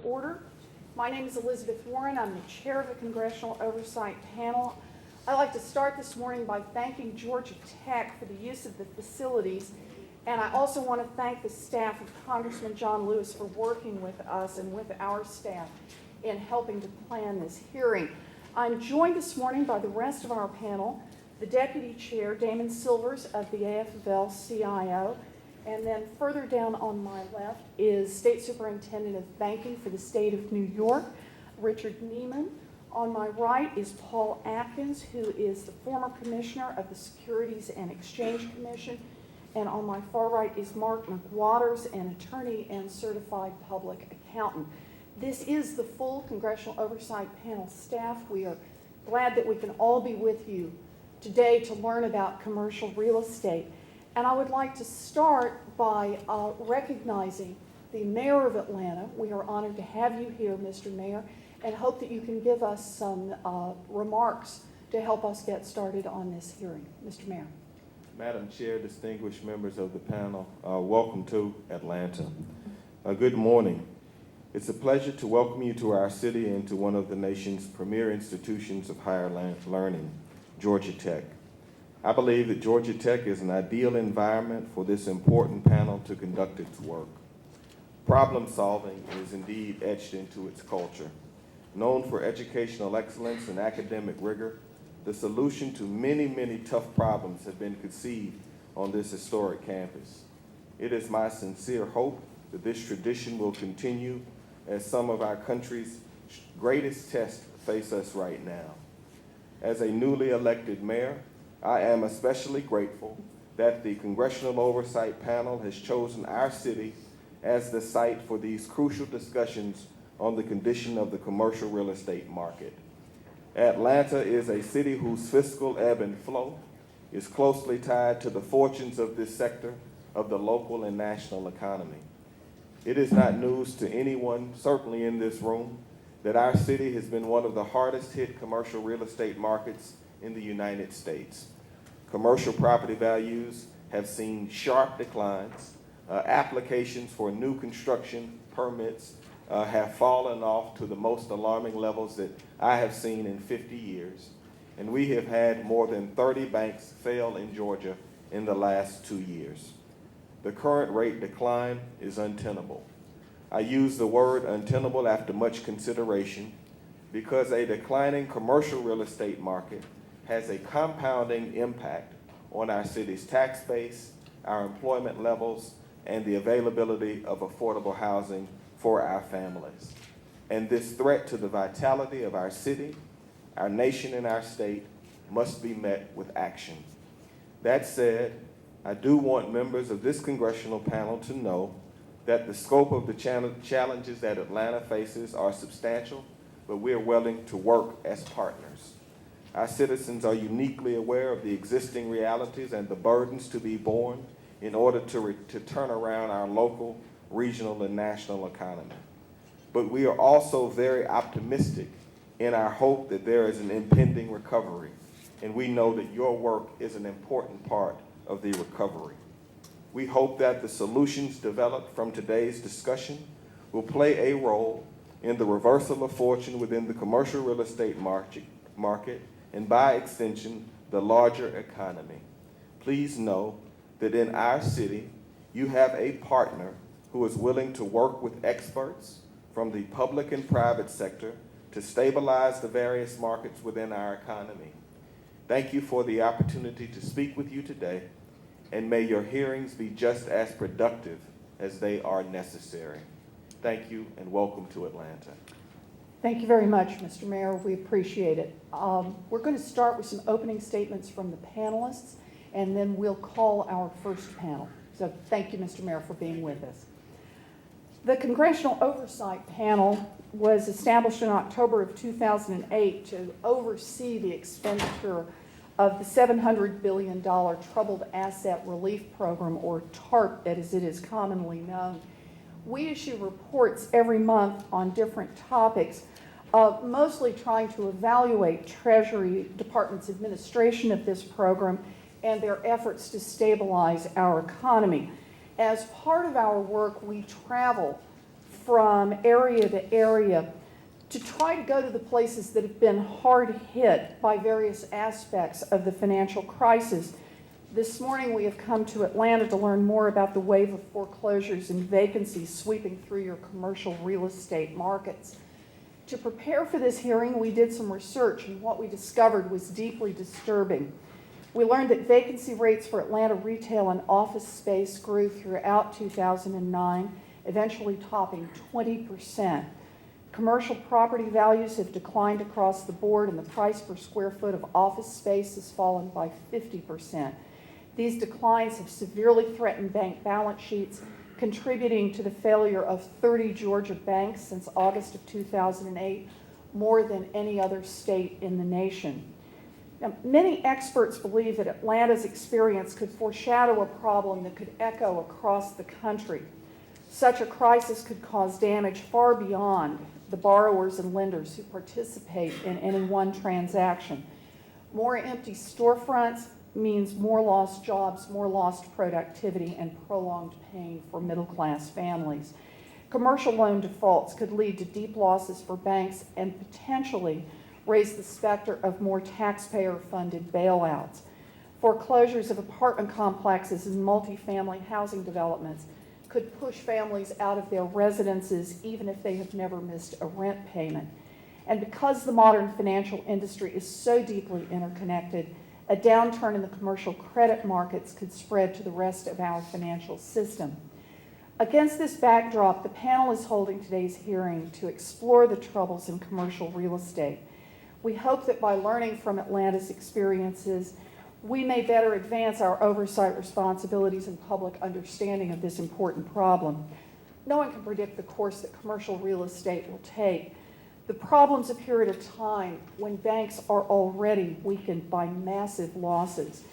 order. My name is Elizabeth Warren. I'm the chair of the Congressional Oversight Panel. I'd like to start this morning by thanking Georgia Tech for the use of the facilities, and I also want to thank the staff of Congressman John Lewis for working with us and with our staff in helping to plan this hearing. I'm joined this morning by the rest of our panel, the Deputy Chair, Damon Silvers of the AFL-CIO, and then further down on my left is State Superintendent of Banking for the State of New York, Richard Neiman. On my right is Paul Atkins, who is the former Commissioner of the Securities and Exchange Commission. And on my far right is Mark McWatters, an attorney and certified public accountant. This is the full Congressional Oversight Panel staff. We are glad that we can all be with you today to learn about commercial real estate. And I would like to start by recognizing the Mayor of Atlanta. We are honored to have you here, Mr. Mayor, and hope that you can give us some remarks to help us get started on this hearing. Mr. Mayor. Madam Chair, distinguished members of the panel, welcome to Atlanta. Good morning. It's a pleasure to welcome you to our city and to one of the nation's premier institutions of higher learning, Georgia Tech. I believe that Georgia Tech is an ideal environment for this important panel to conduct its work. Problem solving is indeed etched into its culture. Known for educational excellence and academic rigor, the solution to many, many tough problems have been conceived on this historic campus. It is my sincere hope that this tradition will continue as some of our country's greatest tests face us right now. As a newly elected mayor, I am especially grateful that the Congressional Oversight Panel has chosen our city as the site for these crucial discussions on the condition of the commercial real estate market. Atlanta is a city whose fiscal ebb and flow is closely tied to the fortunes of this sector of the local and national economy. It is not news to anyone, certainly in this room, that our city has been one of the hardest hit commercial real estate markets in the United States. Commercial property values have seen sharp declines. Applications for new construction permits have fallen off to the most alarming levels that I have seen in 50 years. And we have had more than 30 banks fail in Georgia in the last 2 years. The current rate decline is untenable. I use the word untenable after much consideration because a declining commercial real estate market has a compounding impact on our city's tax base, our employment levels, and the availability of affordable housing for our families. And this threat to the vitality of our city, our nation, and our state must be met with action. That said, I do want members of this congressional panel to know that the scope of the challenges that Atlanta faces are substantial, but we are willing to work as partners. Our citizens are uniquely aware of the existing realities and the burdens to be borne in order to turn around our local, regional, and national economy. But we are also very optimistic in our hope that there is an impending recovery, and we know that your work is an important part of the recovery. We hope that the solutions developed from today's discussion will play a role in the reversal of fortune within the commercial real estate market and by extension, the larger economy. Please know that in our city, you have a partner who is willing to work with experts from the public and private sector to stabilize the various markets within our economy. Thank you for the opportunity to speak with you today, and may your hearings be just as productive as they are necessary. Thank you, and welcome to Atlanta. Thank you very much, Mr. Mayor. We appreciate it. We're going to start with some opening statements from the panelists, and then we'll call our first panel. So thank you, Mr. Mayor, for being with us. The Congressional Oversight Panel was established in October of 2008 to oversee the expenditure of the $700 billion Troubled Asset Relief Program, or TARP, as it is commonly known. We issue reports every month on different topics, mostly trying to evaluate Treasury Department's administration of this program and their efforts to stabilize our economy. As part of our work, we travel from area to area to try to go to the places that have been hard hit by various aspects of the financial crisis. This morning we have come to Atlanta to learn more about the wave of foreclosures and vacancies sweeping through your commercial real estate markets. To prepare for this hearing, we did some research, and what we discovered was deeply disturbing. We learned that vacancy rates for Atlanta retail and office space grew throughout 2009, eventually topping 20%. Commercial property values have declined across the board, and the price per square foot of office space has fallen by 50%. These declines have severely threatened bank balance sheets, contributing to the failure of 30 Georgia banks since August of 2008, more than any other state in the nation. Now, many experts believe that Atlanta's experience could foreshadow a problem that could echo across the country. Such a crisis could cause damage far beyond the borrowers and lenders who participate in any one transaction. More empty storefronts means more lost jobs, more lost productivity, and prolonged pain for middle-class families. Commercial loan defaults could lead to deep losses for banks and potentially raise the specter of more taxpayer-funded bailouts. Foreclosures of apartment complexes and multifamily housing developments could push families out of their residences even if they have never missed a rent payment. And because the modern financial industry is so deeply interconnected, a downturn in the commercial credit markets could spread to the rest of our financial system. Against this backdrop, the panel is holding today's hearing to explore the troubles in commercial real estate. We hope that by learning from Atlanta's experiences, we may better advance our oversight responsibilities and public understanding of this important problem. No one can predict the course that commercial real estate will take. The problems appear at a time when banks are already weakened by massive losses.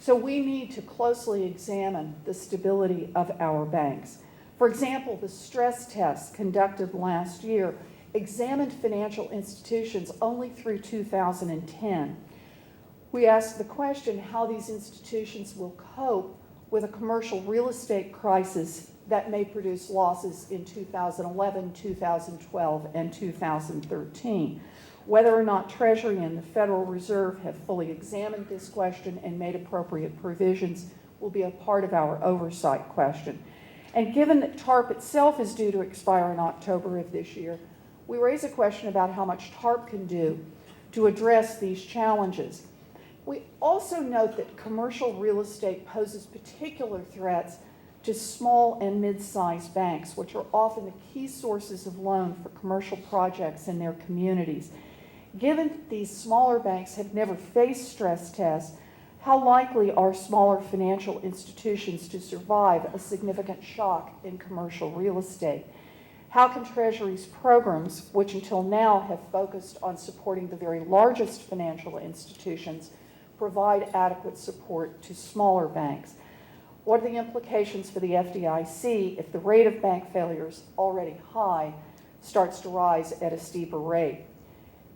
So we need to closely examine the stability of our banks. For example, the stress tests conducted last year examined financial institutions only through 2010. We asked the question how these institutions will cope with a commercial real estate crisis that may produce losses in 2011, 2012, and 2013. Whether or not Treasury and the Federal Reserve have fully examined this question and made appropriate provisions will be a part of our oversight question. And given that TARP itself is due to expire in October of this year, we raise a question about how much TARP can do to address these challenges. We also note that commercial real estate poses particular threats to small and mid-sized banks, which are often the key sources of loan for commercial projects in their communities. Given that these smaller banks have never faced stress tests, how likely are smaller financial institutions to survive a significant shock in commercial real estate? How can Treasury's programs, which until now have focused on supporting the very largest financial institutions, provide adequate support to smaller banks? What are the implications for the FDIC if the rate of bank failures, already high, starts to rise at a steeper rate?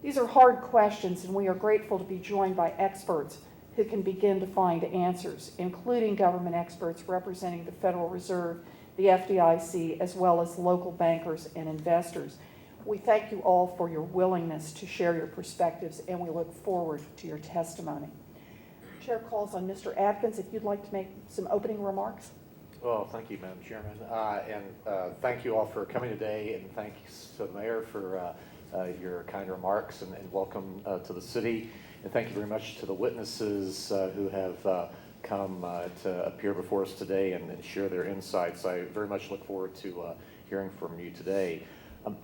These are hard questions, and we are grateful to be joined by experts who can begin to find answers, including government experts representing the Federal Reserve, the FDIC, as well as local bankers and investors. We thank you all for your willingness to share your perspectives, and we look forward to your testimony. Chair calls on Mr. Atkins, if you'd like to make some opening remarks. Well, thank you, Madam Chairman, and thank you all for coming today, and thanks to the Mayor for your kind remarks, and welcome to the city. And thank you very much to the witnesses who have come to appear before us today and share their insights. I very much look forward to hearing from you today.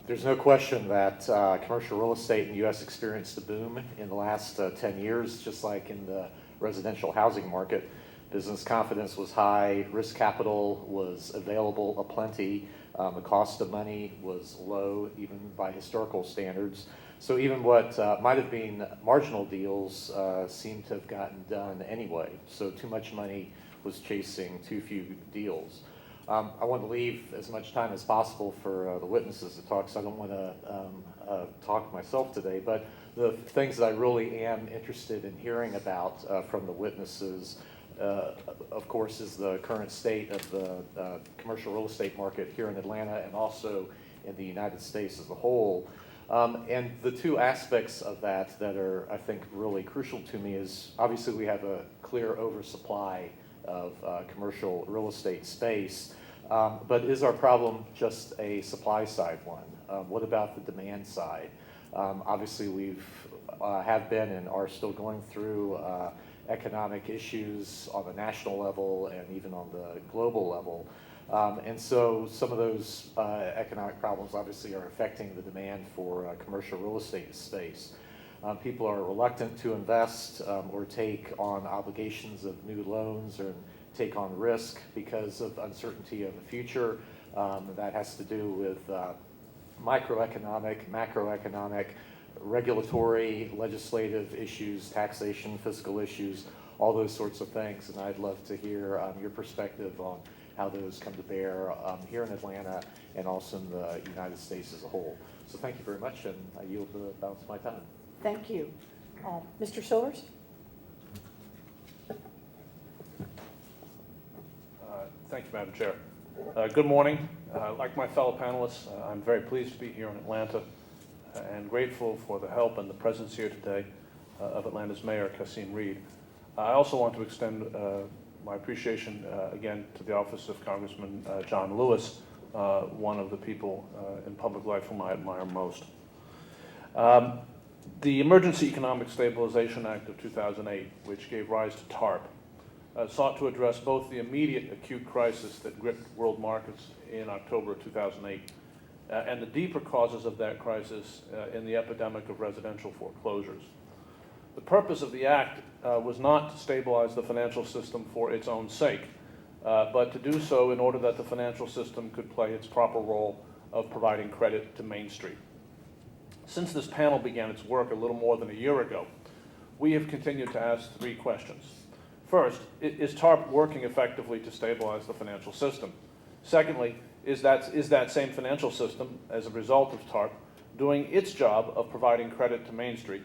There's no question that commercial real estate in the U.S. experienced a boom in the last 10 years, just like in the residential housing market. Business confidence was high, risk capital was available aplenty, the cost of money was low, even by historical standards. So even what might have been marginal deals seemed to have gotten done anyway. So too much money was chasing too few deals. I want to leave as much time as possible for the witnesses to talk, so I don't want to talk myself today, but the things that I really am interested in hearing about from the witnesses, of course, is the current state of the commercial real estate market here in Atlanta and also in the United States as a whole. And the two aspects of that are, I think, really crucial to me is obviously we have a clear oversupply of commercial real estate space, but is our problem just a supply side one? What about the demand side? Obviously have been and are still going through economic issues on the national level and even on the global level. And so some of those economic problems obviously are affecting the demand for commercial real estate space. People are reluctant to invest or take on obligations of new loans or take on risk because of uncertainty of the future. That has to do with microeconomic, macroeconomic, regulatory, legislative issues, taxation, fiscal issues, all those sorts of things. And I'd love to hear your perspective on how those come to bear here in Atlanta and also in the United States as a whole. So thank you very much, and I yield the balance of my time. Thank you. Mr. Silvers? Thank you, Madam Chair. Good morning. Like my fellow panelists, I'm very pleased to be here in Atlanta and grateful for the help and the presence here today of Atlanta's Mayor, Kasim Reed. I also want to extend my appreciation again to the office of Congressman John Lewis, one of the people in public life whom I admire most. The Emergency Economic Stabilization Act of 2008, which gave rise to TARP, sought to address both the immediate acute crisis that gripped world markets in October of 2008 and the deeper causes of that crisis in the epidemic of residential foreclosures. The purpose of the act was not to stabilize the financial system for its own sake, but to do so in order that the financial system could play its proper role of providing credit to Main Street. Since this panel began its work a little more than a year ago, we have continued to ask three questions. First, is TARP working effectively to stabilize the financial system? Secondly, is that same financial system, as a result of TARP, doing its job of providing credit to Main Street?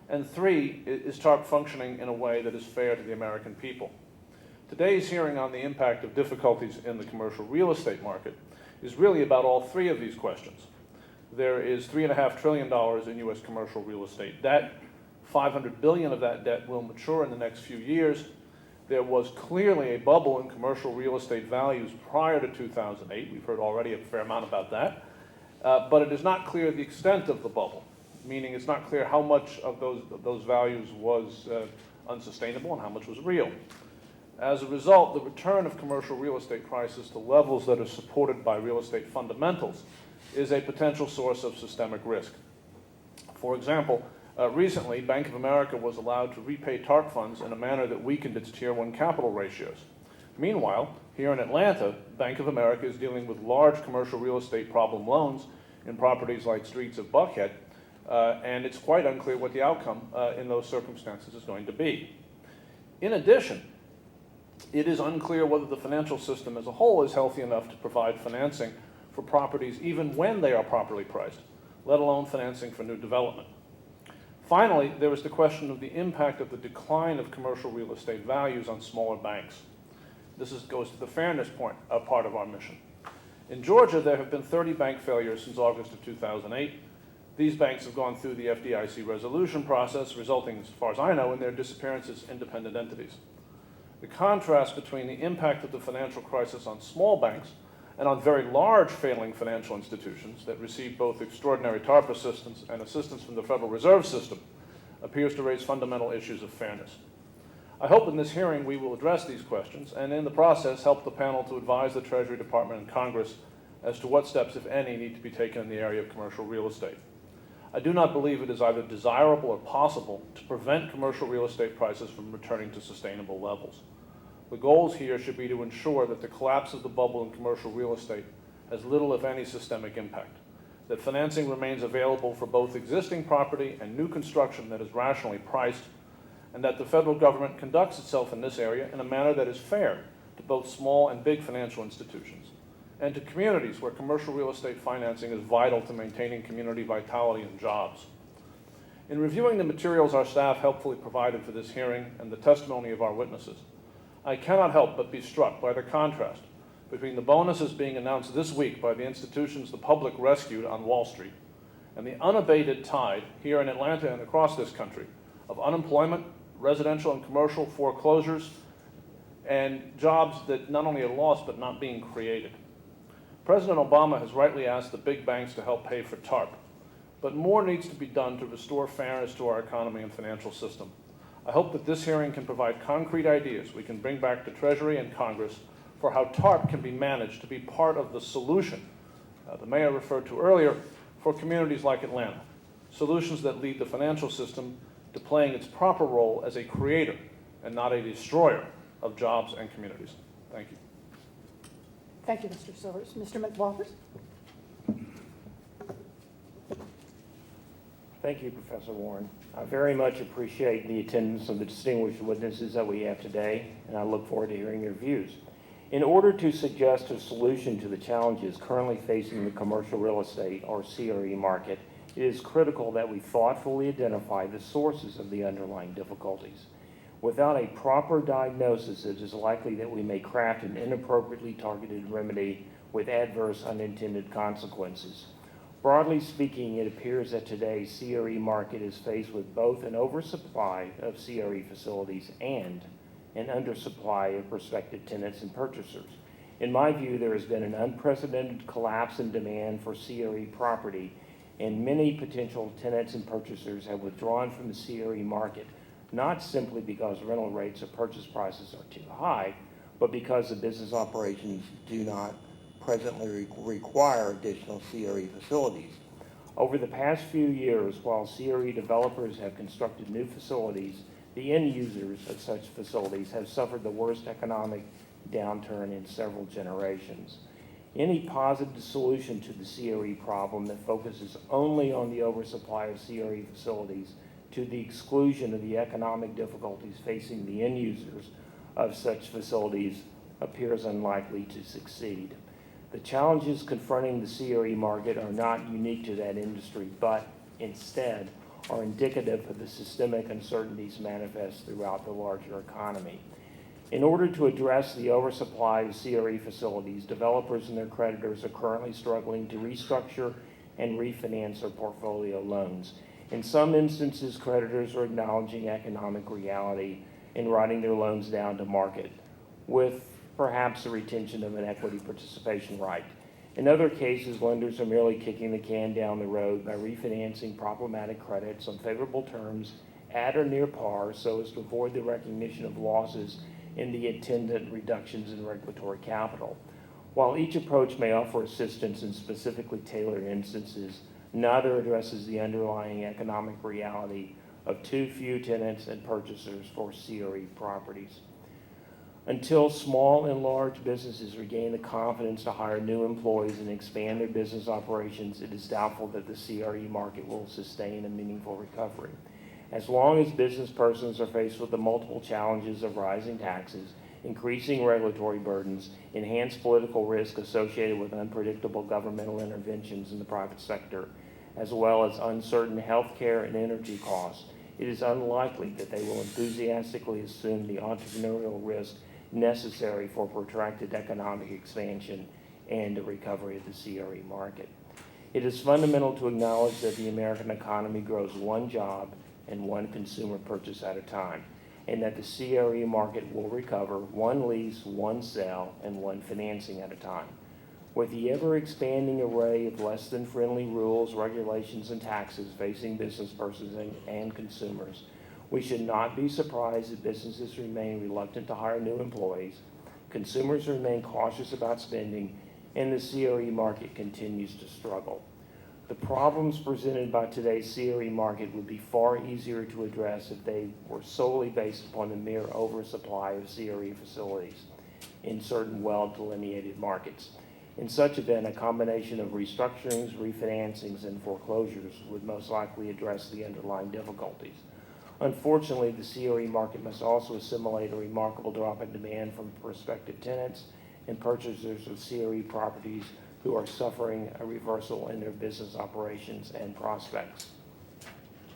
And three, is TARP functioning in a way that is fair to the American people? Today's hearing on the impact of difficulties in the commercial real estate market is really about all three of these questions. There is $3.5 trillion in U.S. commercial real estate debt. $500 billion of that debt will mature in the next few years. There was clearly a bubble in commercial real estate values prior to 2008. We've heard already a fair amount about that. But it is not clear the extent of the bubble, meaning it's not clear how much of those values was unsustainable and how much was real. As a result, the return of commercial real estate prices to levels that are supported by real estate fundamentals is a potential source of systemic risk. For example, recently, Bank of America was allowed to repay TARP funds in a manner that weakened its Tier 1 capital ratios. Meanwhile, here in Atlanta, Bank of America is dealing with large commercial real estate problem loans in properties like Streets of Buckhead, and it's quite unclear what the outcome in those circumstances is going to be. In addition, it is unclear whether the financial system as a whole is healthy enough to provide financing for properties even when they are properly priced, let alone financing for new development. Finally, there is the question of the impact of the decline of commercial real estate values on smaller banks. This goes to the fairness part of our mission. In Georgia, there have been 30 bank failures since August of 2008. These banks have gone through the FDIC resolution process, resulting, as far as I know, in their disappearance as independent entities. The contrast between the impact of the financial crisis on small banks and on very large failing financial institutions that receive both extraordinary TARP assistance and assistance from the Federal Reserve System appears to raise fundamental issues of fairness. I hope in this hearing we will address these questions and in the process help the panel to advise the Treasury Department and Congress as to what steps, if any, need to be taken in the area of commercial real estate. I do not believe it is either desirable or possible to prevent commercial real estate prices from returning to sustainable levels. The goals here should be to ensure that the collapse of the bubble in commercial real estate has little, if any, systemic impact, that financing remains available for both existing property and new construction that is rationally priced, and that the federal government conducts itself in this area in a manner that is fair to both small and big financial institutions, and to communities where commercial real estate financing is vital to maintaining community vitality and jobs. In reviewing the materials our staff helpfully provided for this hearing and the testimony of our witnesses, I cannot help but be struck by the contrast between the bonuses being announced this week by the institutions the public rescued on Wall Street and the unabated tide here in Atlanta and across this country of unemployment, residential and commercial foreclosures, and jobs that not only are lost but not being created. President Obama has rightly asked the big banks to help pay for TARP, but more needs to be done to restore fairness to our economy and financial system. I hope that this hearing can provide concrete ideas we can bring back to Treasury and Congress for how TARP can be managed to be part of the solution the mayor referred to earlier for communities like Atlanta, solutions that lead the financial system to playing its proper role as a creator and not a destroyer of jobs and communities. Thank you. Thank you, Mr. Silvers. Mr. McWalters? Thank you, Professor Warren. I very much appreciate the attendance of the distinguished witnesses that we have today, and I look forward to hearing your views. In order to suggest a solution to the challenges currently facing the commercial real estate or CRE market, it is critical that we thoughtfully identify the sources of the underlying difficulties. Without a proper diagnosis, it is likely that we may craft an inappropriately targeted remedy with adverse unintended consequences. Broadly speaking, it appears that today's CRE market is faced with both an oversupply of CRE facilities and an undersupply of prospective tenants and purchasers. In my view, there has been an unprecedented collapse in demand for CRE property, and many potential tenants and purchasers have withdrawn from the CRE market, not simply because rental rates or purchase prices are too high, but because the business operations do not presently require additional CRE facilities. Over the past few years, while CRE developers have constructed new facilities, the end users of such facilities have suffered the worst economic downturn in several generations. Any positive solution to the CRE problem that focuses only on the oversupply of CRE facilities to the exclusion of the economic difficulties facing the end users of such facilities appears unlikely to succeed. The challenges confronting the CRE market are not unique to that industry, but instead are indicative of the systemic uncertainties manifest throughout the larger economy. In order to address the oversupply of CRE facilities, developers and their creditors are currently struggling to restructure and refinance their portfolio loans. In some instances, creditors are acknowledging economic reality and writing their loans down to market, with perhaps the retention of an equity participation right. In other cases, lenders are merely kicking the can down the road by refinancing problematic credits on favorable terms at or near par so as to avoid the recognition of losses and the attendant reductions in regulatory capital. While each approach may offer assistance in specifically tailored instances, neither addresses the underlying economic reality of too few tenants and purchasers for CRE properties. Until small and large businesses regain the confidence to hire new employees and expand their business operations, it is doubtful that the CRE market will sustain a meaningful recovery. As long as business persons are faced with the multiple challenges of rising taxes, increasing regulatory burdens, enhanced political risk associated with unpredictable governmental interventions in the private sector, as well as uncertain health care and energy costs, it is unlikely that they will enthusiastically assume the entrepreneurial risk necessary for protracted economic expansion and the recovery of the CRE market. It is fundamental to acknowledge that the American economy grows one job and one consumer purchase at a time, and that the CRE market will recover one lease, one sale, and one financing at a time. With the ever-expanding array of less-than-friendly rules, regulations, and taxes facing business persons and consumers, we should not be surprised that businesses remain reluctant to hire new employees, consumers remain cautious about spending, and the CRE market continues to struggle. The problems presented by today's CRE market would be far easier to address if they were solely based upon the mere oversupply of CRE facilities in certain well-delineated markets. In such event, a combination of restructurings, refinancings, and foreclosures would most likely address the underlying difficulties. Unfortunately, the CRE market must also assimilate a remarkable drop in demand from prospective tenants and purchasers of CRE properties who are suffering a reversal in their business operations and prospects.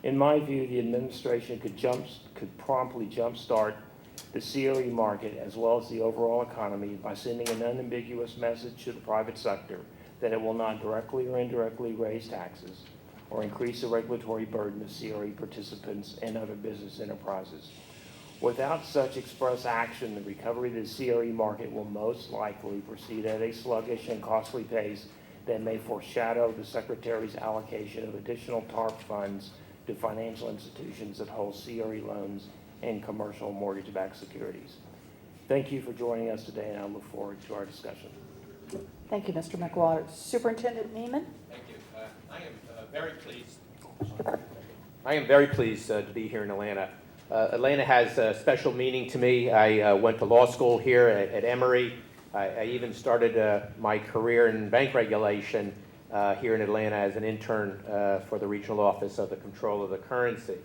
In my view, the administration could promptly jumpstart the CRE market as well as the overall economy by sending an unambiguous message to the private sector that it will not directly or indirectly raise taxes or increase the regulatory burden of CRE participants and other business enterprises. Without such express action, the recovery of the CRE market will most likely proceed at a sluggish and costly pace that may foreshadow the Secretary's allocation of additional TARP funds to financial institutions that hold CRE loans and commercial mortgage-backed securities. Thank you for joining us today, and I look forward to our discussion. Thank you, Mr. McWaters. Superintendent Neiman? Thank you. I am very pleased to be here in Atlanta. Atlanta has a special meaning to me. I went to law school here at Emory. I even started my career in bank regulation here in Atlanta as an intern for the Regional Office of the Control of the Currency.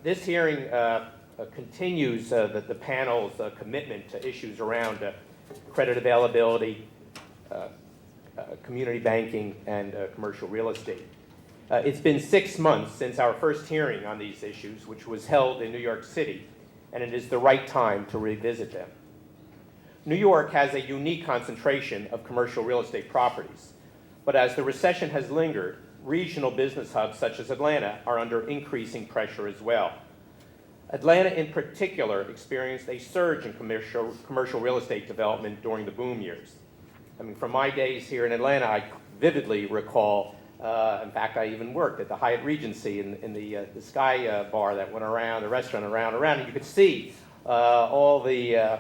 This hearing continues the panel's commitment to issues around credit availability, community banking, and commercial real estate. It's been 6 months since our first hearing on these issues, which was held in New York City, and it is the right time to revisit them. New York has a unique concentration of commercial real estate properties, but as the recession has lingered, regional business hubs such as Atlanta are under increasing pressure as well. Atlanta in particular experienced a surge in commercial real estate development during the boom years. I mean, from my days here in Atlanta, I vividly recall, in fact, I even worked at the Hyatt Regency in the Sky Bar that went around, the restaurant around, and you could see all the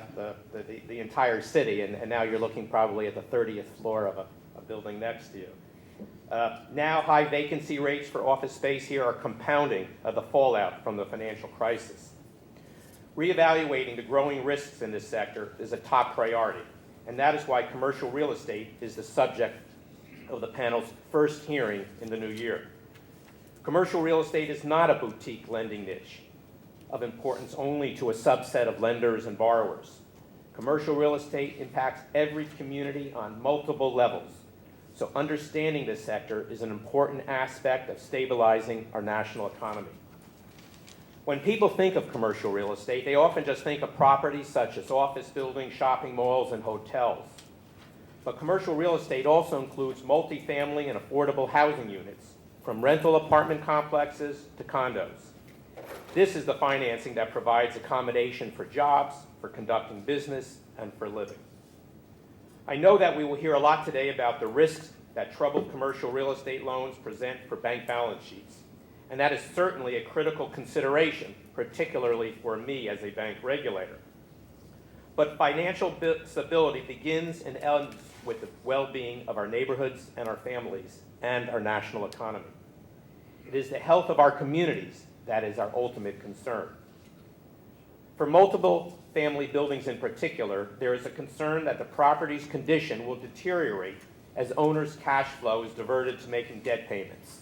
entire city, and now you're looking probably at the 30th floor of a building next to you. Now high vacancy rates for office space here are compounding the fallout from the financial crisis. Reevaluating the growing risks in this sector is a top priority, and that is why commercial real estate is the subject of the panel's first hearing in the new year. Commercial real estate is not a boutique lending niche of importance only to a subset of lenders and borrowers. Commercial real estate impacts every community on multiple levels, so understanding this sector is an important aspect of stabilizing our national economy. When people think of commercial real estate, they often just think of properties such as office buildings, shopping malls, and hotels. But commercial real estate also includes multifamily and affordable housing units, from rental apartment complexes to condos. This is the financing that provides accommodation for jobs, for conducting business, and for living. I know that we will hear a lot today about the risks that troubled commercial real estate loans present for bank balance sheets, and that is certainly a critical consideration, particularly for me as a bank regulator. But financial stability begins and ends with the well-being of our neighborhoods and our families and our national economy. It is the health of our communities that is our ultimate concern. For multiple family buildings in particular, there is a concern that the property's condition will deteriorate as owners' cash flow is diverted to making debt payments.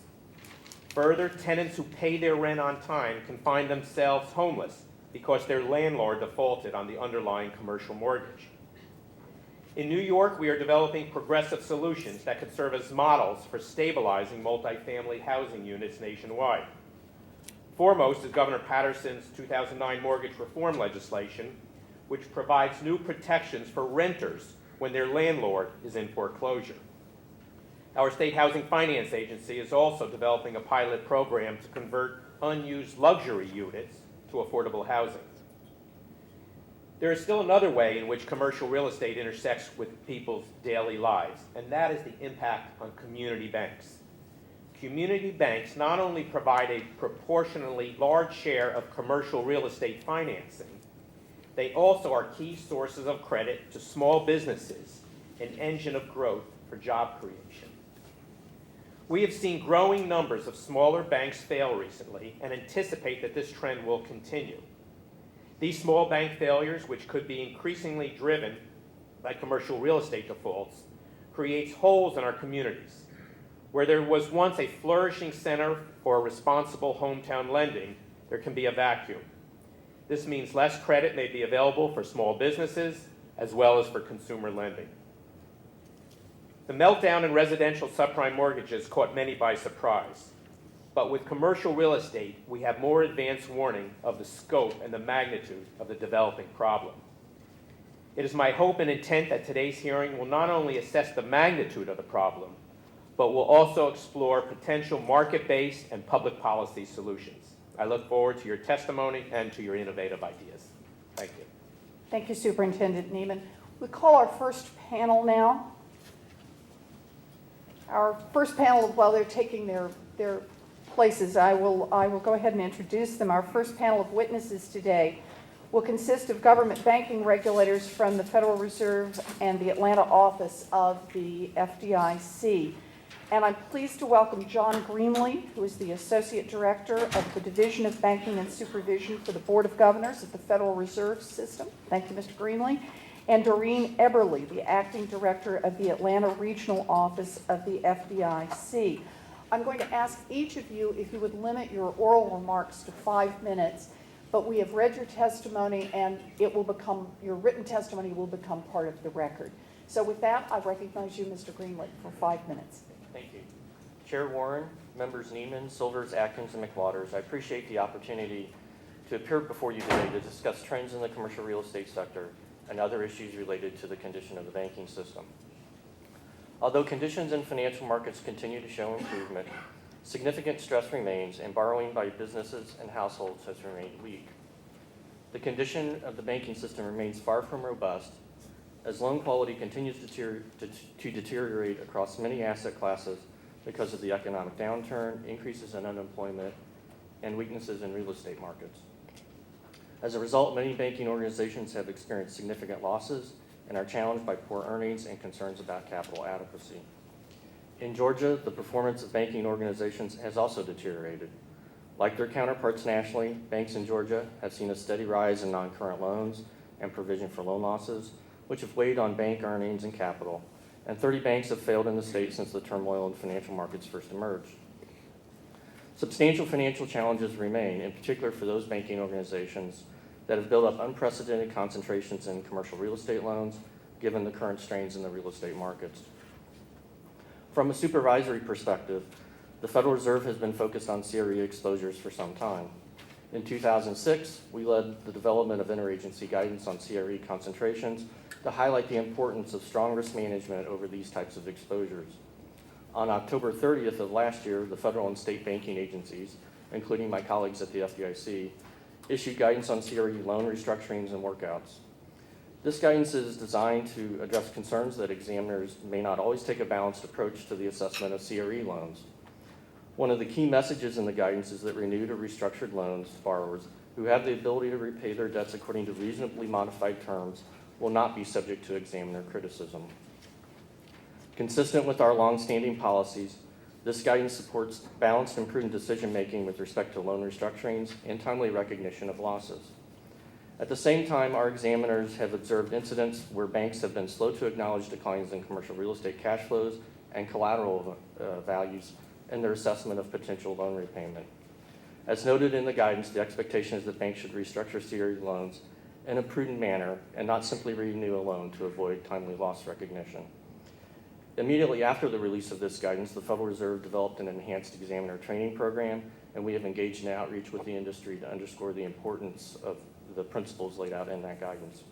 Further, tenants who pay their rent on time can find themselves homeless because their landlord defaulted on the underlying commercial mortgage. In New York, we are developing progressive solutions that could serve as models for stabilizing multifamily housing units nationwide. Foremost is Governor Patterson's 2009 mortgage reform legislation, which provides new protections for renters when their landlord is in foreclosure. Our state housing finance agency is also developing a pilot program to convert unused luxury units to affordable housing. There is still another way in which commercial real estate intersects with people's daily lives, and that is the impact on community banks. Community banks not only provide a proportionally large share of commercial real estate financing, they also are key sources of credit to small businesses, an engine of growth for job creation. We have seen growing numbers of smaller banks fail recently and anticipate that this trend will continue. These small bank failures, which could be increasingly driven by commercial real estate defaults, creates holes in our communities. Where there was once a flourishing center for responsible hometown lending, there can be a vacuum. This means less credit may be available for small businesses as well as for consumer lending. The meltdown in residential subprime mortgages caught many by surprise. But with commercial real estate, we have more advanced warning of the scope and the magnitude of the developing problem. It is my hope and intent that today's hearing will not only assess the magnitude of the problem, but will also explore potential market-based and public policy solutions. I look forward to your testimony and to your innovative ideas. Thank you. Thank you, Superintendent Neiman. We call our first panel now. Our first panel, while they're taking their places, I will go ahead and introduce them. Our first panel of witnesses today will consist of government banking regulators from the Federal Reserve and the Atlanta office of the FDIC. And I'm pleased to welcome John Greenlee, who is the Associate Director of the Division of Banking and Supervision for the Board of Governors of the Federal Reserve System. Thank you, Mr. Greenlee. And Doreen Eberly, the Acting Director of the Atlanta Regional Office of the FDIC. I'm going to ask each of you if you would limit your oral remarks to 5 minutes, but we have read your testimony and your written testimony will become part of the record. So with that, I recognize you, Mr. Greenlee, for 5 minutes. Thank you. Chair Warren, members Neiman, Silvers, Atkins, and McWaters, I appreciate the opportunity to appear before you today to discuss trends in the commercial real estate sector and other issues related to the condition of the banking system. Although conditions in financial markets continue to show improvement, significant stress remains and borrowing by businesses and households has remained weak. The condition of the banking system remains far from robust as loan quality continues to deteriorate across many asset classes because of the economic downturn, increases in unemployment, and weaknesses in real estate markets. As a result, many banking organizations have experienced significant losses and are challenged by poor earnings and concerns about capital adequacy. In Georgia, the performance of banking organizations has also deteriorated. Like their counterparts nationally, banks in Georgia have seen a steady rise in non-current loans and provision for loan losses, which have weighed on bank earnings and capital, and 30 banks have failed in the state since the turmoil in financial markets first emerged. Substantial financial challenges remain, in particular for those banking organizations that have built up unprecedented concentrations in commercial real estate loans, given the current strains in the real estate markets. From a supervisory perspective, the Federal Reserve has been focused on CRE exposures for some time. In 2006, we led the development of interagency guidance on CRE concentrations to highlight the importance of strong risk management over these types of exposures. On October 30th of last year, the federal and state banking agencies, including my colleagues at the FDIC, issued guidance on CRE loan restructurings and workouts. This guidance is designed to address concerns that examiners may not always take a balanced approach to the assessment of CRE loans. One of the key messages in the guidance is that renewed or restructured loans borrowers who have the ability to repay their debts according to reasonably modified terms will not be subject to examiner criticism. Consistent with our longstanding policies, this guidance supports balanced and prudent decision-making with respect to loan restructurings and timely recognition of losses. At the same time, our examiners have observed incidents where banks have been slow to acknowledge declines in commercial real estate cash flows and collateral values in their assessment of potential loan repayment. As noted in the guidance, the expectation is that banks should restructure CRE loans in a prudent manner and not simply renew a loan to avoid timely loss recognition. Immediately after the release of this guidance, the Federal Reserve developed an enhanced examiner training program, and we have engaged in outreach with the industry to underscore the importance of the principles laid out in that guidance.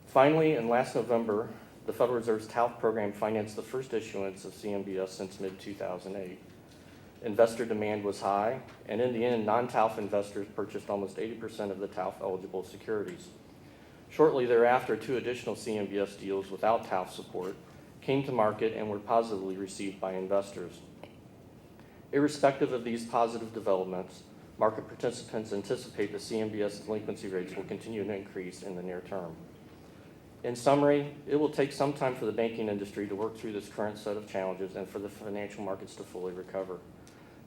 Finally, in last November, the Federal Reserve's TARP program financed the first issuance of CMBS since mid-2008. Investor demand was high, and in the end, non-TALF investors purchased almost 80% of the TALF-eligible securities. Shortly thereafter, 2 additional CMBS deals without TALF support came to market and were positively received by investors. Irrespective of these positive developments, market participants anticipate that CMBS delinquency rates will continue to increase in the near term. In summary, it will take some time for the banking industry to work through this current set of challenges and for the financial markets to fully recover.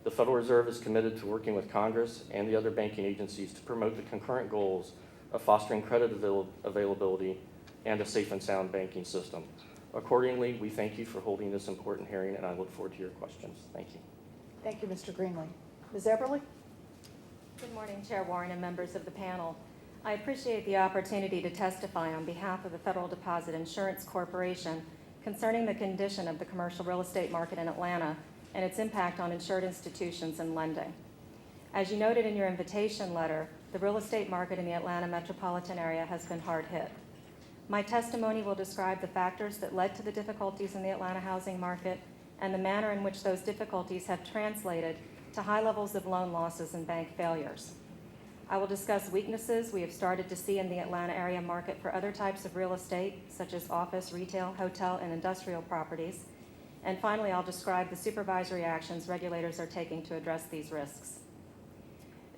The Federal Reserve is committed to working with Congress and the other banking agencies to promote the concurrent goals of fostering credit availability and a safe and sound banking system. Accordingly, we thank you for holding this important hearing, and I look forward to your questions. Thank you. Thank you, Mr. Greenlee. Ms. Eberly? Good morning, Chair Warren and members of the panel. I appreciate the opportunity to testify on behalf of the Federal Deposit Insurance Corporation concerning the condition of the commercial real estate market in Atlanta and its impact on insured institutions and lending. As you noted in your invitation letter, the real estate market in the Atlanta metropolitan area has been hard hit. My testimony will describe the factors that led to the difficulties in the Atlanta housing market and the manner in which those difficulties have translated to high levels of loan losses and bank failures. I will discuss weaknesses we have started to see in the Atlanta area market for other types of real estate, such as office, retail, hotel, and industrial properties. And finally, I'll describe the supervisory actions regulators are taking to address these risks.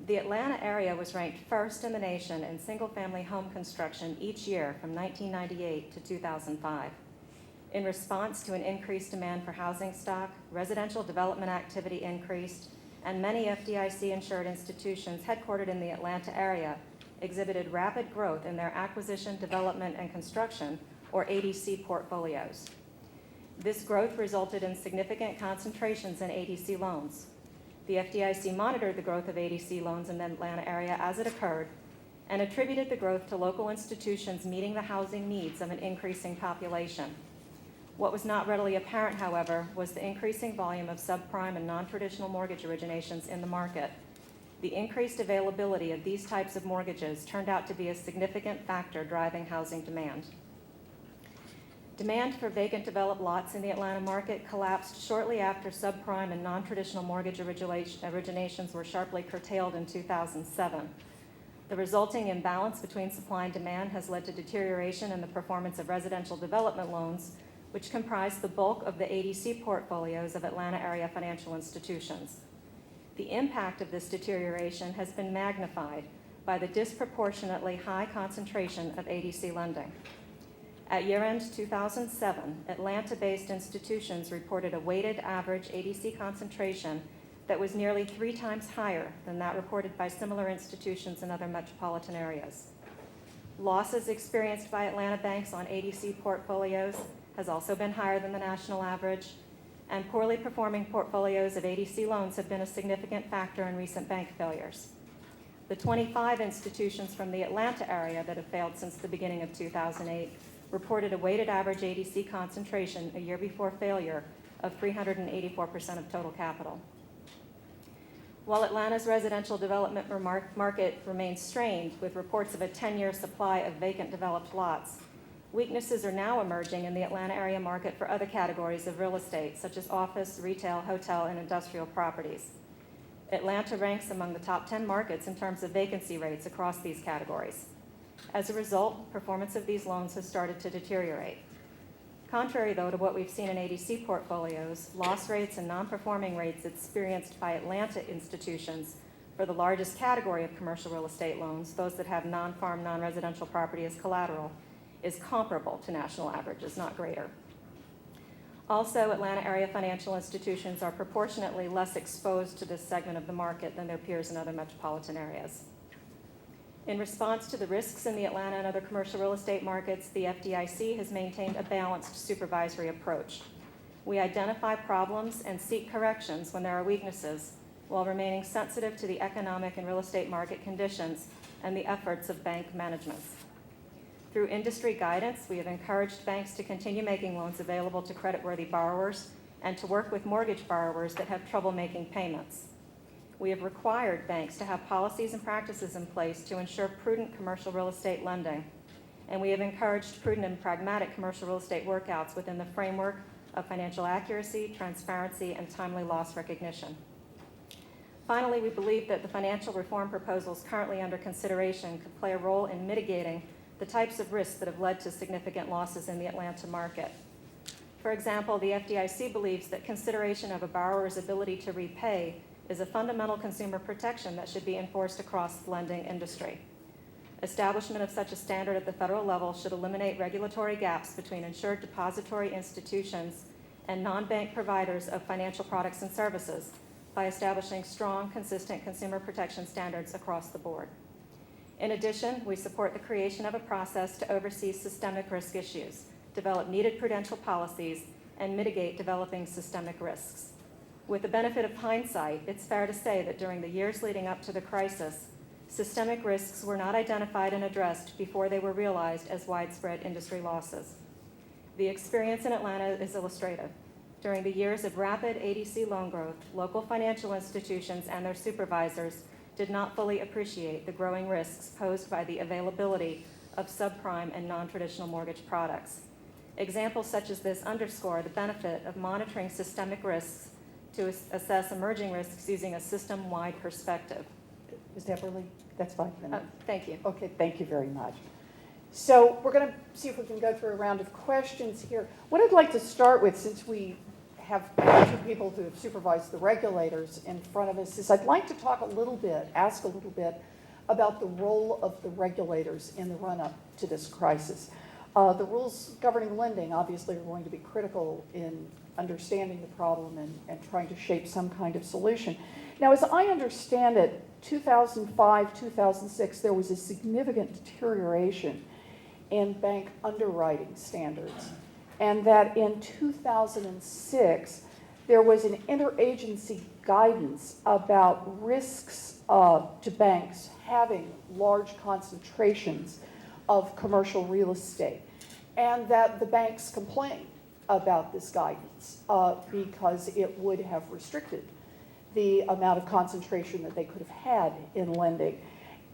The Atlanta area was ranked first in the nation in single-family home construction each year from 1998 to 2005. In response to an increased demand for housing stock, residential development activity increased, and many FDIC-insured institutions headquartered in the Atlanta area exhibited rapid growth in their acquisition, development, and construction, or ADC portfolios. This growth resulted in significant concentrations in ADC loans. The FDIC monitored the growth of ADC loans in the Atlanta area as it occurred and attributed the growth to local institutions meeting the housing needs of an increasing population. What was not readily apparent, however, was the increasing volume of subprime and non-traditional mortgage originations in the market. The increased availability of these types of mortgages turned out to be a significant factor driving housing demand. Demand for vacant developed lots in the Atlanta market collapsed shortly after subprime and non-traditional mortgage originations were sharply curtailed in 2007. The resulting imbalance between supply and demand has led to deterioration in the performance of residential development loans, which comprise the bulk of the ADC portfolios of Atlanta area financial institutions. The impact of this deterioration has been magnified by the disproportionately high concentration of ADC lending. At year-end 2007, Atlanta-based institutions reported a weighted average ADC concentration that was nearly 3 times higher than that reported by similar institutions in other metropolitan areas. Losses experienced by Atlanta banks on ADC portfolios has also been higher than the national average, and poorly performing portfolios of ADC loans have been a significant factor in recent bank failures. The 25 institutions from the Atlanta area that have failed since the beginning of 2008 reported a weighted average ADC concentration a year before failure of 384% of total capital. While Atlanta's residential development market remains strained with reports of a 10-year supply of vacant developed lots, weaknesses are now emerging in the Atlanta area market for other categories of real estate, such as office, retail, hotel, and industrial properties. Atlanta ranks among the top 10 markets in terms of vacancy rates across these categories. As a result, performance of these loans has started to deteriorate. Contrary, though, to what we've seen in ADC portfolios, loss rates and non-performing rates experienced by Atlanta institutions for the largest category of commercial real estate loans, those that have non-farm, non-residential property as collateral, is comparable to national averages, not greater. Also, Atlanta area financial institutions are proportionately less exposed to this segment of the market than their peers in other metropolitan areas. In response to the risks in the Atlanta and other commercial real estate markets, the FDIC has maintained a balanced supervisory approach. We identify problems and seek corrections when there are weaknesses, while remaining sensitive to the economic and real estate market conditions and the efforts of bank managements. Through industry guidance, we have encouraged banks to continue making loans available to creditworthy borrowers and to work with mortgage borrowers that have trouble making payments. We have required banks to have policies and practices in place to ensure prudent commercial real estate lending, and we have encouraged prudent and pragmatic commercial real estate workouts within the framework of financial accuracy, transparency, and timely loss recognition. Finally, we believe that the financial reform proposals currently under consideration could play a role in mitigating the types of risks that have led to significant losses in the Atlanta market. For example, the FDIC believes that consideration of a borrower's ability to repay is a fundamental consumer protection that should be enforced across the lending industry. Establishment of such a standard at the federal level should eliminate regulatory gaps between insured depository institutions and non-bank providers of financial products and services by establishing strong, consistent consumer protection standards across the board. In addition, we support the creation of a process to oversee systemic risk issues, develop needed prudential policies, and mitigate developing systemic risks. With the benefit of hindsight, it's fair to say that during the years leading up to the crisis, systemic risks were not identified and addressed before they were realized as widespread industry losses. The experience in Atlanta is illustrative. During the years of rapid ADC loan growth, local financial institutions and their supervisors did not fully appreciate the growing risks posed by the availability of subprime and non-traditional mortgage products. Examples such as this underscore the benefit of monitoring systemic risks to assess emerging risks using a system-wide perspective. Ms. Epperly, that's 5 minutes. Thank you. Okay, thank you very much. So we're going to see if we can go through a round of questions here. What I'd like to start with, since we have two people who have supervised the regulators in front of us, is I'd like to talk a little bit, ask a little bit about the role of the regulators in the run-up to this crisis. The rules governing lending obviously are going to be critical in understanding the problem and trying to shape some kind of solution. Now, as I understand it, 2005, 2006, there was a significant deterioration in bank underwriting standards, and that in 2006, there was an interagency guidance about risks to banks having large concentrations of commercial real estate, and that the banks complained about this guidance because it would have restricted the amount of concentration that they could have had in lending.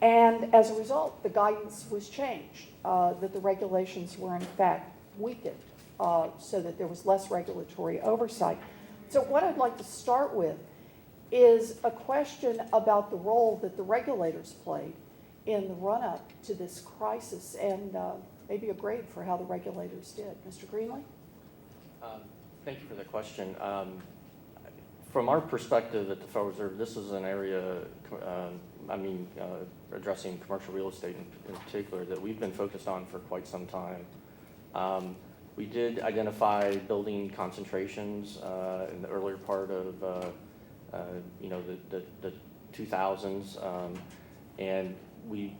And as a result, the guidance was changed, that the regulations were in fact weakened so that there was less regulatory oversight. So what I'd like to start with is a question about the role that the regulators played in the run-up to this crisis, and maybe a grade for how the regulators did. Mr. Greenlee? Thank you for the question. From our perspective at the Federal Reserve, this is an area, addressing commercial real estate in particular, that we've been focused on for quite some time. We did identify building concentrations in the earlier part of the 2000s, and we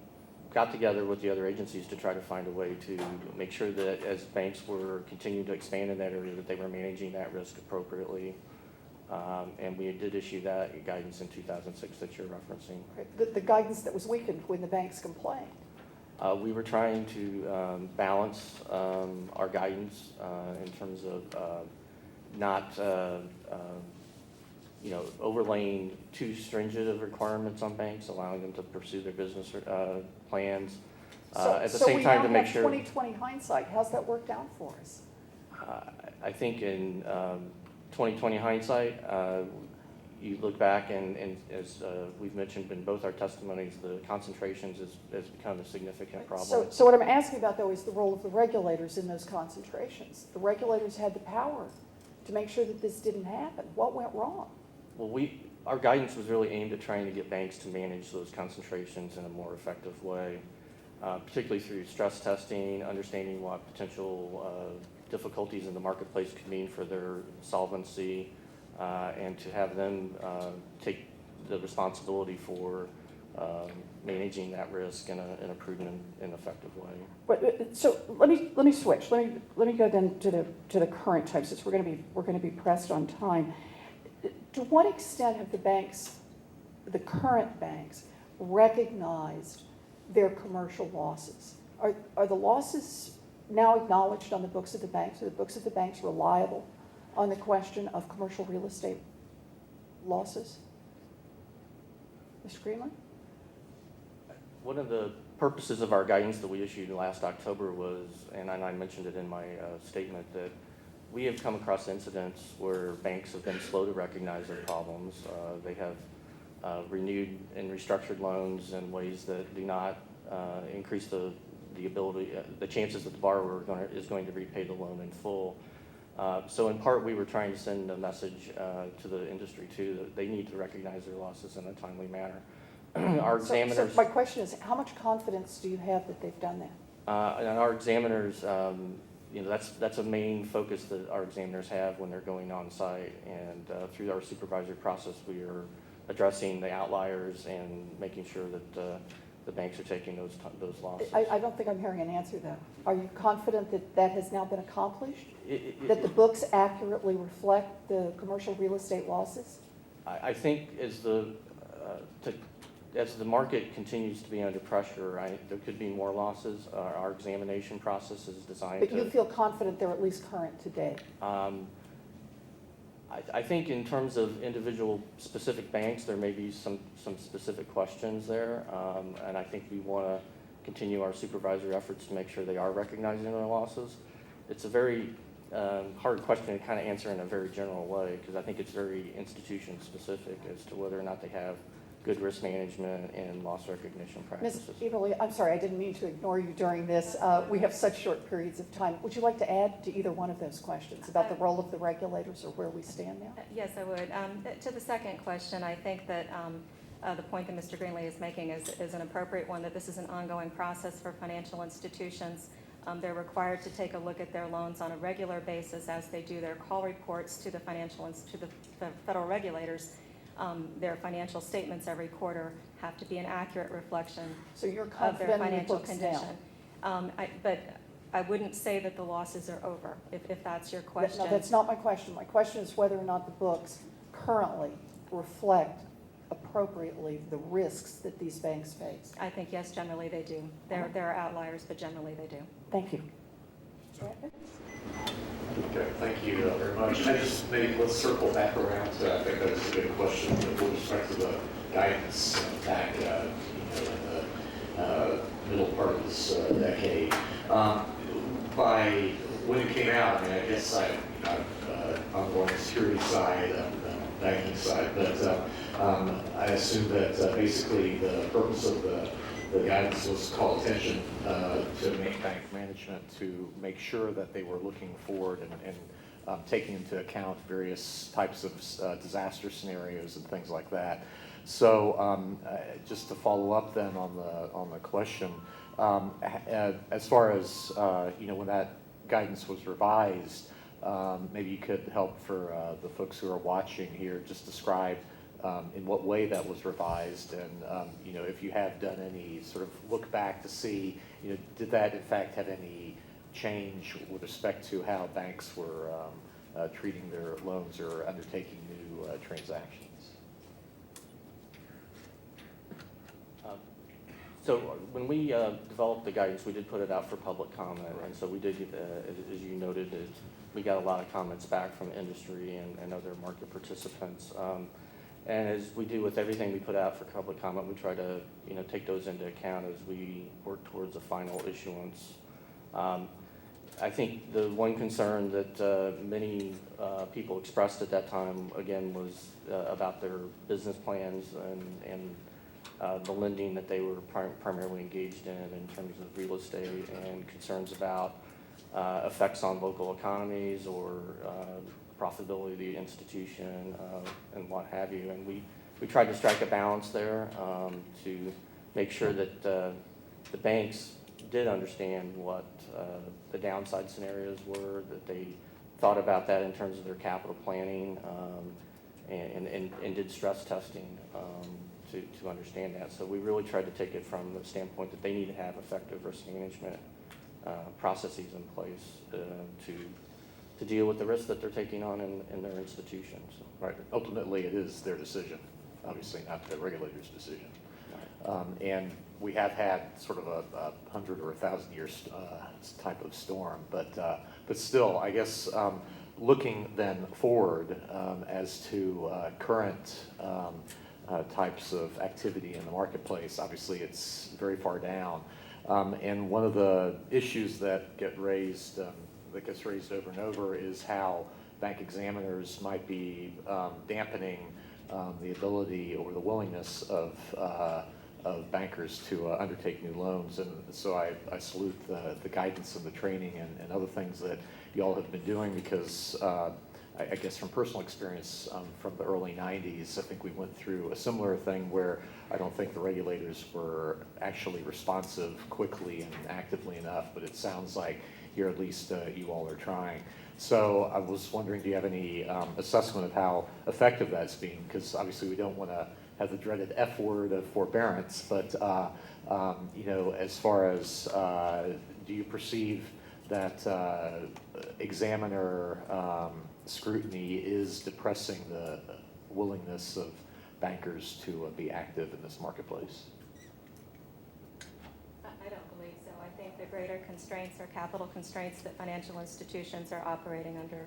got together with the other agencies to try to find a way to make sure that as banks were continuing to expand in that area, that they were managing that risk appropriately. And we did issue that guidance in 2006 that you're referencing. The guidance that was weakened when the banks complained. We were trying to balance our guidance in terms of not overlaying too stringent of requirements on banks, allowing them to pursue their business plans. At the same time, to make sure. So we now have 2020 hindsight. How's that worked out for us? I think in 2020 hindsight, you look back and as we've mentioned in both our testimonies, the concentrations has become a significant problem. So what I'm asking about, though, is the role of the regulators in those concentrations. The regulators had the power to make sure that this didn't happen. What went wrong? Well, our guidance was really aimed at trying to get banks to manage those concentrations in a more effective way, particularly through stress testing, understanding what potential difficulties in the marketplace could mean for their solvency, and to have them take the responsibility for managing that risk in a prudent and effective way. But, so let me switch. Let me go then to the current time, since we're going to be pressed on time. To what extent have the current banks, recognized their commercial losses? Are the losses now acknowledged on the books of the banks? Are the books of the banks reliable on the question of commercial real estate losses? Mr. Greenlee? One of the purposes of our guidance that we issued last October was, and I mentioned it in my statement, that we have come across incidents where banks have been slow to recognize their problems. They have renewed and restructured loans in ways that do not increase the chances that the borrower is going to repay the loan in full. So in part, we were trying to send a message to the industry too, that they need to recognize their losses in a timely manner. Our examiners. So my question is, how much confidence do you have that they've done that? And our examiners, that's a main focus that our examiners have when they're going on site. And through our supervisory process, we are addressing the outliers and making sure that the banks are taking those losses. I don't think I'm hearing an answer, though. Are you confident that that has now been accomplished? That the books accurately reflect the commercial real estate losses? I think as the market continues to be under pressure, there could be more losses. Our examination process is designed But you feel confident they're at least current today? I think in terms of individual specific banks, there may be some specific questions there. And I think we want to continue our supervisory efforts to make sure they are recognizing their losses. It's a very hard question to kind of answer in a very general way, because I think it's very institution specific as to whether or not they have good risk management and loss recognition Ms. practices. Eberly, I'm sorry, I didn't mean to ignore you during this. We have such short periods of time. Would you like to add to either one of those questions about the role of the regulators or where we stand now? Yes, I would. To the second question, I think that the point that Mr. Greenlee is making is an appropriate one, that this is an ongoing process for financial institutions. They're required to take a look at their loans on a regular basis as they do their call reports to the the federal regulators. Their financial statements every quarter have to be an accurate reflection So you're of their confident in the financial books condition. now? But I wouldn't say that the losses are over, if that's your question. No, that's not my question. My question is whether or not the books currently reflect appropriately the risks that these banks face. I think, yes, generally they do. There are outliers, but generally they do. Thank you. Okay, thank you very much. Let's circle back around to, I think that was a good question with respect to the guidance back in the middle part of this decade. By when it came out, I mean, I guess I'm on the security side, banking side, but I assume that basically the purpose of the guidance was to call attention to bank management to make sure that they were looking forward and taking into account various types of disaster scenarios and things like that. So just to follow up then on the question, as far as when that guidance was revised, maybe you could help for the folks who are watching here, just describe in what way that was revised, and if you have done any sort of look back to see, did that in fact have any change with respect to how banks were treating their loans or undertaking new transactions? So when we developed the guidance, we did put it out for public comment, and so we did, as you noted, we got a lot of comments back from industry and other market participants. And as we do with everything we put out for public comment, we try to take those into account as we work towards a final issuance. I think the one concern that many people expressed at that time, again, was about their business plans and the lending that they were primarily engaged in terms of real estate, and concerns about effects on local economies or profitability of the institution and what have you. And we tried to strike a balance there to make sure that the banks did understand what the downside scenarios were, that they thought about that in terms of their capital planning, and did stress testing to understand that. So we really tried to take it from the standpoint that they need to have effective risk management processes in place to deal with the risks that they're taking on in their institutions. Right. Ultimately, it is their decision, obviously, not the regulator's decision. And we have had sort of a 100 or 1,000 years type of storm, but still, I guess looking then forward as to current types of activity in the marketplace, obviously it's very far down. And one of the issues that gets raised over and over is how bank examiners might be dampening the ability or the willingness of bankers to undertake new loans. And so I salute the guidance and the training and other things that you all have been doing, because I guess from personal experience from the early 90s, I think we went through a similar thing where I don't think the regulators were actually responsive quickly and actively enough, but it sounds like here at least you all are trying. So I was wondering, do you have any assessment of how effective that's been? Because obviously we don't want to have the dreaded F word of forbearance, but as far as do you perceive that examiner scrutiny is depressing the willingness of bankers to be active in this marketplace? I don't believe so. I think the greater constraints are capital constraints that financial institutions are operating under.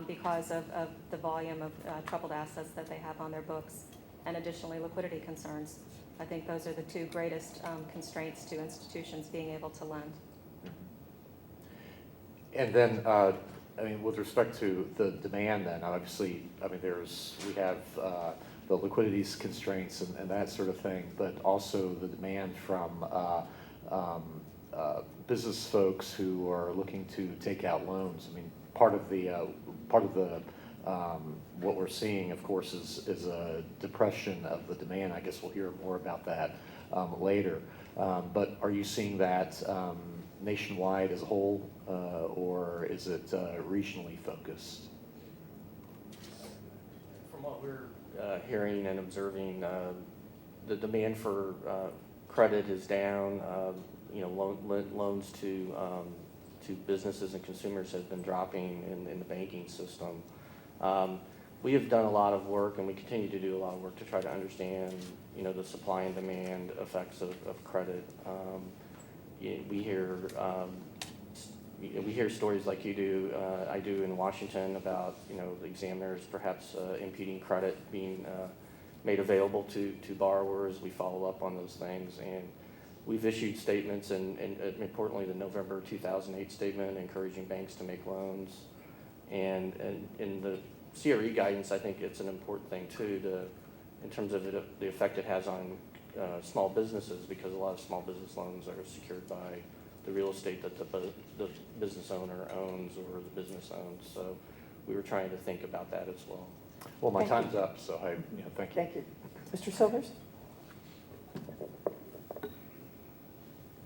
because of the volume of troubled assets that they have on their books, and additionally liquidity concerns. I think those are the two greatest constraints to institutions being able to lend. And then, I mean, with respect to the demand then, obviously, I mean, we have the liquidity constraints and that sort of thing, but also the demand from business folks who are looking to take out loans. I mean, part of the what we're seeing, of course, is a depression of the demand. I guess we'll hear more about that later. But are you seeing that nationwide as a whole, or is it regionally focused? From what we're hearing and observing, the demand for credit is down. Loans to businesses and consumers has been dropping in the banking system. We have done a lot of work, and we continue to do a lot of work to try to understand, the supply and demand effects of credit. We hear stories like you do, I do in Washington about, the examiners perhaps impeding credit being made available to borrowers. We follow up on those things, and we've issued statements, and importantly, the November 2008 statement encouraging banks to make loans. And in the CRE guidance, I think it's an important thing too, in terms of the effect it has on small businesses, because a lot of small business loans are secured by the real estate that the business owner owns or the business owns. So we were trying to think about that as well. Well, my Thank you. time's up, so thank you. Thank you. Mr. Silvers?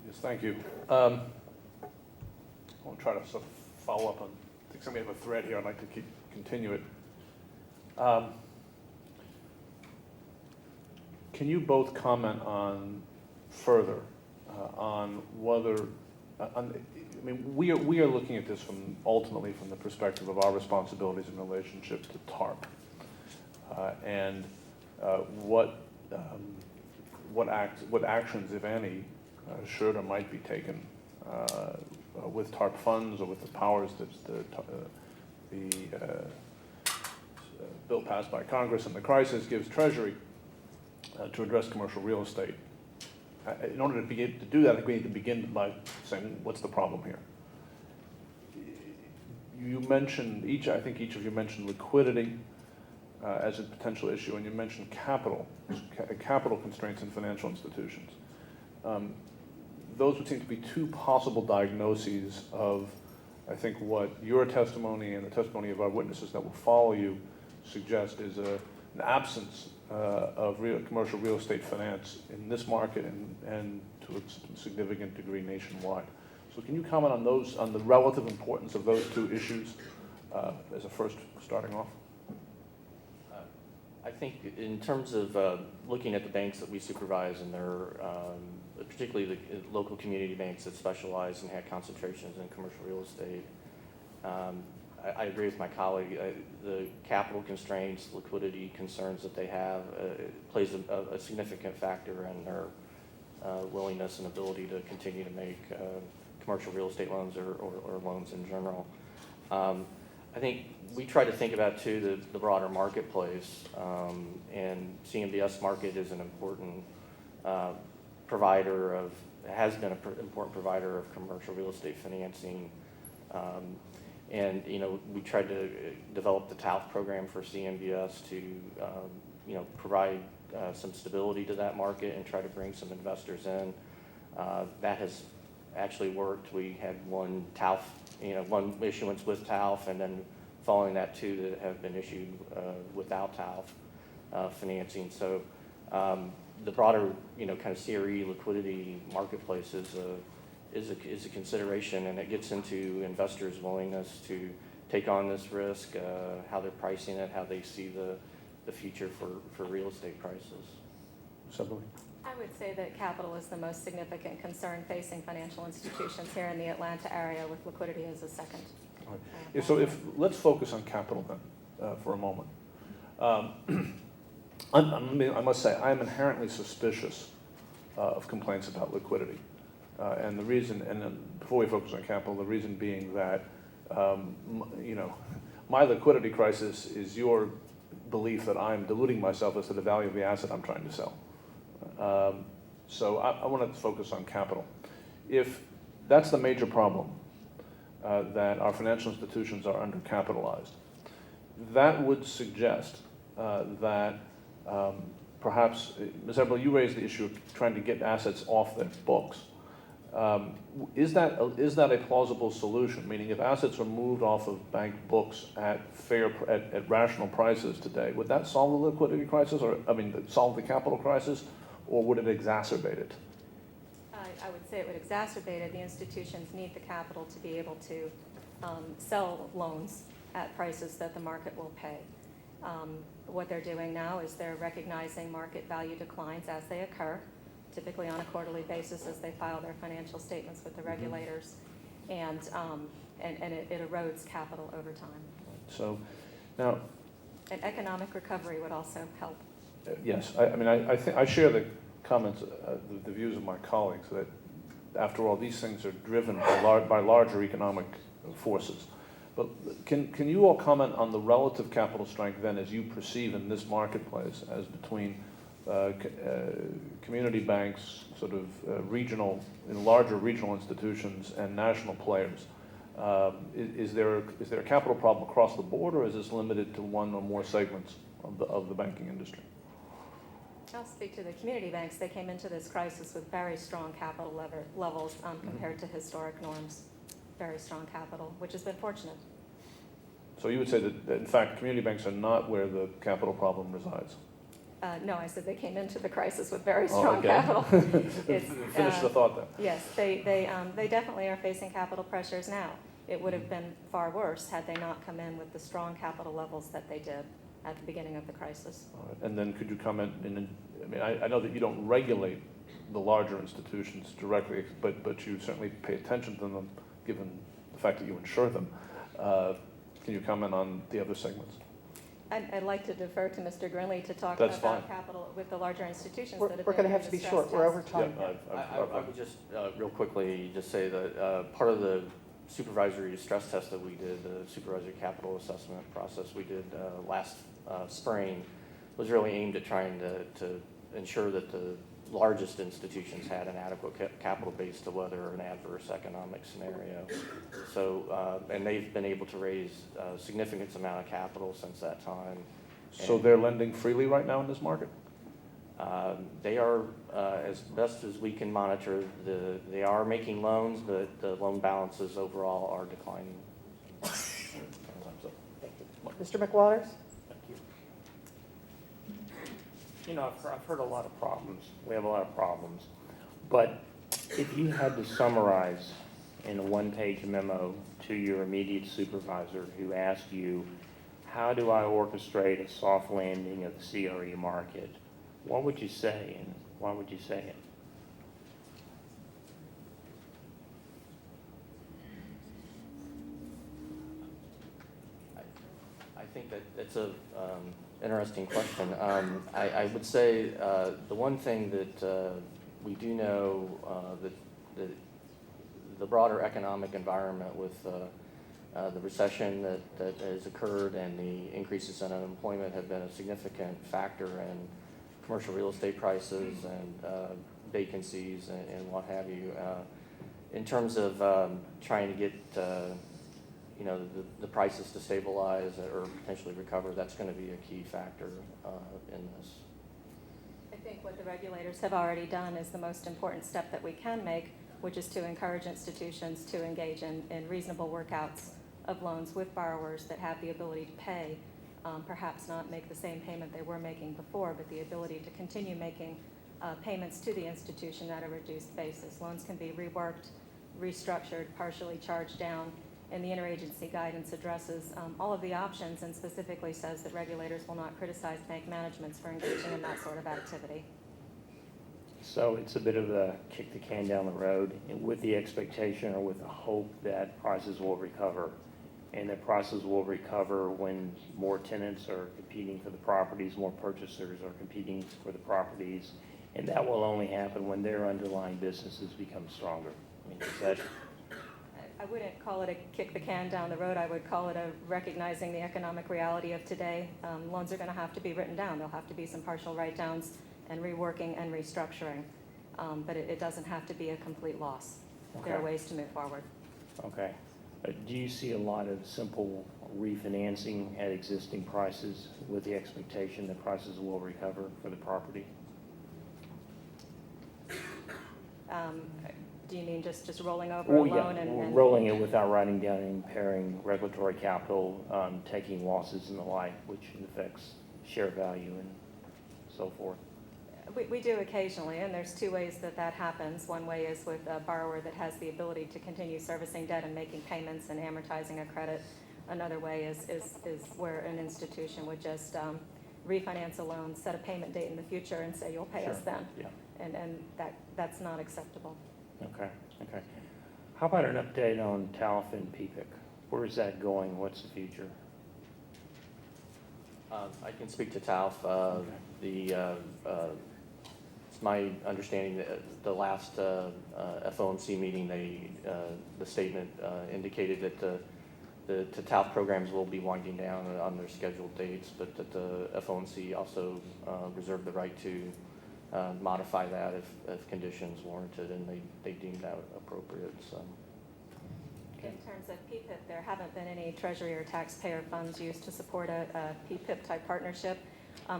Yes, thank you. I'll try to sort of follow up on, I think somebody have a thread here. I'd like to continue it. Can you both comment on further on whether, we are looking at this ultimately from the perspective of our responsibilities in relationship to TARP, and what actions, if any, should or might be taken with TARP funds or with the powers that the bill passed by Congress and the crisis gives Treasury to address commercial real estate. In order to begin to do that, I think we need to begin by saying, what's the problem here? You mentioned, I think each of you mentioned liquidity as a potential issue, and you mentioned capital constraints in financial institutions. Those would seem to be two possible diagnoses of, I think, what your testimony and the testimony of our witnesses that will follow you suggest is an absence of commercial real estate finance in this market and to a significant degree nationwide. So can you comment on the relative importance of those two issues as a first starting off? I think in terms of looking at the banks that we supervise, and they're particularly the local community banks that specialize and have concentrations in commercial real estate, I agree with my colleague. The capital constraints, liquidity concerns that they have plays a significant factor in their willingness and ability to continue to make commercial real estate loans or loans in general. I think we try to think about, too, the broader marketplace, and CMBS market is an important provider has been an important provider of commercial real estate financing. And, we tried to develop the TALF program for CMBS to, provide some stability to that market and try to bring some investors in. That has actually worked. We had one TALF, one issuance with TALF, and then following that, two that have been issued without TALF financing. So the broader, kind of CRE liquidity marketplace is a consideration, and it gets into investors' willingness to take on this risk, how they're pricing it, how they see the future for real estate prices. Simply. I would say that capital is the most significant concern facing financial institutions here in the Atlanta area, with liquidity as a second. All right. Yeah, so let's focus on capital then for a moment. I must say, I'm inherently suspicious of complaints about liquidity. And the reason, and then before we focus on capital, the reason being that, my liquidity crisis is your belief that I'm deluding myself as to the value of the asset I'm trying to sell. So I want to focus on capital. If that's the major problem, that our financial institutions are undercapitalized, that would suggest that perhaps, Ms. Eberle, you raised the issue of trying to get assets off their books. Is that a plausible solution? Meaning, if assets are moved off of bank books at rational prices today, would that solve the liquidity crisis, or solve the capital crisis, or would it exacerbate it? I would say it would exacerbate it. The institutions need the capital to be able to sell loans at prices that the market will pay. What they're doing now is they're recognizing market value declines as they occur, typically on a quarterly basis as they file their financial statements with the regulators, and it erodes capital over time. So now, And economic recovery would also help. yes, I share the comments, the views of my colleagues that, after all, these things are driven by larger economic forces. But can you all comment on the relative capital strength then, as you perceive in this marketplace, as between community banks, sort of larger regional institutions, and national players? Is there a capital problem across the board, or is this limited to one or more segments of the banking industry? I'll speak to the community banks. They came into this crisis with very strong capital levels compared to historic norms. Very strong capital, which has been fortunate. So you would say that in fact, community banks are not where the capital problem resides? No, I said they came into the crisis with very strong okay. capital. Finish the thought then. Yes, they definitely are facing capital pressures now. It would have been far worse had they not come in with the strong capital levels that they did at the beginning of the crisis. All right. And then could you comment, I know that you don't regulate the larger institutions directly, but you certainly pay attention to them, given the fact that you insure them. Can you comment on the other segments? I'd like to defer to Mr. Grinley to talk That's about fine. capital with the larger institutions We're that have going been to have through to be the stress short. We're test. over time. I would just real quickly just say that part of the supervisory stress test that we did, the supervisory capital assessment process we did last spring, was really aimed at trying to ensure that the largest institutions had an adequate capital base to weather an adverse economic scenario. So, and they've been able to raise a significant amount of capital since that time. So they're lending freely right now in this market? They are, as best as we can monitor, they are making loans, but the loan balances overall are declining. Mr. McWaters? You know, I've heard a lot of problems. We have a lot of problems. But if you had to summarize in a one-page memo to your immediate supervisor who asked you, how do I orchestrate a soft landing of the CRE market, what would you say, and why would you say it? I think that it's a interesting question. I would say the one thing that we do know that the broader economic environment with the recession that has occurred and the increases in unemployment have been a significant factor in commercial real estate prices and vacancies and what have you. In terms of trying to get the prices to stabilize or potentially recover, that's going to be a key factor in this. I think what the regulators have already done is the most important step that we can make, which is to encourage institutions to engage in reasonable workouts of loans with borrowers that have the ability to pay, perhaps not make the same payment they were making before, but the ability to continue making payments to the institution at a reduced basis. Loans can be reworked, restructured, partially charged down, and the interagency guidance addresses all of the options and specifically says that regulators will not criticize bank managements for engaging in that sort of activity. So it's a bit of a kick the can down the road with the expectation or with the hope that prices will recover. And that prices will recover when more tenants are competing for the properties, more purchasers are competing for the properties, and that will only happen when their underlying businesses become stronger. I mean, is that... I wouldn't call it a kick the can down the road. I would call it a recognizing the economic reality of today. Loans are going to have to be written down. There'll have to be some partial write-downs and reworking and restructuring. But it doesn't have to be a complete loss. There are Okay. ways to move forward. Okay. Do you see a lot of simple refinancing at existing prices with the expectation that prices will recover for the property? Do you mean just rolling over a Well, yeah, loan and rolling it without writing down and impairing regulatory capital, taking losses and the like, which affects share value and so forth? We do occasionally, and there's two ways that happens. One way is with a borrower that has the ability to continue servicing debt and making payments and amortizing a credit. Another way is where an institution would just refinance a loan, set a payment date in the future, and say, you'll pay us Sure. then. Yeah. And that's not acceptable. Okay. How about an update on TALF and PPIC? Where is that going? What's the future? I can speak to TALF. It's my understanding that the last FOMC meeting, the statement indicated that the TALF programs will be winding down on their scheduled dates, but that the FOMC also reserved the right to modify that if conditions warranted and they deemed that appropriate. So. In terms of PPIP, there haven't been any Treasury or taxpayer funds used to support a PPIP type partnership.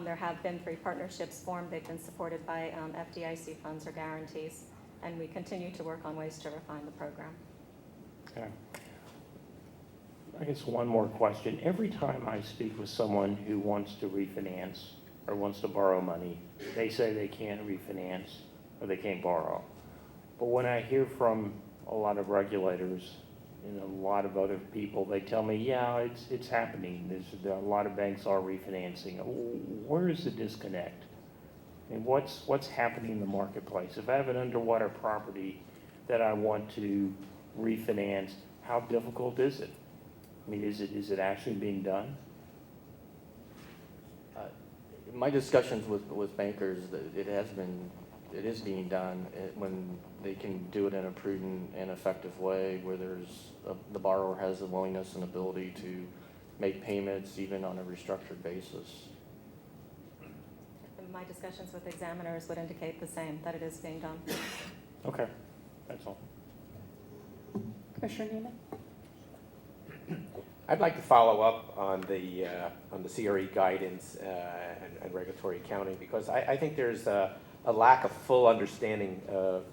There have been 3 partnerships formed. They've been supported by FDIC funds or guarantees, and we continue to work on ways to refine the program. Okay. I guess one more question. Every time I speak with someone who wants to refinance or wants to borrow money, they say they can't refinance or they can't borrow. But when I hear from a lot of regulators and a lot of other people, they tell me, yeah, it's happening. A lot of banks are refinancing. Where is the disconnect? And what's happening in the marketplace? If I have an underwater property that I want to refinance, how difficult is it? I mean, is it actually being done? My discussions with bankers, it is being done when they can do it in a prudent and effective way, where the borrower has the willingness and ability to make payments even on a restructured basis. My discussions with examiners would indicate the same, that it is being done. Okay, that's all. Commissioner Neiman? I'd like to follow up on the CRE guidance and regulatory accounting, because I think there's a lack of full understanding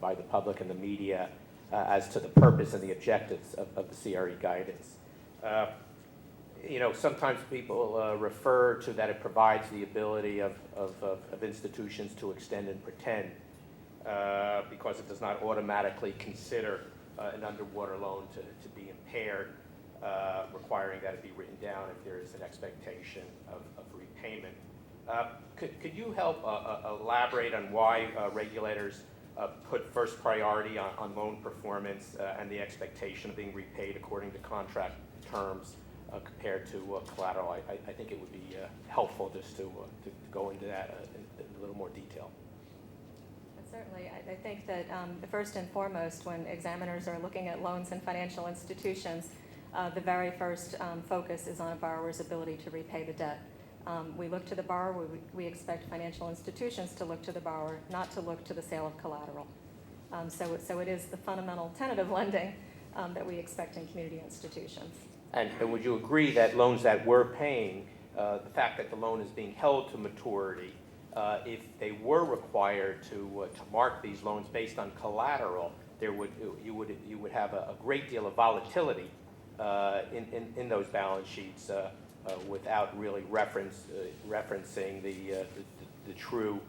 by the public and the media as to the purpose and the objectives of the CRE guidance. Sometimes people refer to that it provides the ability of institutions to extend and pretend because it does not automatically consider an underwater loan to be impaired, requiring that it be written down if there is an expectation of repayment. Could you help elaborate on why regulators put first priority on loan performance and the expectation of being repaid according to contract terms compared to collateral? I think it would be helpful just to go into that in a little more detail. Certainly. I think that first and foremost, when examiners are looking at loans and financial institutions, the very first focus is on a borrower's ability to repay the debt. We look to the borrower. We expect financial institutions to look to the borrower, not to look to the sale of collateral. So it is the fundamental tenet of lending that we expect in community institutions. And would you agree that loans that we're paying, the fact that the loan is being held to maturity, if they were required to mark these loans based on collateral, you would have a great deal of volatility in those balance sheets without really referencing the true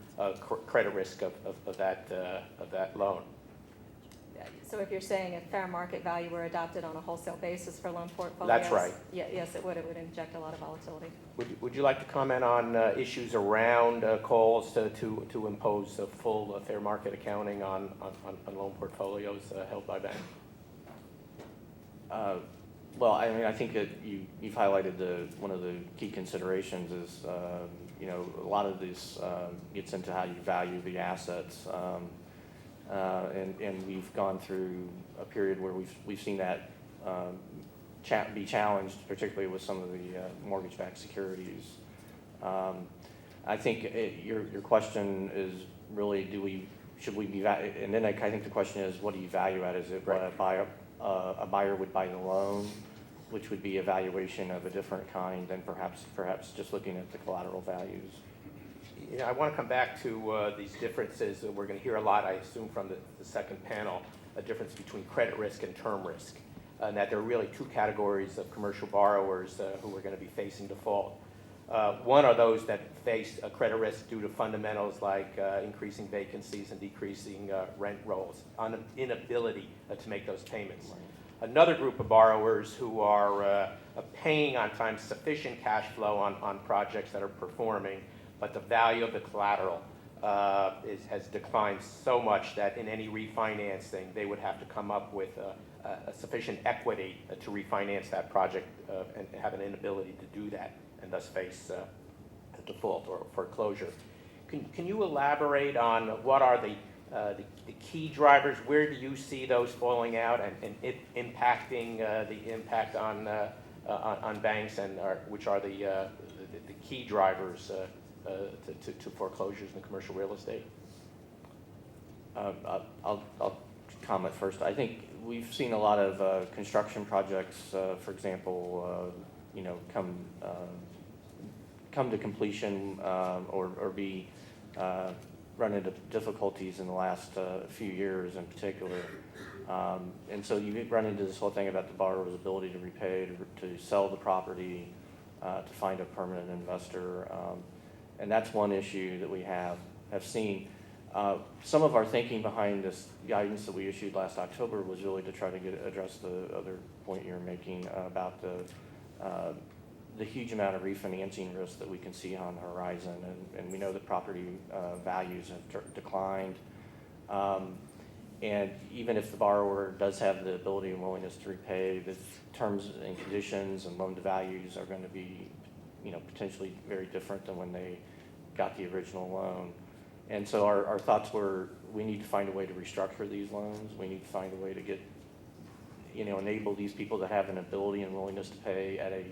credit risk of that loan. So if you're saying if fair market value were adopted on a wholesale basis for loan portfolios? That's right. Yes, it would. It would inject a lot of volatility. Would you like to comment on issues around calls to impose a full fair market accounting on loan portfolios held by banks? Well, I mean, I think that you've highlighted one of the key considerations is, a lot of this gets into how you value the assets. And we've gone through a period where we've seen that be challenged, particularly with some of the mortgage-backed securities. I think your question is really, should we be, and then I think the question is, what do you value at? Is it what a buyer would buy the loan, which would be a valuation of a different kind than perhaps just looking at the collateral values? You know, I want to come back to these differences. We're going to hear a lot, I assume, from the second panel, a difference between credit risk and term risk, and that there are really two categories of commercial borrowers who are going to be facing default. One are those that face a credit risk due to fundamentals like increasing vacancies and decreasing rent rolls, inability to make those payments. Another group of borrowers who are paying on time sufficient cash flow on projects that are performing, but the value of the collateral has declined so much that in any refinancing, they would have to come up with a sufficient equity to refinance that project and have an inability to do that, and thus face a default or foreclosure. Can you elaborate on what are the key drivers? Where do you see those falling out and it impacting the impact on banks, and which are the key drivers to foreclosures in commercial real estate? I'll comment first. I think we've seen a lot of construction projects, for example, come to completion or be run into difficulties in the last few years in particular. And so you run into this whole thing about the borrower's ability to repay, to sell the property, to find a permanent investor. And that's one issue that we have seen. Some of our thinking behind this guidance that we issued last October was really to try to address the other point you're making about the huge amount of refinancing risk that we can see on the horizon. And we know that property values have declined. And even if the borrower does have the ability and willingness to repay, the terms and conditions and loan to values are going to be, potentially very different than when they got the original loan. And so our thoughts were, we need to find a way to restructure these loans. We need to find a way to get, enable these people to have an ability and willingness to pay at a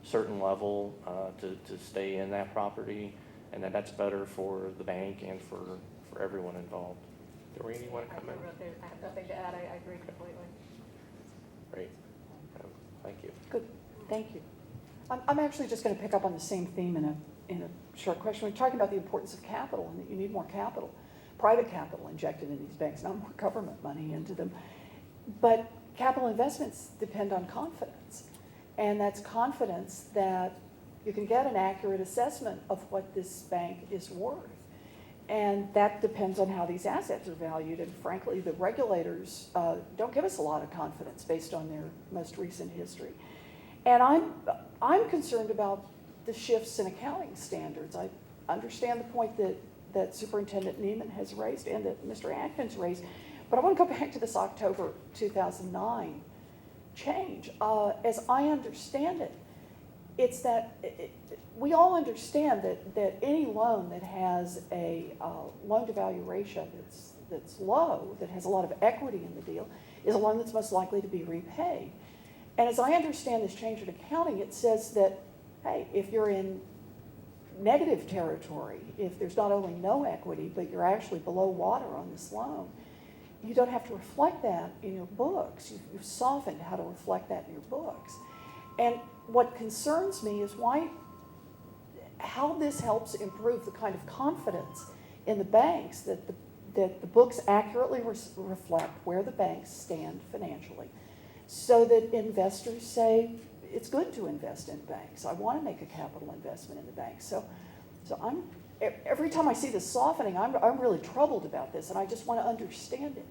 certain level to stay in that property, and that's better for the bank and for everyone involved. Doreen, you want to comment? I have nothing to add. I agree completely. Great. Thank you. Good, thank you. I'm actually just going to pick up on the same theme in a short question. We're talking about the importance of capital and that you need more capital, private capital injected in these banks, not more government money into them. But capital investments depend on confidence. And that's confidence that you can get an accurate assessment of what this bank is worth. And that depends on how these assets are valued. And frankly, the regulators don't give us a lot of confidence based on their most recent history. And I'm concerned about the shifts in accounting standards. I understand the point that Superintendent Neiman has raised and that Mr. Atkins raised, but I want to go back to this October 2009 change. As I understand it, it's that we all understand that any loan that has a loan-to-value ratio that's low, that has a lot of equity in the deal, is a loan that's most likely to be repaid. And as I understand this change in accounting, it says that, hey, if you're in negative territory, if there's not only no equity, but you're actually below water on this loan, you don't have to reflect that in your books. You've softened how to reflect that in your books. And what concerns me is how this helps improve the kind of confidence in the banks that the books accurately reflect where the banks stand financially, so that investors say, it's good to invest in banks. I want to make a capital investment in the banks. So every time I see this softening, I'm really troubled about this, and I just want to understand it.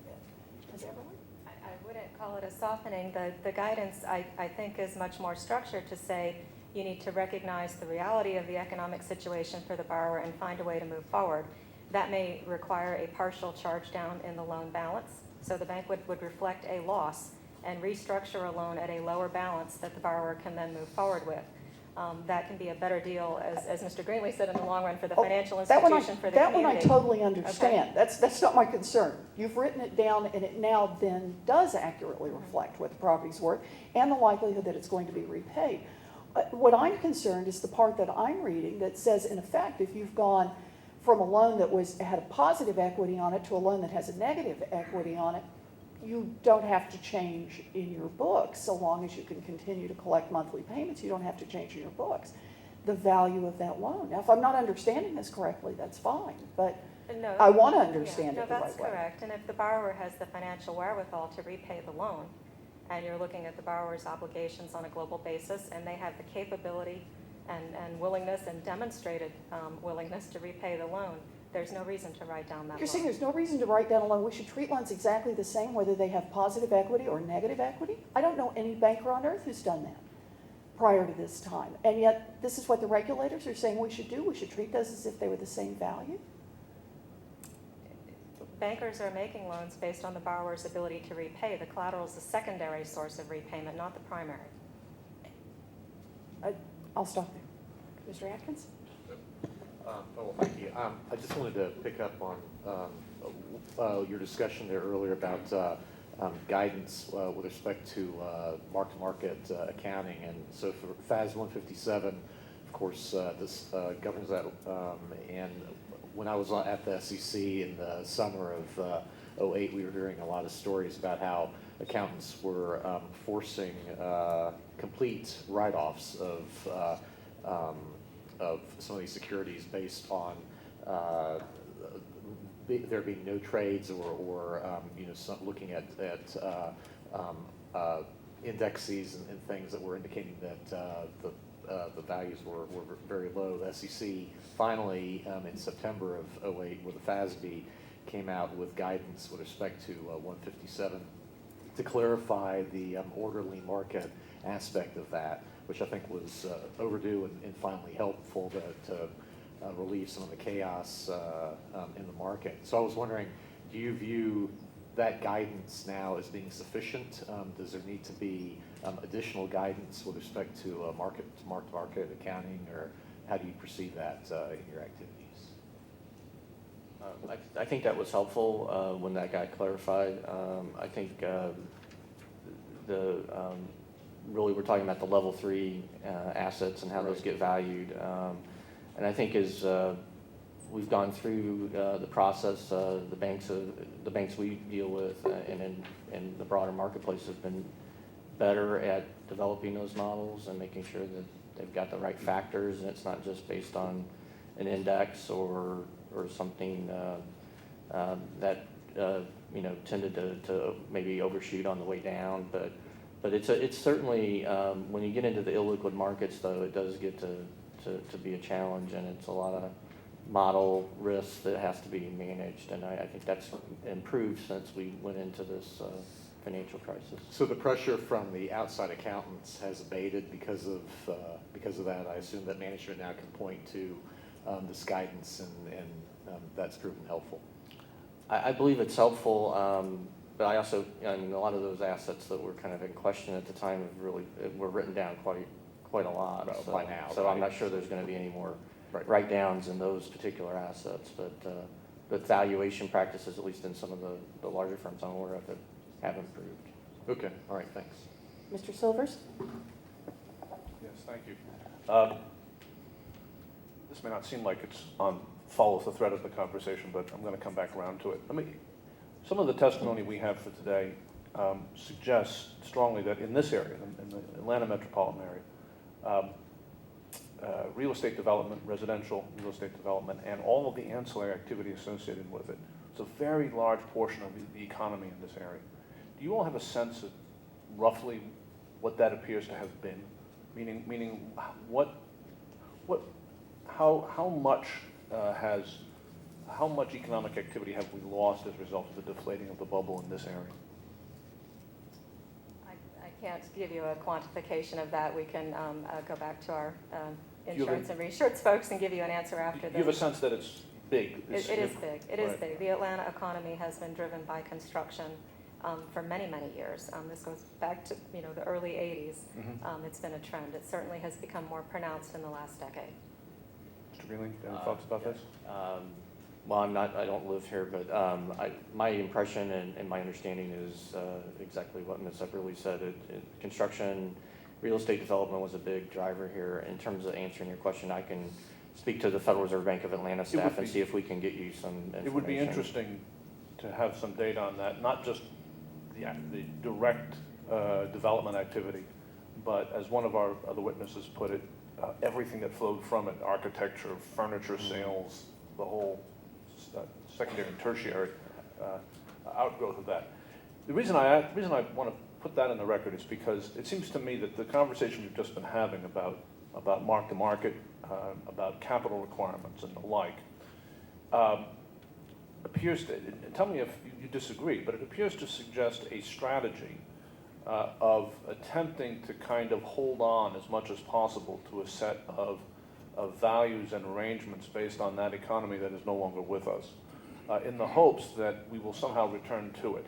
Has everyone? I wouldn't call it a softening. The guidance, I think, is much more structured to say you need to recognize the reality of the economic situation for the borrower and find a way to move forward. That may require a partial charge down in the loan balance. So the bank would reflect a loss and restructure a loan at a lower balance that the borrower can then move forward with. that can be a better deal, as Mr. Greenlee said, in the long run for the Oh, financial that one institution, for the That one I community. totally understand. That's not my concern. You've written it down, and it now then does accurately reflect what the property's worth and the likelihood that it's going to be repaid. What I'm concerned is the part that I'm reading that says, in effect, if you've gone from a loan that had a positive equity on it to a loan that has a negative equity on it, you don't have to change in your books so long as you can continue to collect monthly payments. You don't have to change in your books the value of that loan. Now, if I'm not understanding this correctly, that's fine, but No, I want to understand yeah, it the no, right that's way. correct. And if the borrower has the financial wherewithal to repay the loan, and you're looking at the borrower's obligations on a global basis, and they have the capability and willingness and demonstrated willingness to repay the loan, there's no reason to write down that You're saying loan. there's no reason to write down a loan. We should treat loans exactly the same, whether they have positive equity or negative equity? I don't know any banker on earth who's done that prior to this time. And yet, this is what the regulators are saying we should do. We should treat those as if they were the same value. Bankers are making loans based on the borrower's ability to repay. The collateral is the secondary source of repayment, not the primary. I'll stop there. Mr. Atkins? Thank you. I just wanted to pick up on your discussion there earlier about guidance with respect to mark-to-market accounting. And so for FAS 157, of course, this governs that. And when I was at the SEC in the summer of 2008, we were hearing a lot of stories about how accountants were forcing complete write-offs of some of these securities based on there being no trades or looking at indexes and things that were indicating that the values were very low. The SEC finally in September of 2008, with the FASB, came out with guidance with respect to 157 to clarify the orderly market aspect of that, which I think was overdue and finally helpful to relieve some of the chaos in the market. So I was wondering, do you view that guidance now as being sufficient? Does there need to be additional guidance with respect to mark-to-market accounting, or how do you perceive that in your activities? I think that was helpful when that got clarified. I think really we're talking about the level 3 assets and how those get valued. And I think as we've gone through the process, the banks we deal with and the broader marketplace have been better at developing those models and making sure that they've got the right factors, and it's not just based on an index or something that tended to maybe overshoot on the way down. But it's certainly when you get into the illiquid markets, though, it does get to be a challenge, and it's a lot of model risk that has to be managed, and I think that's improved since we went into this financial crisis. So the pressure from the outside accountants has abated because of that. I assume that management now can point to this guidance, and that's proven helpful. I believe it's helpful, but I also, a lot of those assets that were kind of in question at the time were written down quite a lot By now, So right? I'm not sure there's going to be any more Right. write-downs in those particular assets, but valuation practices, at least in some of the larger firms I'm aware of, have improved. Okay, all right, thanks. Mr. Silvers? Yes, thank you. This may not seem like it's follows the thread of the conversation, but I'm going to come back around to it. Some of the testimony we have for today suggests strongly that in this area, in the Atlanta metropolitan area, real estate development, residential real estate development, and all of the ancillary activity associated with it, it's a very large portion of the economy in this area. Do you all have a sense of roughly what that appears to have been? Meaning how much economic activity have we lost as a result of the deflating of the bubble in this area? I can't give you a quantification of that. We can go back to our insurance and reinsurance folks and give you an answer after You have a sense that it's big? It is big. It is Right. big. The Atlanta economy has been driven by construction. for many, many years. This goes back to, the early 80s. It's been a trend. It certainly has become more pronounced in the last decade. Mr. Greenlee, any thoughts about this? Well, I don't live here, but my impression and my understanding is exactly what Ms. Epperly said. Construction, real estate development was a big driver here. In terms of answering your question, I can speak to the Federal Reserve Bank of Atlanta staff and see if we can get you some information. It would be interesting to have some data on that, not just the direct development activity, but as one of our other witnesses put it, everything that flowed from it, architecture, furniture sales, the whole secondary and tertiary outgrowth of that. The reason I want to put that in the record is because it seems to me that the conversation we've just been having about mark-to-market, about capital requirements and the like, appears to, tell me if you disagree, but it appears to suggest a strategy of attempting to kind of hold on as much as possible to a set of values and arrangements based on that economy that is no longer with us, in the hopes that we will somehow return to it.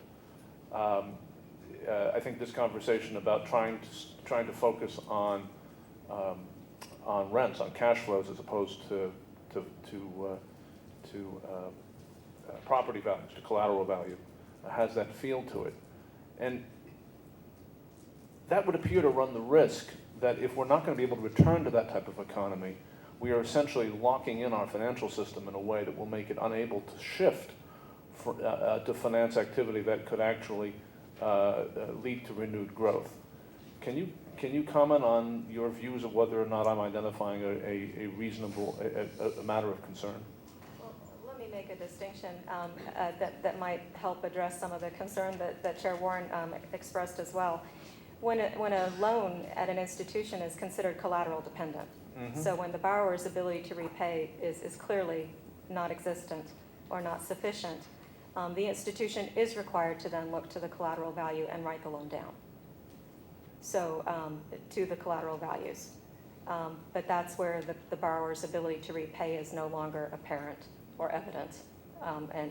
I think this conversation about trying to focus on rents, on cash flows, as opposed to property values, to collateral value, has that feel to it. And that would appear to run the risk that if we're not going to be able to return to that type of economy, we are essentially locking in our financial system in a way that will make it unable to shift to finance activity that could actually lead to renewed growth. Can you comment on your views of whether or not I'm identifying a reasonable a matter of concern? Well, let me make a distinction that might help address some of the concern that Chair Warren expressed as well. When a loan at an institution is considered collateral dependent, so when the borrower's ability to repay is clearly not existent or not sufficient, the institution is required to then look to the collateral value and write the loan down. So to the collateral values. But that's where the borrower's ability to repay is no longer apparent or evident,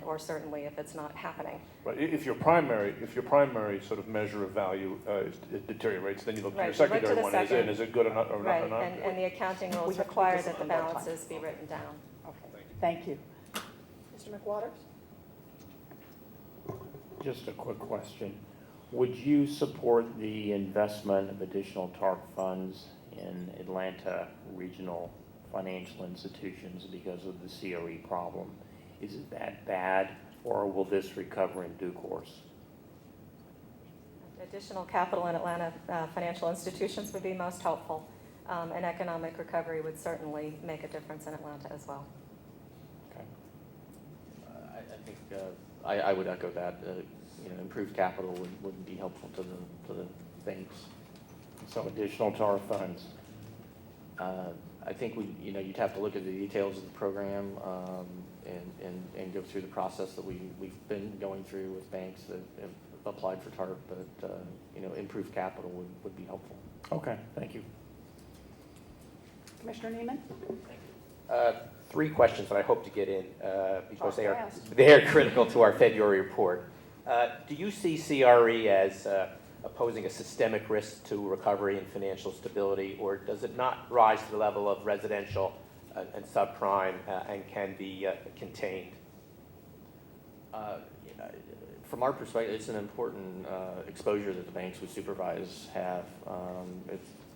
or certainly if it's not happening. Right. If your primary sort of measure of value it deteriorates, then you look to your secondary one. Is it good or not? Right. And the accounting rules require that the balances be written down. Okay, thank you. Mr. McWaters? Just a quick question. Would you support the investment of additional TARP funds in Atlanta regional financial institutions because of the CRE problem? Is it that bad, or will this recover in due course? Additional capital in Atlanta financial institutions would be most helpful. And economic recovery would certainly make a difference in Atlanta as well. Okay. I think I would echo that. Improved capital would be helpful to the banks. So additional TARP funds. I think you'd have to look at the details of the program and go through the process that we've been going through with banks that have applied for TARP, but improved capital would be helpful. Okay, thank you. Commissioner Neiman? Three questions that I hope to get in because Talk fast. they are critical to our February report. Do you see CRE as posing a systemic risk to recovery and financial stability, or does it not rise to the level of residential and subprime and can be contained? From our perspective, it's an important exposure that the banks we supervise have.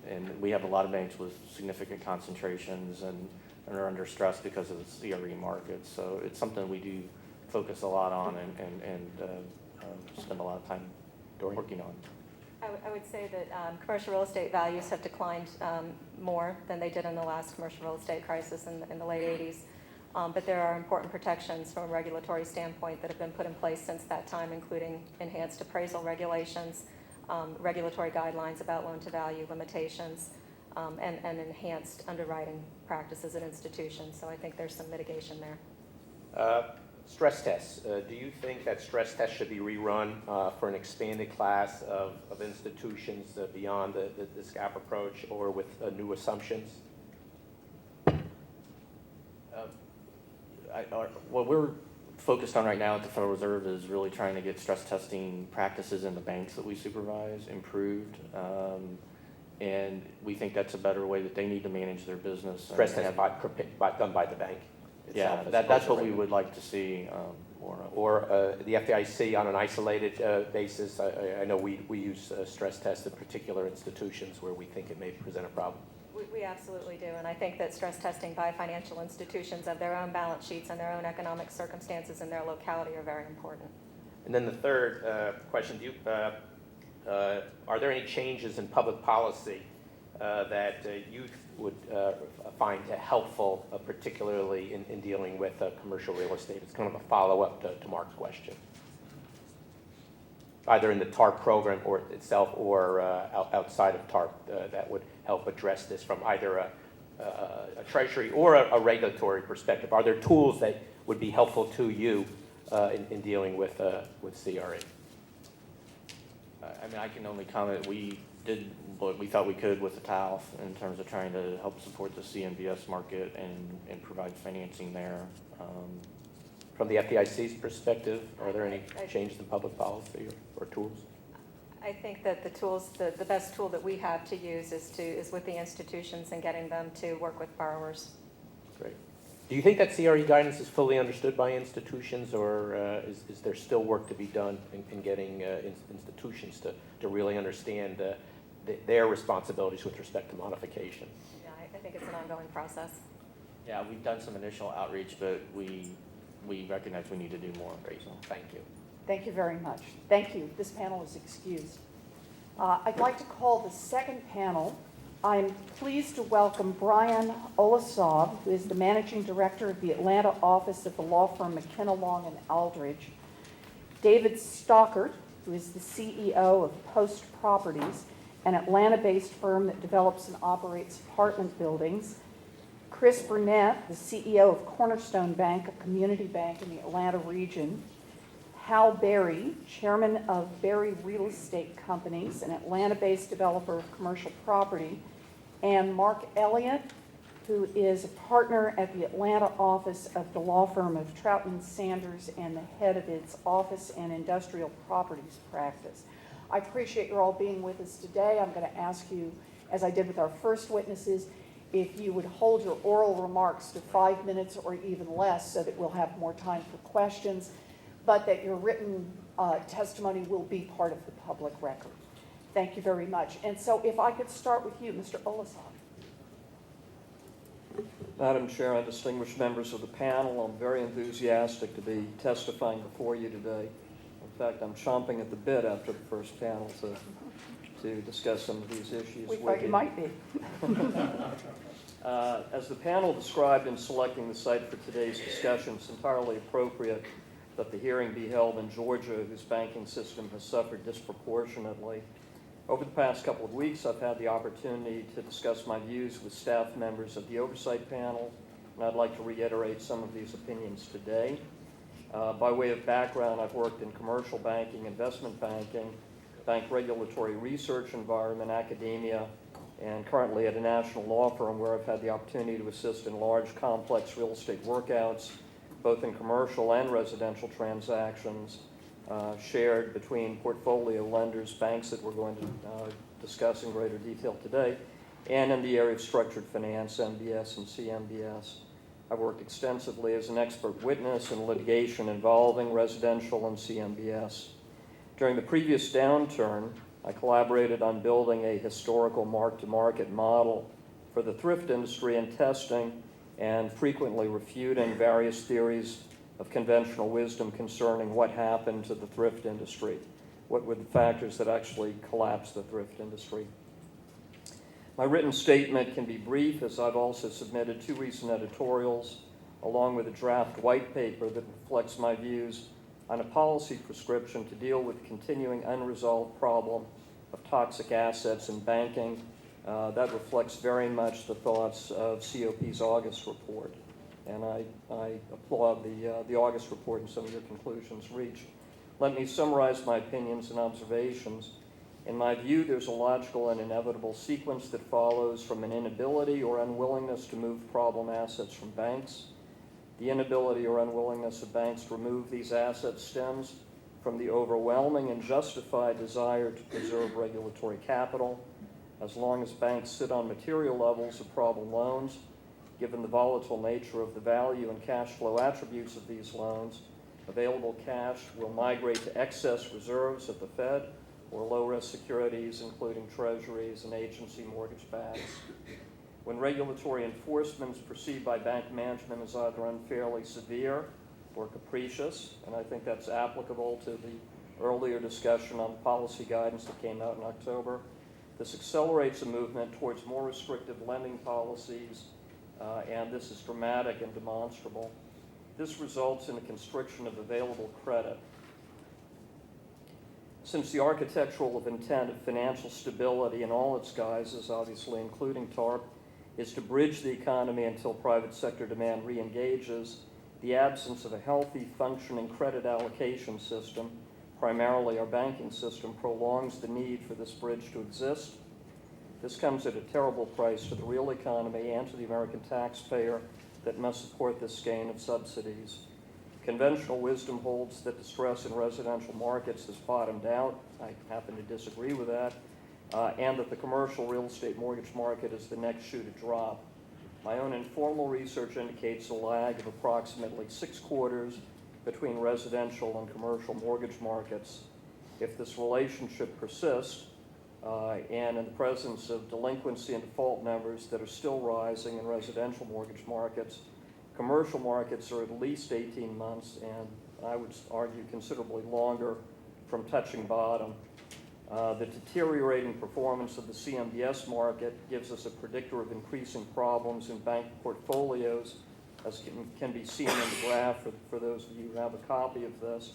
And we have a lot of banks with significant concentrations and are under stress because of the CRE market. So it's something we do focus a lot on and spend a lot of time working on. I would say that commercial real estate values have declined more than they did in the last commercial real estate crisis in the late 80s. But there are important protections from a regulatory standpoint that have been put in place since that time, including enhanced appraisal regulations, regulatory guidelines about loan-to-value limitations, and enhanced underwriting practices at institutions. So I think there's some mitigation there. Stress tests. Do you think that stress tests should be rerun for an expanded class of institutions beyond the SCAP approach or with new assumptions? Well, we're focused on right now at the Federal Reserve is really trying to get stress testing practices in the banks that we supervise improved. And we think that's a better way that they need to manage their business. Stress and test done by the bank itself. Yeah, as that's opposed to what we regular. would like to see more of. Or the FDIC on an isolated basis. I know we use stress tests at particular institutions where we think it may present a problem. We absolutely do, and I think that stress testing by financial institutions of their own balance sheets and their own economic circumstances in their locality are very important. And then the third question, are there any changes in public policy that you would find helpful, particularly in dealing with commercial real estate? It's kind of a follow-up to Mark's question. Either in the TARP program or itself or outside of TARP that would help address this from either a treasury or a regulatory perspective. Are there tools that would be helpful to you in dealing with CRE? I mean, I can only comment, we did what we thought we could with the TALF in terms of trying to help support the CMBS market and provide financing there. From the FDIC's perspective, are there any changes in public policy or tools? I think that the best tool that we have to use is with the institutions and getting them to work with borrowers. Great. Do you think that CRE guidance is fully understood by institutions, or is there still work to be done in getting institutions to really understand their responsibilities with respect to modification? Yeah, I think it's an ongoing process. Yeah, we've done some initial outreach, but we recognize we need to do more. Great, thank you. Thank you very much. Thank you. This panel is excused. I'd like to call the second panel. I'm pleased to welcome Brian Olasov, who is the Managing Director of the Atlanta office of the law firm McKenna Long and Aldridge, David Stockert, who is the CEO of Post Properties, an Atlanta-based firm that develops and operates apartment buildings, Chris Burnett, the CEO of Cornerstone Bank, a community bank in the Atlanta region, Hal Berry, chairman of Berry Real Estate Companies, an Atlanta-based developer of commercial property, and Mark Elliott, who is a partner at the Atlanta office of the law firm of Troutman Sanders and the head of its office and industrial properties practice. I appreciate your all being with us today. I'm going to ask you, as I did with our first witnesses, if you would hold your oral remarks to 5 minutes or even less so that we'll have more time for questions, but that your written testimony will be part of the public record. Thank you very much. And so if I could start with you, Mr. Olasov. Madam Chair and distinguished members of the panel, I'm very enthusiastic to be testifying before you today. In fact, I'm chomping at the bit after the first panel to discuss some of these issues We with thought you might be. As the panel described in selecting the site for today's discussion, it's entirely appropriate that the hearing be held in Georgia, whose banking system has suffered disproportionately. Over the past couple of weeks, I've had the opportunity to discuss my views with staff members of the Oversight Panel, and I'd like to reiterate some of these opinions today. By way of background, I've worked in commercial banking, investment banking, bank regulatory research environment, academia, and currently at a national law firm where I've had the opportunity to assist in large, complex real estate workouts, both in commercial and residential transactions, shared between portfolio lenders, banks that we're going to discuss in greater detail today, and in the area of structured finance, MBS and CMBS. I've worked extensively as an expert witness in litigation involving residential and CMBS. During the previous downturn, I collaborated on building a historical mark-to-market model for the thrift industry and testing and frequently refuting various theories of conventional wisdom concerning what happened to the thrift industry. What were the factors that actually collapsed the thrift industry? My written statement can be brief, as I've also submitted 2 recent editorials, along with a draft white paper that reflects my views on a policy prescription to deal with the continuing unresolved problem of toxic assets in banking. That reflects very much the thoughts of COP's August report. And I applaud the August report and some of your conclusions reached. Let me summarize my opinions and observations. In my view, there's a logical and inevitable sequence that follows from an inability or unwillingness to move problem assets from banks. The inability or unwillingness of banks to remove these assets stems from the overwhelming and justified desire to preserve regulatory capital. As long as banks sit on material levels of problem loans, given the volatile nature of the value and cash flow attributes of these loans, available cash will migrate to excess reserves at the Fed or low-risk securities, including treasuries and agency mortgage backs. When regulatory enforcement is perceived by bank management as either unfairly severe or capricious, and I think that's applicable to the earlier discussion on policy guidance that came out in October, this accelerates a movement towards more restrictive lending policies, and this is dramatic and demonstrable. This results in a constriction of available credit. Since the architectural intent of financial stability in all its guises, obviously including TARP, is to bridge the economy until private sector demand re-engages, the absence of a healthy, functioning credit allocation system, primarily our banking system, prolongs the need for this bridge to exist. This comes at a terrible price to the real economy and to the American taxpayer that must support this skein of subsidies. Conventional wisdom holds that the stress in residential markets has bottomed out. I happen to disagree with that. And that the commercial real estate mortgage market is the next shoe to drop. My own informal research indicates a lag of approximately 6 quarters between residential and commercial mortgage markets. If this relationship persists, and in the presence of delinquency and default numbers that are still rising in residential mortgage markets, commercial markets are at least 18 months, and I would argue considerably longer, from touching bottom. The deteriorating performance of the CMBS market gives us a predictor of increasing problems in bank portfolios, as can be seen in the graph for those of you who have a copy of this.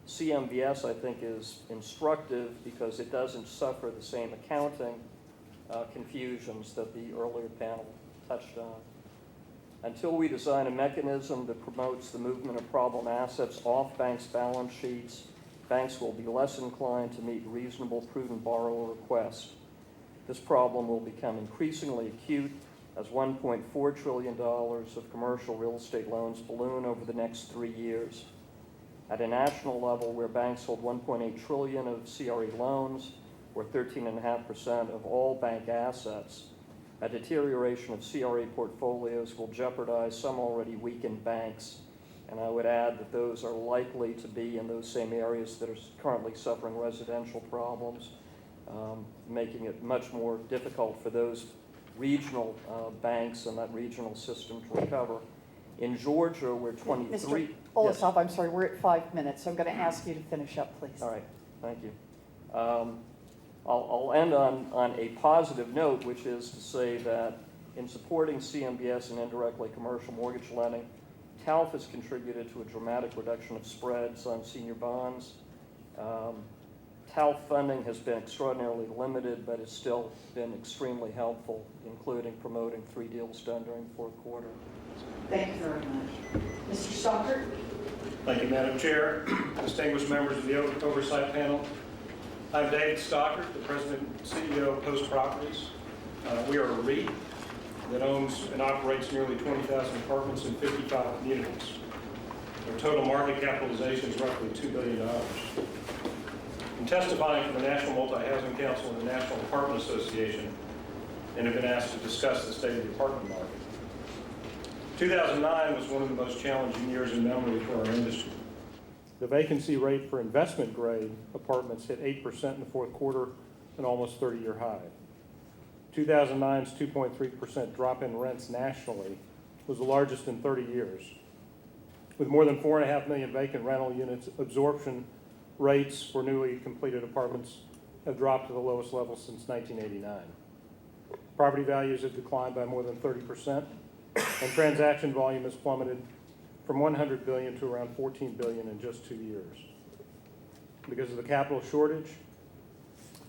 CMBS, I think, is instructive because it doesn't suffer the same accounting confusions that the earlier panel touched on. Until we design a mechanism that promotes the movement of problem assets off banks' balance sheets, banks will be less inclined to meet reasonable, prudent borrower requests. This problem will become increasingly acute as $1.4 trillion of commercial real estate loans balloon over the next 3 years. At a national level, where banks hold $1.8 trillion of CRE loans, or 13.5% of all bank assets, a deterioration of CRE portfolios will jeopardize some already weakened banks. And I would add that those are likely to be in those same areas that are currently suffering residential problems, making it much more difficult for those regional banks and that regional system to recover. In Georgia, we're 23. Mr. Oleshoff, I'm sorry, we're at 5 minutes, so I'm going to ask you to finish up, please. All right, thank you. I'll end on a positive note, which is to say that in supporting CMBS and indirectly commercial mortgage lending, TALF has contributed to a dramatic reduction of spreads on senior bonds. TALF funding has been extraordinarily limited, but has still been extremely helpful, including promoting 3 deals done during the fourth quarter. Thank you very much. Mr. Stockert? Thank you, Madam Chair, distinguished members of the Oversight Panel. I'm David Stockert, the President and CEO of Post Properties. We are a REIT that owns and operates nearly 20,000 apartments in 55 communities. Our total market capitalization is roughly $2 billion. I'm testifying for the National Multi-Housing Council and the National Apartment Association, and have been asked to discuss the state of the apartment market. 2009 was one of the most challenging years in memory for our industry. The vacancy rate for investment-grade apartments hit 8% in the fourth quarter, an almost 30-year high. 2009's 2.3% drop in rents nationally was the largest in 30 years. With more than 4.5 million vacant rental units, absorption rates for newly completed apartments have dropped to the lowest level since 1989. Property values have declined by more than 30%, and transaction volume has plummeted from $100 billion to around $14 billion in just 2 years. Because of the capital shortage,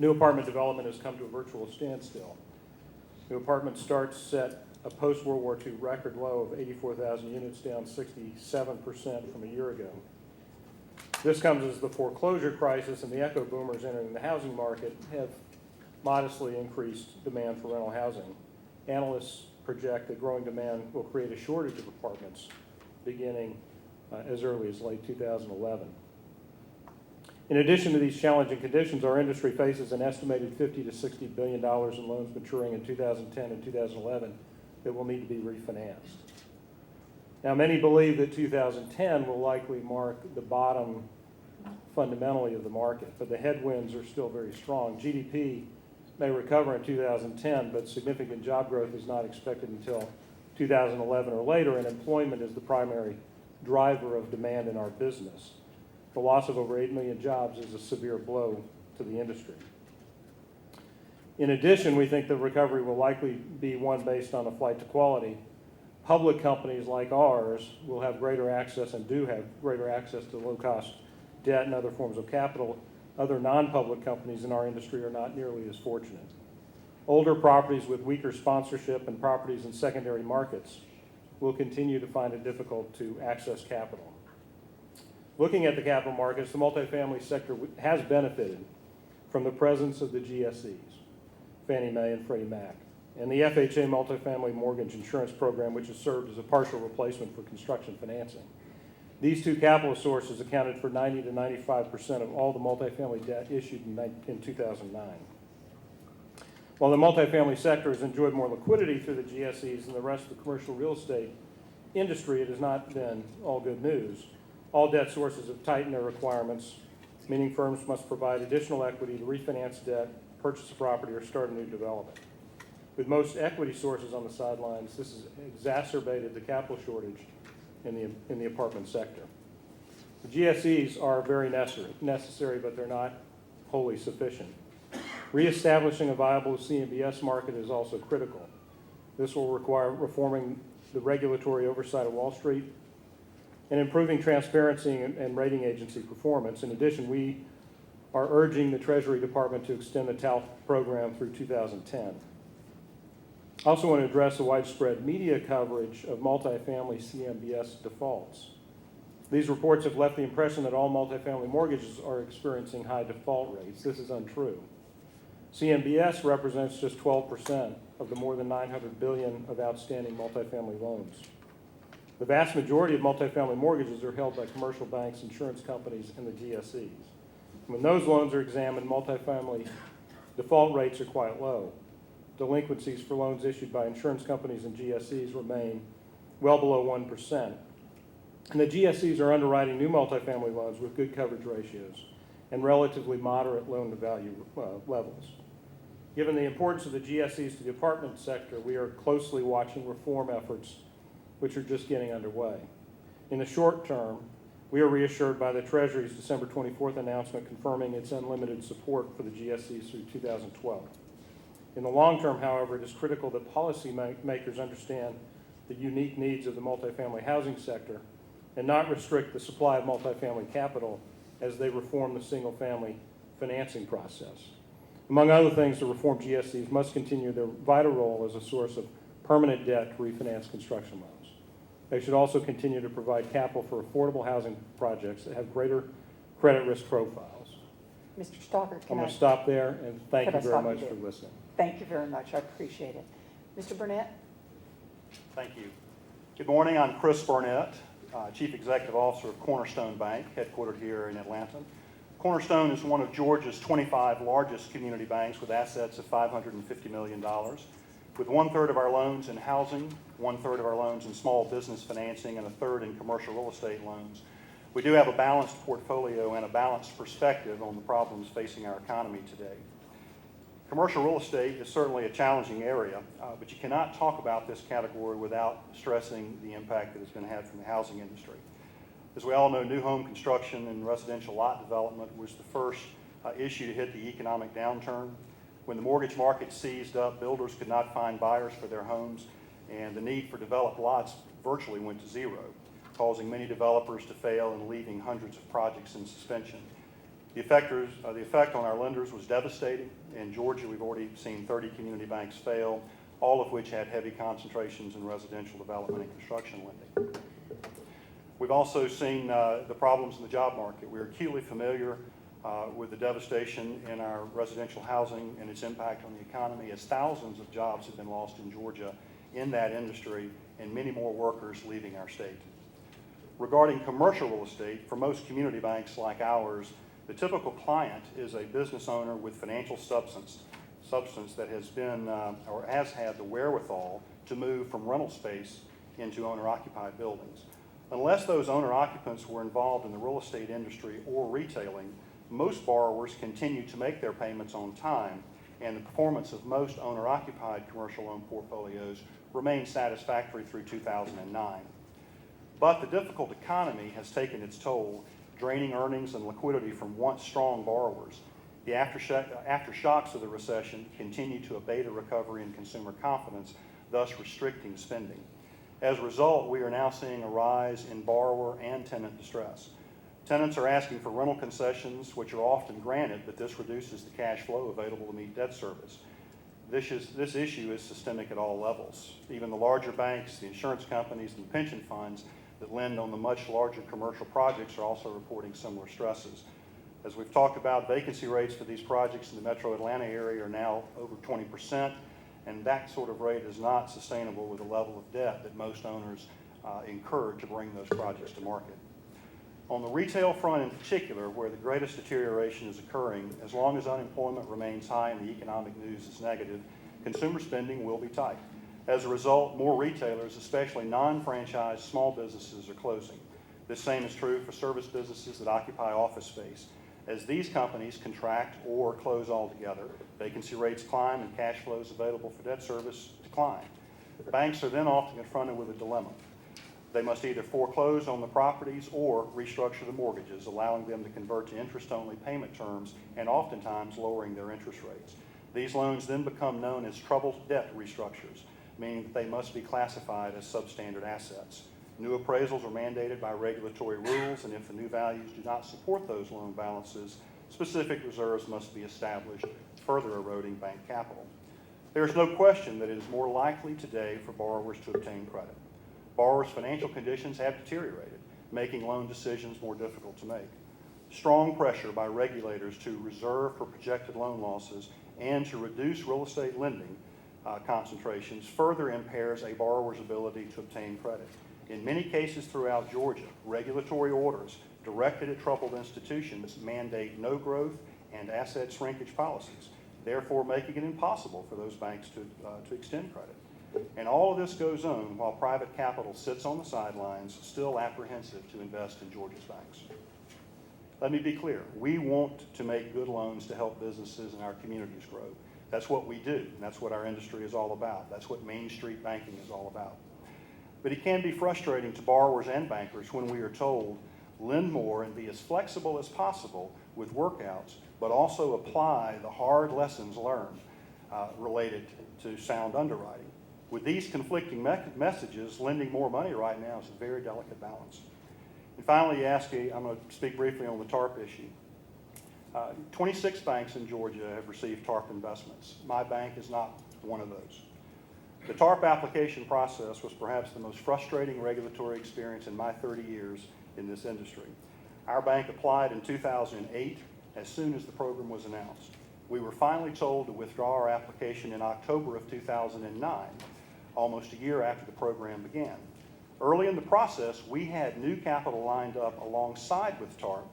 new apartment development has come to a virtual standstill. New apartment starts set a post-World War II record low of 84,000 units, down 67% from a year ago. This comes as the foreclosure crisis and the echo boomers entering the housing market have modestly increased demand for rental housing. Analysts project that growing demand will create a shortage of apartments beginning as early as late 2011. In addition to these challenging conditions, our industry faces an estimated $50 to $60 billion in loans maturing in 2010 and 2011 that will need to be refinanced. Now, many believe that 2010 will likely mark the bottom fundamentally of the market, but the headwinds are still very strong. GDP may recover in 2010, but significant job growth is not expected until 2011 or later, and employment is the primary driver of demand in our business. The loss of over 8 million jobs is a severe blow to the industry. In addition, we think the recovery will likely be one based on a flight to quality. Public companies like ours will have greater access and do have greater access to low-cost debt and other forms of capital. Other non-public companies in our industry are not nearly as fortunate. Older properties with weaker sponsorship and properties in secondary markets will continue to find it difficult to access capital. Looking at the capital markets, the multifamily sector has benefited from the presence of the GSEs, Fannie Mae and Freddie Mac, and the FHA multifamily mortgage insurance program, which has served as a partial replacement for construction financing. These two capital sources accounted for 90 to 95% of all the multifamily debt issued in 2009. While the multifamily sector has enjoyed more liquidity through the GSEs than the rest of the commercial real estate industry, it has not been all good news. All debt sources have tightened their requirements, meaning firms must provide additional equity to refinance debt, purchase a property, or start a new development. With most equity sources on the sidelines, this has exacerbated the capital shortage in the apartment sector. The GSEs are very necessary, but they're not wholly sufficient. Reestablishing a viable CMBS market is also critical. This will require reforming the regulatory oversight of Wall Street and improving transparency and rating agency performance. In addition, we are urging the Treasury Department to extend the TARP program through 2010. I also want to address the widespread media coverage of multifamily CMBS defaults. These reports have left the impression that all multifamily mortgages are experiencing high default rates. This is untrue. CMBS represents just 12% of the more than $900 billion of outstanding multifamily loans. The vast majority of multifamily mortgages are held by commercial banks, insurance companies, and the GSEs. When those loans are examined, multifamily default rates are quite low. Delinquencies for loans issued by insurance companies and GSEs remain well below 1%. And the GSEs are underwriting new multifamily loans with good coverage ratios and relatively moderate loan-to-value levels. Given the importance of the GSEs to the apartment sector, we are closely watching reform efforts which are just getting underway. In the short term, we are reassured by the Treasury's December 24th announcement confirming its unlimited support for the GSEs through 2012. In the long term, however, it is critical that policymakers understand the unique needs of the multifamily housing sector and not restrict the supply of multifamily capital as they reform the single-family financing process. Among other things, the reformed GSEs must continue their vital role as a source of permanent debt to refinance construction loans. They should also continue to provide capital for affordable housing projects that have greater credit risk profiles. Mr. Stalker, I'm going to stop there, and thank you very much there? for listening. Thank you very much. I appreciate it. Mr. Burnett? Thank you. Good morning. I'm Chris Burnett, Chief Executive Officer of Cornerstone Bank, headquartered here in Atlanta. Cornerstone is one of Georgia's 25 largest community banks with assets of $550 million, with 1/3 of our loans in housing, 1/3 of our loans in small business financing, and 1/3 in commercial real estate loans. We do have a balanced portfolio and a balanced perspective on the problems facing our economy today. Commercial real estate is certainly a challenging area, but you cannot talk about this category without stressing the impact that has been had from the housing industry. As we all know, new home construction and residential lot development was the first issue to hit the economic downturn. When the mortgage market seized up, builders could not find buyers for their homes, and the need for developed lots virtually went to zero, causing many developers to fail and leaving hundreds of projects in suspension. The effect on our lenders was devastating. In Georgia, we've already seen 30 community banks fail, all of which had heavy concentrations in residential development and construction lending. We've also seen the problems in the job market. We're acutely familiar with the devastation in our residential housing and its impact on the economy, as thousands of jobs have been lost in Georgia in that industry and many more workers leaving our state. Regarding commercial real estate, for most community banks like ours, the typical client is a business owner with financial substance that has been or has had the wherewithal to move from rental space into owner-occupied buildings. Unless those owner-occupants were involved in the real estate industry or retailing, most borrowers continue to make their payments on time, and the performance of most owner-occupied commercial loan portfolios remained satisfactory through 2009. But the difficult economy has taken its toll, draining earnings and liquidity from once strong borrowers. The aftershocks of the recession continue to abate a recovery in consumer confidence, thus restricting spending. As a result, we are now seeing a rise in borrower and tenant distress. Tenants are asking for rental concessions, which are often granted, but this reduces the cash flow available to meet debt service. This issue is systemic at all levels. Even the larger banks, the insurance companies, and the pension funds that lend on the much larger commercial projects are also reporting similar stresses. As we've talked about, vacancy rates for these projects in the metro Atlanta area are now over 20%, and that sort of rate is not sustainable with the level of debt that most owners incur to bring those projects to market. On the retail front in particular, where the greatest deterioration is occurring, as long as unemployment remains high and the economic news is negative, consumer spending will be tight. As a result, more retailers, especially non-franchised small businesses, are closing. The same is true for service businesses that occupy office space. As these companies contract or close altogether, vacancy rates climb and cash flows available for debt service decline. Banks are then often confronted with a dilemma. They must either foreclose on the properties or restructure the mortgages, allowing them to convert to interest-only payment terms and oftentimes lowering their interest rates. These loans then become known as troubled debt restructures, meaning that they must be classified as substandard assets. New appraisals are mandated by regulatory rules, and if the new values do not support those loan balances, specific reserves must be established, further eroding bank capital. There is no question that it is more likely today for borrowers to obtain credit. Borrowers' financial conditions have deteriorated, making loan decisions more difficult to make. Strong pressure by regulators to reserve for projected loan losses and to reduce real estate lending concentrations further impairs a borrower's ability to obtain credit. In many cases throughout Georgia, regulatory orders directed at troubled institutions mandate no growth and asset shrinkage policies, therefore making it impossible for those banks to extend credit. And all of this goes on while private capital sits on the sidelines, still apprehensive to invest in Georgia's banks. Let me be clear. We want to make good loans to help businesses and our communities grow. That's what we do, and that's what our industry is all about. That's what Main Street banking is all about. But it can be frustrating to borrowers and bankers when we are told, lend more and be as flexible as possible with workouts, but also apply the hard lessons learned related to sound underwriting. With these conflicting messages, lending more money right now is a very delicate balance. And finally, I'm going to speak briefly on the TARP issue. 26 banks in Georgia have received TARP investments. My bank is not one of those. The TARP application process was perhaps the most frustrating regulatory experience in my 30 years in this industry. Our bank applied in 2008 as soon as the program was announced. We were finally told to withdraw our application in October of 2009, almost a year after the program began. Early in the process, we had new capital lined up alongside with TARP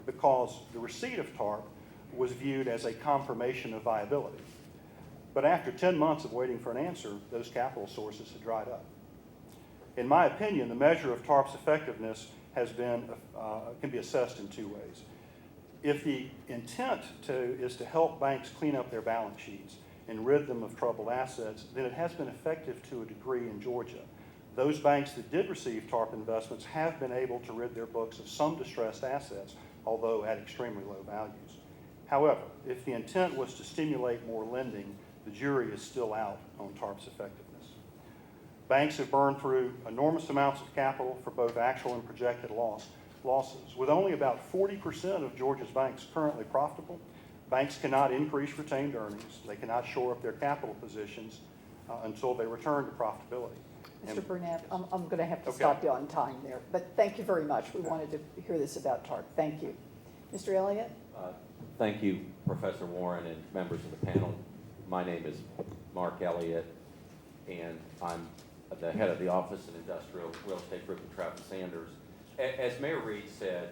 because the receipt of TARP was viewed as a confirmation of viability. But after 10 months of waiting for an answer, those capital sources had dried up. In my opinion, the measure of TARP's effectiveness can be assessed in two ways. If the intent is to help banks clean up their balance sheets and rid them of troubled assets, then it has been effective to a degree in Georgia. Those banks that did receive TARP investments have been able to rid their books of some distressed assets, although at extremely low values. However, if the intent was to stimulate more lending, the jury is still out on TARP's effectiveness. Banks have burned through enormous amounts of capital for both actual and projected losses. With only about 40% of Georgia's banks currently profitable, banks cannot increase retained earnings. They cannot shore up their capital positions until they return to profitability. Mr. Burnett, I'm going to have to stop you on time there, but thank you very much. We wanted to hear this about TARP. Thank you. Mr. Elliott? Thank you, Professor Warren and members of the panel. My name is Mark Elliott, and I'm the head of the Office of Industrial Real Estate Group at Travis Sanders. As Mayor Reed said,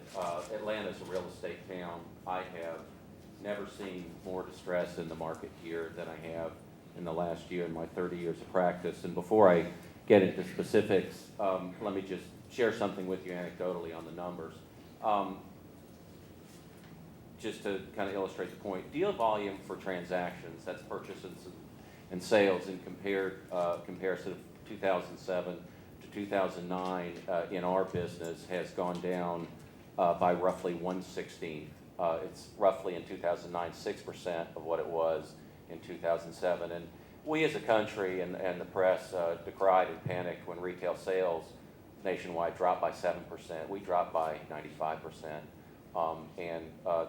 Atlanta is a real estate town. I have never seen more distress in the market here than I have in the last year in my 30 years of practice. And before I get into specifics, let me just share something with you anecdotally on the numbers. Just to kind of illustrate the point, deal volume for transactions, that's purchases and sales in comparison of 2007 to 2009 in our business has gone down by roughly 1/16. It's roughly in 2009 6% of what it was in 2007. And we as a country and the press decried and panicked when retail sales nationwide dropped by 7%. We dropped by 95%.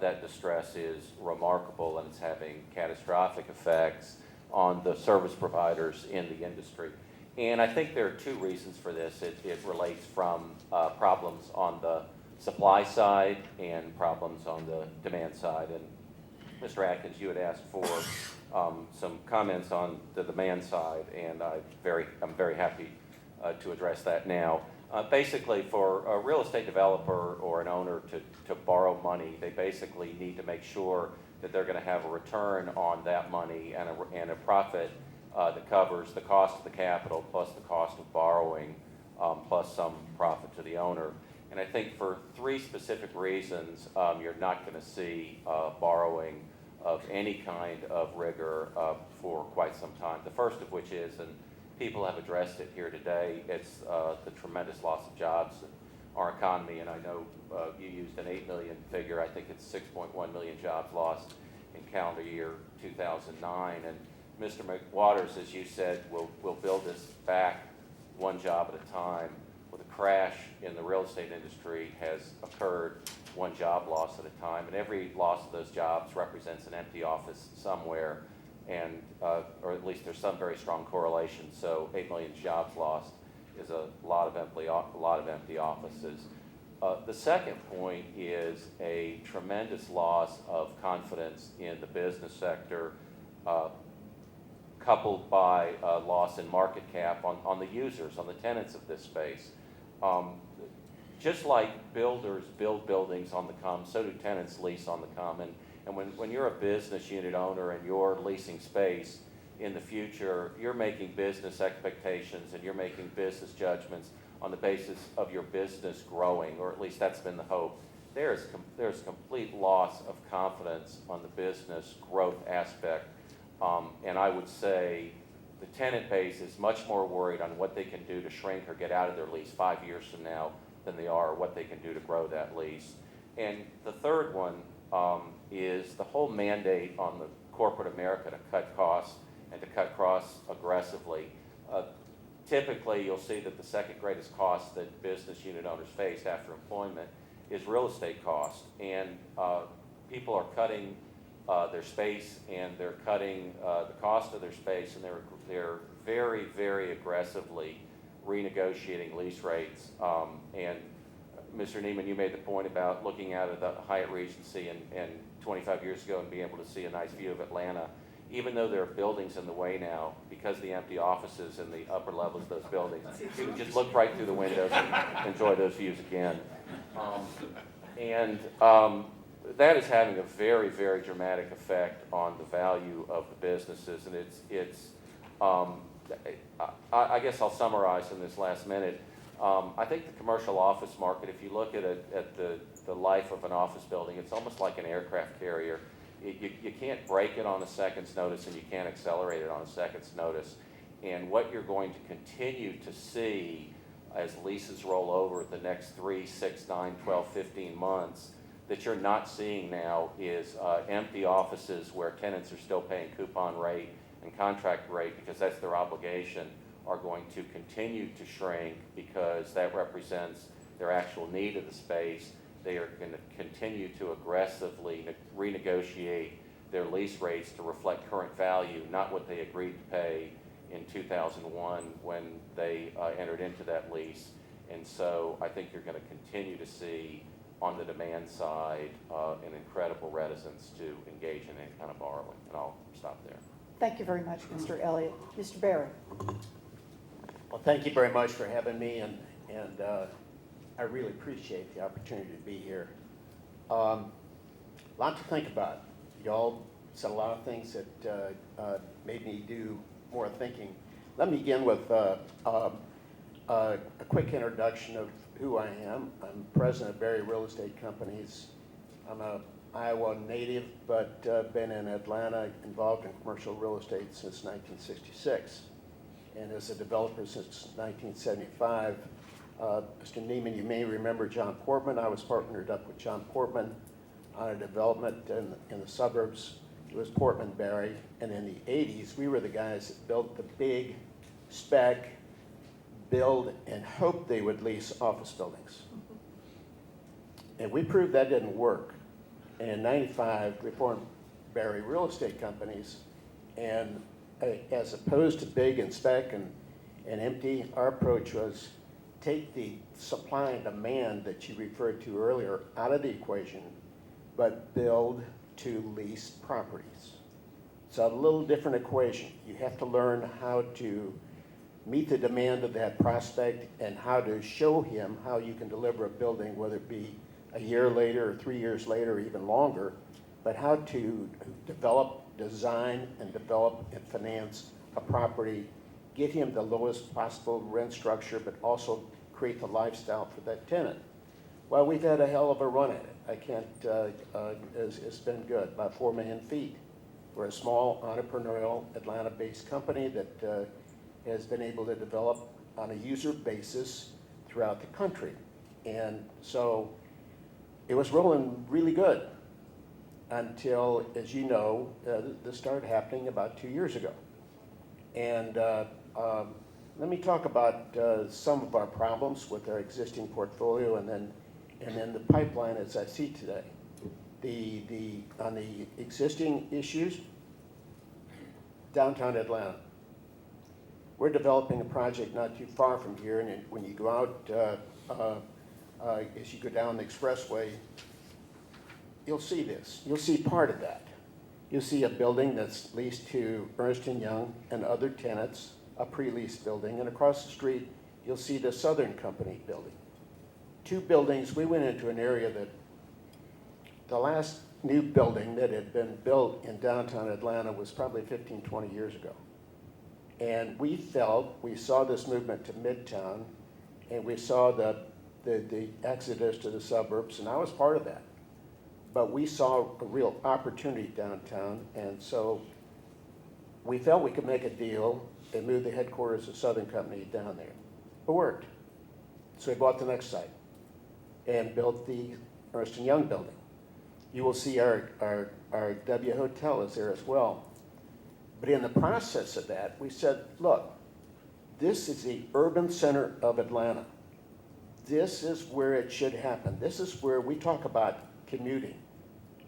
That distress is remarkable, and it's having catastrophic effects on the service providers in the industry. And I think there are two reasons for this. It relates from problems on the supply side and problems on the demand side. And Mr. Atkins, you had asked for some comments on the demand side, and I'm very happy to address that now. Basically, for a real estate developer or an owner to borrow money, they basically need to make sure that they're going to have a return on that money and a profit that covers the cost of the capital plus the cost of borrowing plus some profit to the owner. And I think for three specific reasons, you're not going to see borrowing of any kind of rigor for quite some time. The first of which is, and people have addressed it here today, it's the tremendous loss of jobs in our economy. And I know you used an 8 million figure. I think it's 6.1 million jobs lost in calendar year 2009. And Mr. McWaters, as you said, will build this back one job at a time. Well, the crash in the real estate industry has occurred one job loss at a time. And every loss of those jobs represents an empty office somewhere. And, or at least there's some very strong correlation. So 8 million jobs lost is a lot of empty offices. The second point is a tremendous loss of confidence in the business sector, coupled by a loss in market cap on the users, on the tenants of this space. Just like builders build buildings on the come, so do tenants lease on the come. And when you're a business unit owner and you're leasing space in the future, you're making business expectations and you're making business judgments on the basis of your business growing, or at least that's been the hope. There's complete loss of confidence on the business growth aspect. And I would say the tenant base is much more worried on what they can do to shrink or get out of their lease 5 years from now than they are what they can do to grow that lease. And the third one is the whole mandate on the corporate America to cut costs and to cut costs aggressively. Typically, you'll see that the second greatest cost that business unit owners face after employment is real estate costs. And people are cutting their space, and they're cutting the cost of their space, and they're very, very aggressively renegotiating lease rates. And Mr. Neiman, you made the point about looking out of the Hyatt Regency and 25 years ago and being able to see a nice view of Atlanta. Even though there are buildings in the way now, because of the empty offices in the upper levels of those buildings, you can just look right through the windows and enjoy those views again. That is having a very, very dramatic effect on the value of the businesses. And I guess I'll summarize in this last minute. I think the commercial office market, if you look at it, at the life of an office building, it's almost like an aircraft carrier. You can't break it on a second's notice, and you can't accelerate it on a second's notice. And what you're going to continue to see as leases roll over the next 3, 6, 9, 12, 15 months that you're not seeing now is empty offices where tenants are still paying coupon rate and contract rate because that's their obligation, are going to continue to shrink because that represents their actual need of the space. They are going to continue to aggressively renegotiate their lease rates to reflect current value, not what they agreed to pay in 2001 when they entered into that lease. And so I think you're going to continue to see on the demand side an incredible reticence to engage in any kind of borrowing. And I'll stop there. Thank you very much, Mr. Elliott. Mr. Barry. Well, thank you very much for having me, and I really appreciate the opportunity to be here. Lot to think about. Y'all said a lot of things that made me do more thinking. Let me begin with a quick introduction of who I am. I'm president of Berry Real Estate Companies. I'm a Iowa native, but been in Atlanta involved in commercial real estate since 1966. And as a developer since 1975. Mr. Neiman, you may remember John Portman. I was partnered up with John Portman on a development in the suburbs. It was Portman Berry. And in the 80s, we were the guys that built the big spec, build, and hoped they would lease office buildings. And we proved that didn't work. And in 95, we formed Berry Real Estate Companies. And as opposed to big and spec and empty, our approach was take the supply and demand that you referred to earlier out of the equation, but build to lease properties. It's a little different equation. You have to learn how to meet the demand of that prospect and how to show him how you can deliver a building, whether it be a year later or 3 years later or even longer, but how to develop, design, and develop and finance a property, get him the lowest possible rent structure, but also create the lifestyle for that tenant. Well, we've had a hell of a run at it. I can't, it's been good, about 4 million feet. We're a small entrepreneurial Atlanta-based company that has been able to develop on a user basis throughout the country. And so it was rolling really good until, as you know, this started happening about 2 years ago. And let me talk about some of our problems with our existing portfolio and then the pipeline as I see today. On the existing issues, downtown Atlanta. We're developing a project not too far from here, and when you go out, as you go down the expressway, you'll see this. You'll see part of that. You'll see a building that's leased to Ernst & Young and other tenants, a pre-leased building, and across the street, you'll see the Southern Company building. 2 buildings. We went into an area that the last new building that had been built in downtown Atlanta was probably 15, 20 years ago. And we saw this movement to Midtown, and we saw the exodus to the suburbs, and I was part of that. But we saw a real opportunity downtown, and so we felt we could make a deal and move the headquarters of Southern Company down there. It worked. So we bought the next site and built the Ernst & Young building. You will see our W Hotel is there as well. But in the process of that, we said, look, this is the urban center of Atlanta. This is where it should happen. This is where we talk about commuting.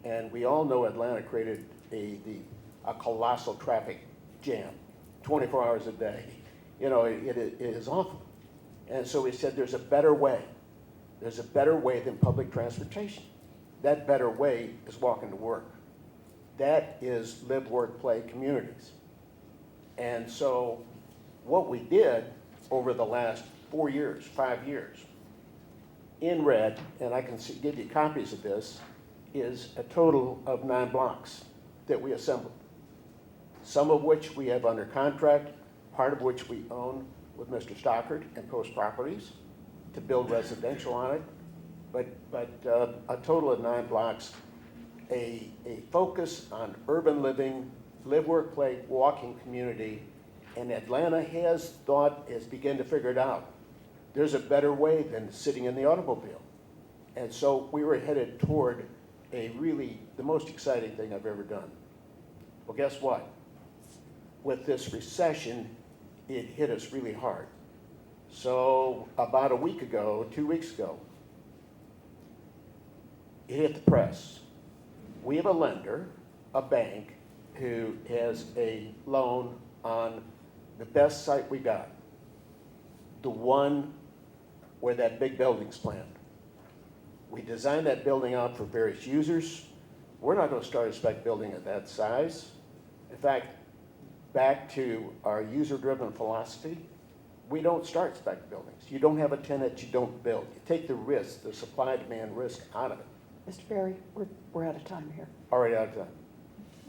And we all know Atlanta created a colossal traffic jam, 24 hours a day. You know, it is awful. And so we said there's a better way. There's a better way than public transportation. That better way is walking to work. That is live, work, play communities. And so what we did over the last 4 years, 5 years, in red, and I can give you copies of this, is a total of 9 blocks that we assembled. Some of which we have under contract, part of which we own with Mr. Stockard and Post Properties to build residential on it. But a total of 9 blocks, a focus on urban living, live, work, play, walking community, and Atlanta has begun to figure it out. There's a better way than sitting in the automobile. And so we were headed toward the most exciting thing I've ever done. Well, guess what? With this recession, it hit us really hard. So about 2 weeks ago, it hit the press. We have a lender, a bank, who has a loan on the best site we got, the one where that big building's planned. We designed that building out for various users. We're not going to start a spec building at that size. In fact, back to our user-driven philosophy, we don't start spec buildings. You don't have a tenant, you don't build. You take the risk, the supply-demand risk out of it. Mr. Berry, we're out of time here. Already out of time.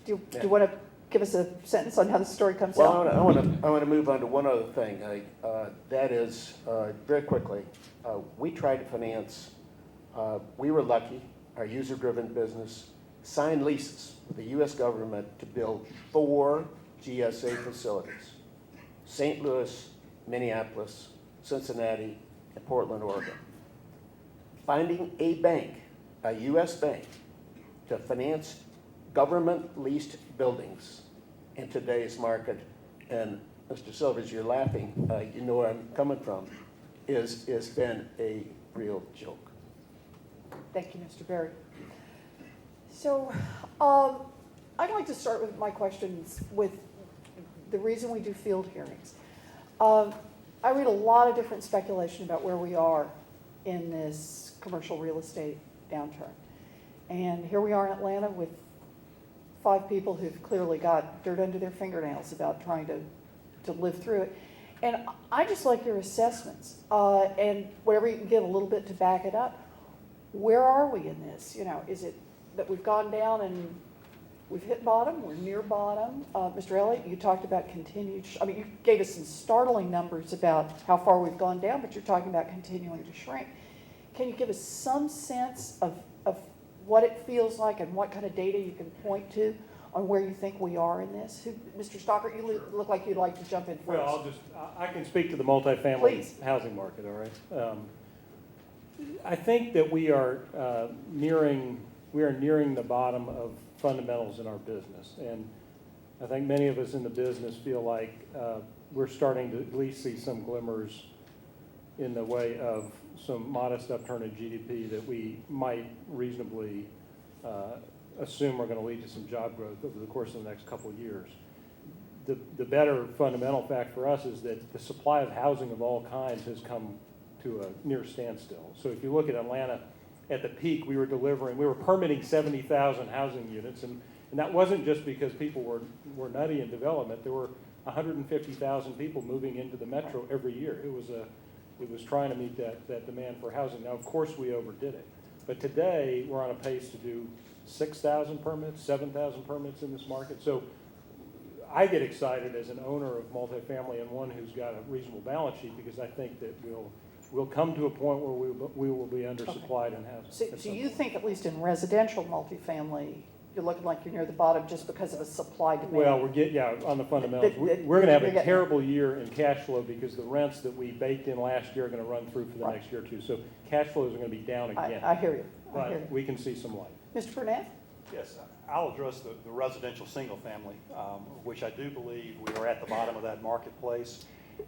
Do you want to give us a sentence on how the story comes Well, out? I want to move on to one other thing. That is, very quickly, we tried to finance, we were lucky, our user-driven business signed leases with the U.S. government to build 4 GSA facilities: St. Louis, Minneapolis, Cincinnati, and Portland, Oregon. Finding a bank, a U.S. bank, to finance government-leased buildings in today's market, and Mr. Silvers, you're laughing, you know where I'm coming from, is been a real joke. Thank you, Mr. Berry. So I'd like to start with my questions with the reason we do field hearings. I read a lot of different speculation about where we are in this commercial real estate downturn. And here we are in Atlanta with 5 people who've clearly got dirt under their fingernails about trying to live through it. And I just like your assessments and whatever you can give a little bit to back it up. Where are we in this? You know, is it that we've gone down and we've hit bottom, we're near bottom? Mr. Elliott, you talked about continued, you gave us some startling numbers about how far we've gone down, but you're talking about continuing to shrink. Can you give us some sense of what it feels like and what kind of data you can point to on where you think we are in this? Mr. Stockert, you look like you'd like to jump in first. Well, I can speak to the multifamily Please. housing market, all right? I think that we are nearing the bottom of fundamentals in our business. And I think many of us in the business feel like we're starting to at least see some glimmers in the way of some modest upturn in GDP that we might reasonably assume are going to lead to some job growth over the course of the next couple of years. The better fundamental fact for us is that the supply of housing of all kinds has come to a near standstill. So if you look at Atlanta, at the peak, we were permitting 70,000 housing units, and that wasn't just because people were nutty in development. There were 150,000 people moving into the metro every year. It was trying to meet that demand for housing. Now, of course, we overdid it. But today, we're on a pace to do 6,000 permits, 7,000 permits in this market. So I get excited as an owner of multifamily and one who's got a reasonable balance sheet, because I think that we'll come to a point where we will be undersupplied in housing. So you think, at least in residential multifamily, you're looking like you're near the bottom just because of a supply demand? Well, on the fundamentals. We're going to have a terrible year in cash flow because the rents that we baked in last year are going to run through for the next year or two. So cash flows are going to be down again. I hear you. But we can see some light. Mr. Burnett? Yes, I'll address the residential single family, which I do believe we are at the bottom of that marketplace.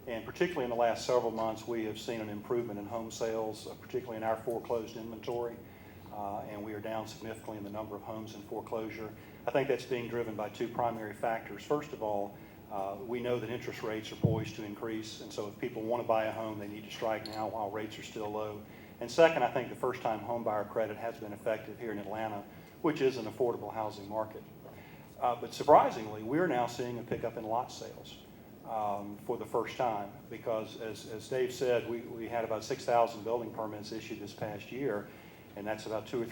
And particularly in the last several months, we have seen an improvement in home sales, particularly in our foreclosed inventory. And we are down significantly in the number of homes in foreclosure. I think that's being driven by 2 primary factors. First of all, we know that interest rates are poised to increase, and so if people want to buy a home, they need to strike now while rates are still low. And second, I think the first-time home buyer credit has been effective here in Atlanta, which is an affordable housing market. But surprisingly, we're now seeing a pickup in lot sales for the first time, because as Dave said, we had about 6,000 building permits issued this past year, and that's about 2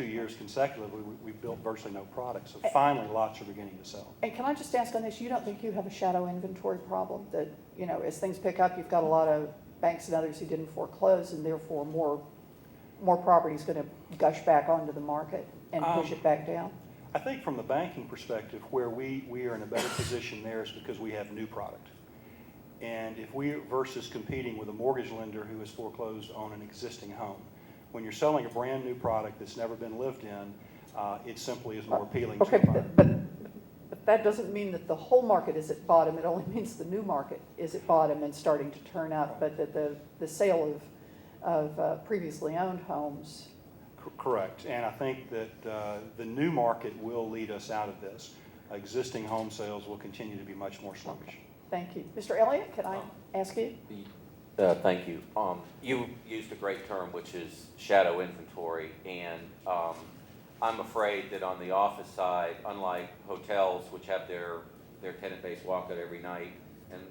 years consecutively. We built virtually no product, so finally lots are beginning to sell. And can I just ask on this, you don't think you have a shadow inventory problem, that, as things pick up, you've got a lot of banks and others who didn't foreclose, and therefore more property is going to gush back onto the market and push it back down? I think from the banking perspective, where we are in a better position there is because we have new product. And if we, versus competing with a mortgage lender who has foreclosed on an existing home, when you're selling a brand new product that's never been lived in, it simply is more appealing to a buyer. But that doesn't mean that the whole market is at bottom. It only means the new market is at bottom and starting to turn up, but that the sale of previously owned homes. Correct, and I think that the new market will lead us out of this. Existing home sales will continue to be much more sluggish. Thank you. Mr. Elliott, can I ask you? Thank you. You used a great term, which is shadow inventory, and I'm afraid that on the office side, unlike hotels, which have their tenant base walk out every night, and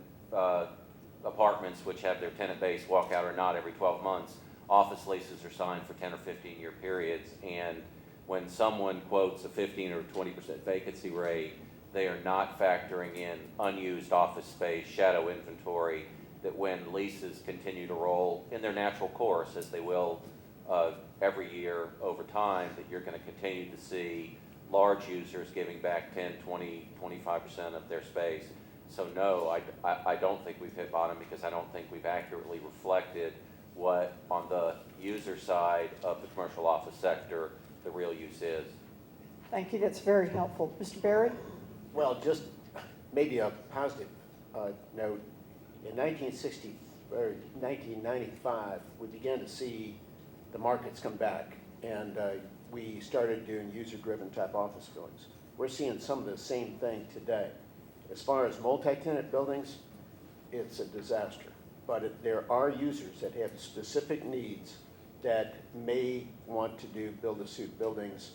apartments, which have their tenant base walk out or not every 12 months, office leases are signed for 10 or 15-year periods. And when someone quotes a 15 or 20% vacancy rate, they are not factoring in unused office space, shadow inventory, that when leases continue to roll in their natural course, as they will every year over time, that you're going to continue to see large users giving back 10, 20, 25% of their space. So no, I don't think we've hit bottom, because I don't think we've accurately reflected what, on the user side of the commercial office sector, the real use is. Thank you, that's very helpful. Mr. Berry? Well, just maybe a positive note. In 1960 or 1995, we began to see the markets come back, and we started doing user-driven type office buildings. We're seeing some of the same thing today. As far as multi-tenant buildings, it's a disaster. But there are users that have specific needs that may want to do build-to-suit buildings,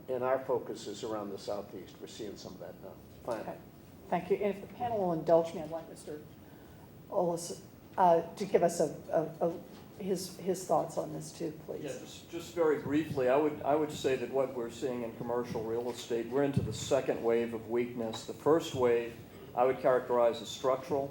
and our focus is around the southeast. We're seeing some of that now, finally. Okay. Thank you. And if the panel will indulge me, I'd like Mr. Ollis to give us his thoughts on this too, please. Yeah, just very briefly, I would say that what we're seeing in commercial real estate, we're into the second wave of weakness. The first wave I would characterize as structural,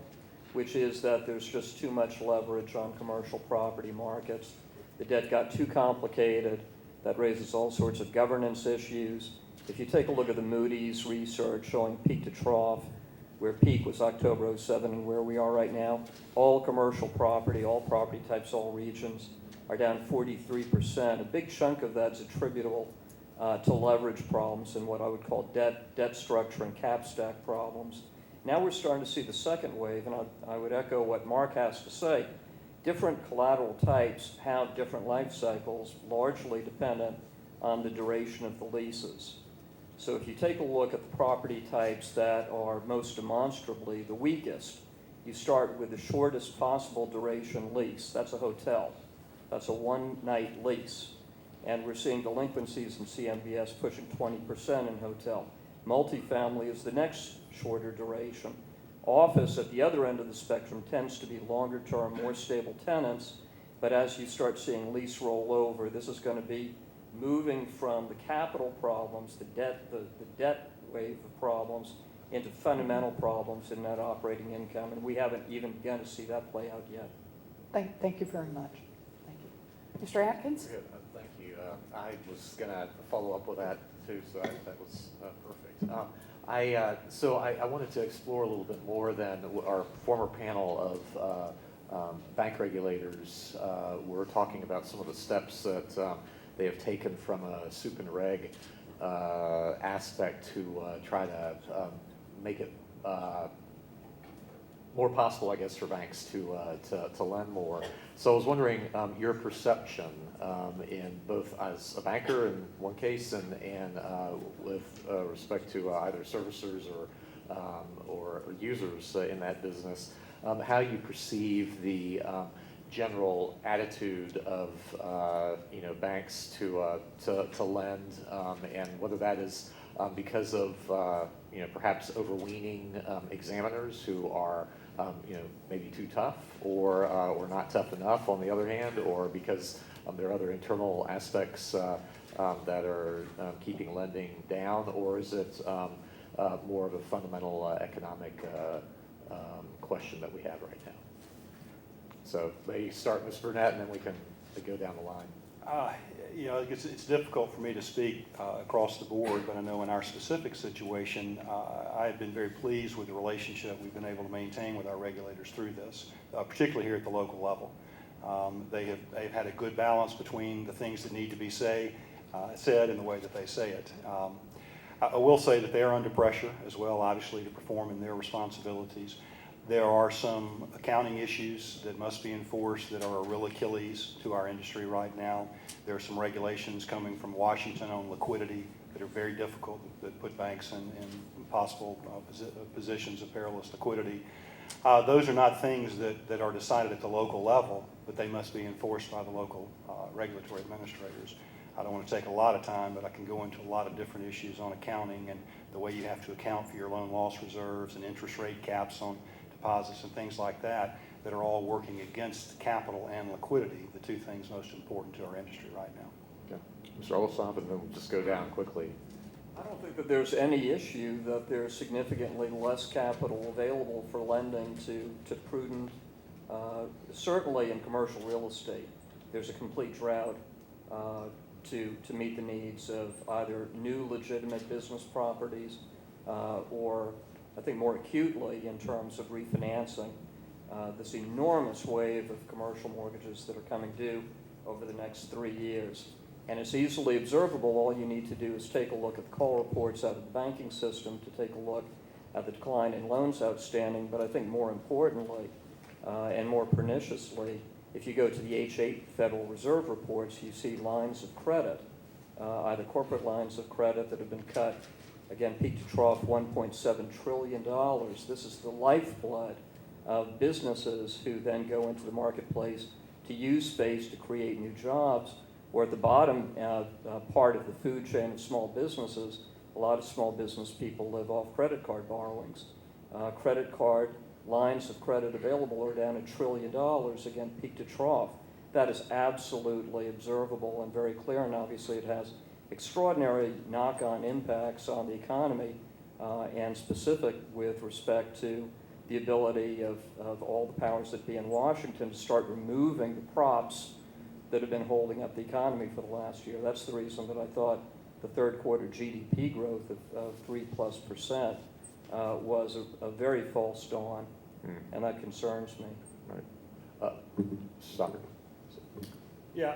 which is that there's just too much leverage on commercial property markets. The debt got too complicated. That raises all sorts of governance issues. If you take a look at the Moody's research showing peak to trough, where peak was October 07 and where we are right now, all commercial property, all property types, all regions are down 43%. A big chunk of that's attributable to leverage problems and what I would call debt structure and cap stack problems. Now we're starting to see the second wave, and I would echo what Mark has to say. Different collateral types have different life cycles, largely dependent on the duration of the leases. So if you take a look at the property types that are most demonstrably the weakest, you start with the shortest possible duration lease. That's a hotel. That's a one-night lease. And we're seeing delinquencies in CMBS pushing 20% in hotel. Multifamily is the next shorter duration. Office at the other end of the spectrum tends to be longer term, more stable tenants, but as you start seeing lease rollover, this is going to be moving from the capital problems, the debt wave of problems, into fundamental problems in net operating income, and we haven't even begun to see that play out yet. Thank you very much. Thank you. Mr. Atkins? Good. Thank you. I was going to follow up with that too, so that was perfect. I wanted to explore a little bit more than our former panel of bank regulators were talking about some of the steps that they have taken from a soup and reg aspect to try to make it more possible, I guess, for banks to lend more. So I was wondering your perception in both as a banker in one case and with respect to either servicers or users in that business, how you perceive the general attitude of banks to lend, and whether that is because of perhaps overweening examiners who are maybe too tough or not tough enough on the other hand, or because there are other internal aspects that are keeping lending down, or is it more of a fundamental economic question that we have right now? So maybe start, Ms. Burnett, and then we can go down the line. It's difficult for me to speak across the board, but I know in our specific situation, I have been very pleased with the relationship we've been able to maintain with our regulators through this, particularly here at the local level. They've had a good balance between the things that need to be said and the way that they say it. I will say that they are under pressure as well, obviously, to perform in their responsibilities. There are some accounting issues that must be enforced that are a real Achilles to our industry right now. There are some regulations coming from Washington on liquidity that are very difficult, that put banks in possible positions of perilous liquidity. Those are not things that are decided at the local level, but they must be enforced by the local regulatory administrators. I don't want to take a lot of time, but I can go into a lot of different issues on accounting and the way you have to account for your loan loss reserves and interest rate caps on deposits and things like that that are all working against capital and liquidity, the two things most important to our industry right now. Mr. Olsop, and then we'll just go down quickly. I don't think that there's any issue that there's significantly less capital available for lending to prudent, certainly in commercial real estate. There's a complete drought to meet the needs of either new legitimate business properties or, I think more acutely in terms of refinancing, this enormous wave of commercial mortgages that are coming due over the next 3 years. And it's easily observable. All you need to do is take a look at the call reports out of the banking system to take a look at the decline in loans outstanding. But I think more importantly and more perniciously, if you go to the H8 Federal Reserve reports, you see lines of credit, either corporate lines of credit that have been cut, again, peak to trough, $1.7 trillion. This is the lifeblood of businesses who then go into the marketplace to use space to create new jobs. Or at the bottom part of the food chain of small businesses, a lot of small business people live off credit card borrowings. Credit card lines of credit available are down $1 trillion, again, peak to trough. That is absolutely observable and very clear, and obviously it has extraordinary knock-on impacts on the economy and specific with respect to the ability of all the powers that be in Washington to start removing the props that have been holding up the economy for the last year. That's the reason that I thought the third quarter GDP growth of 3+% was a very false dawn, and that concerns me. Right. Stockard. Yeah,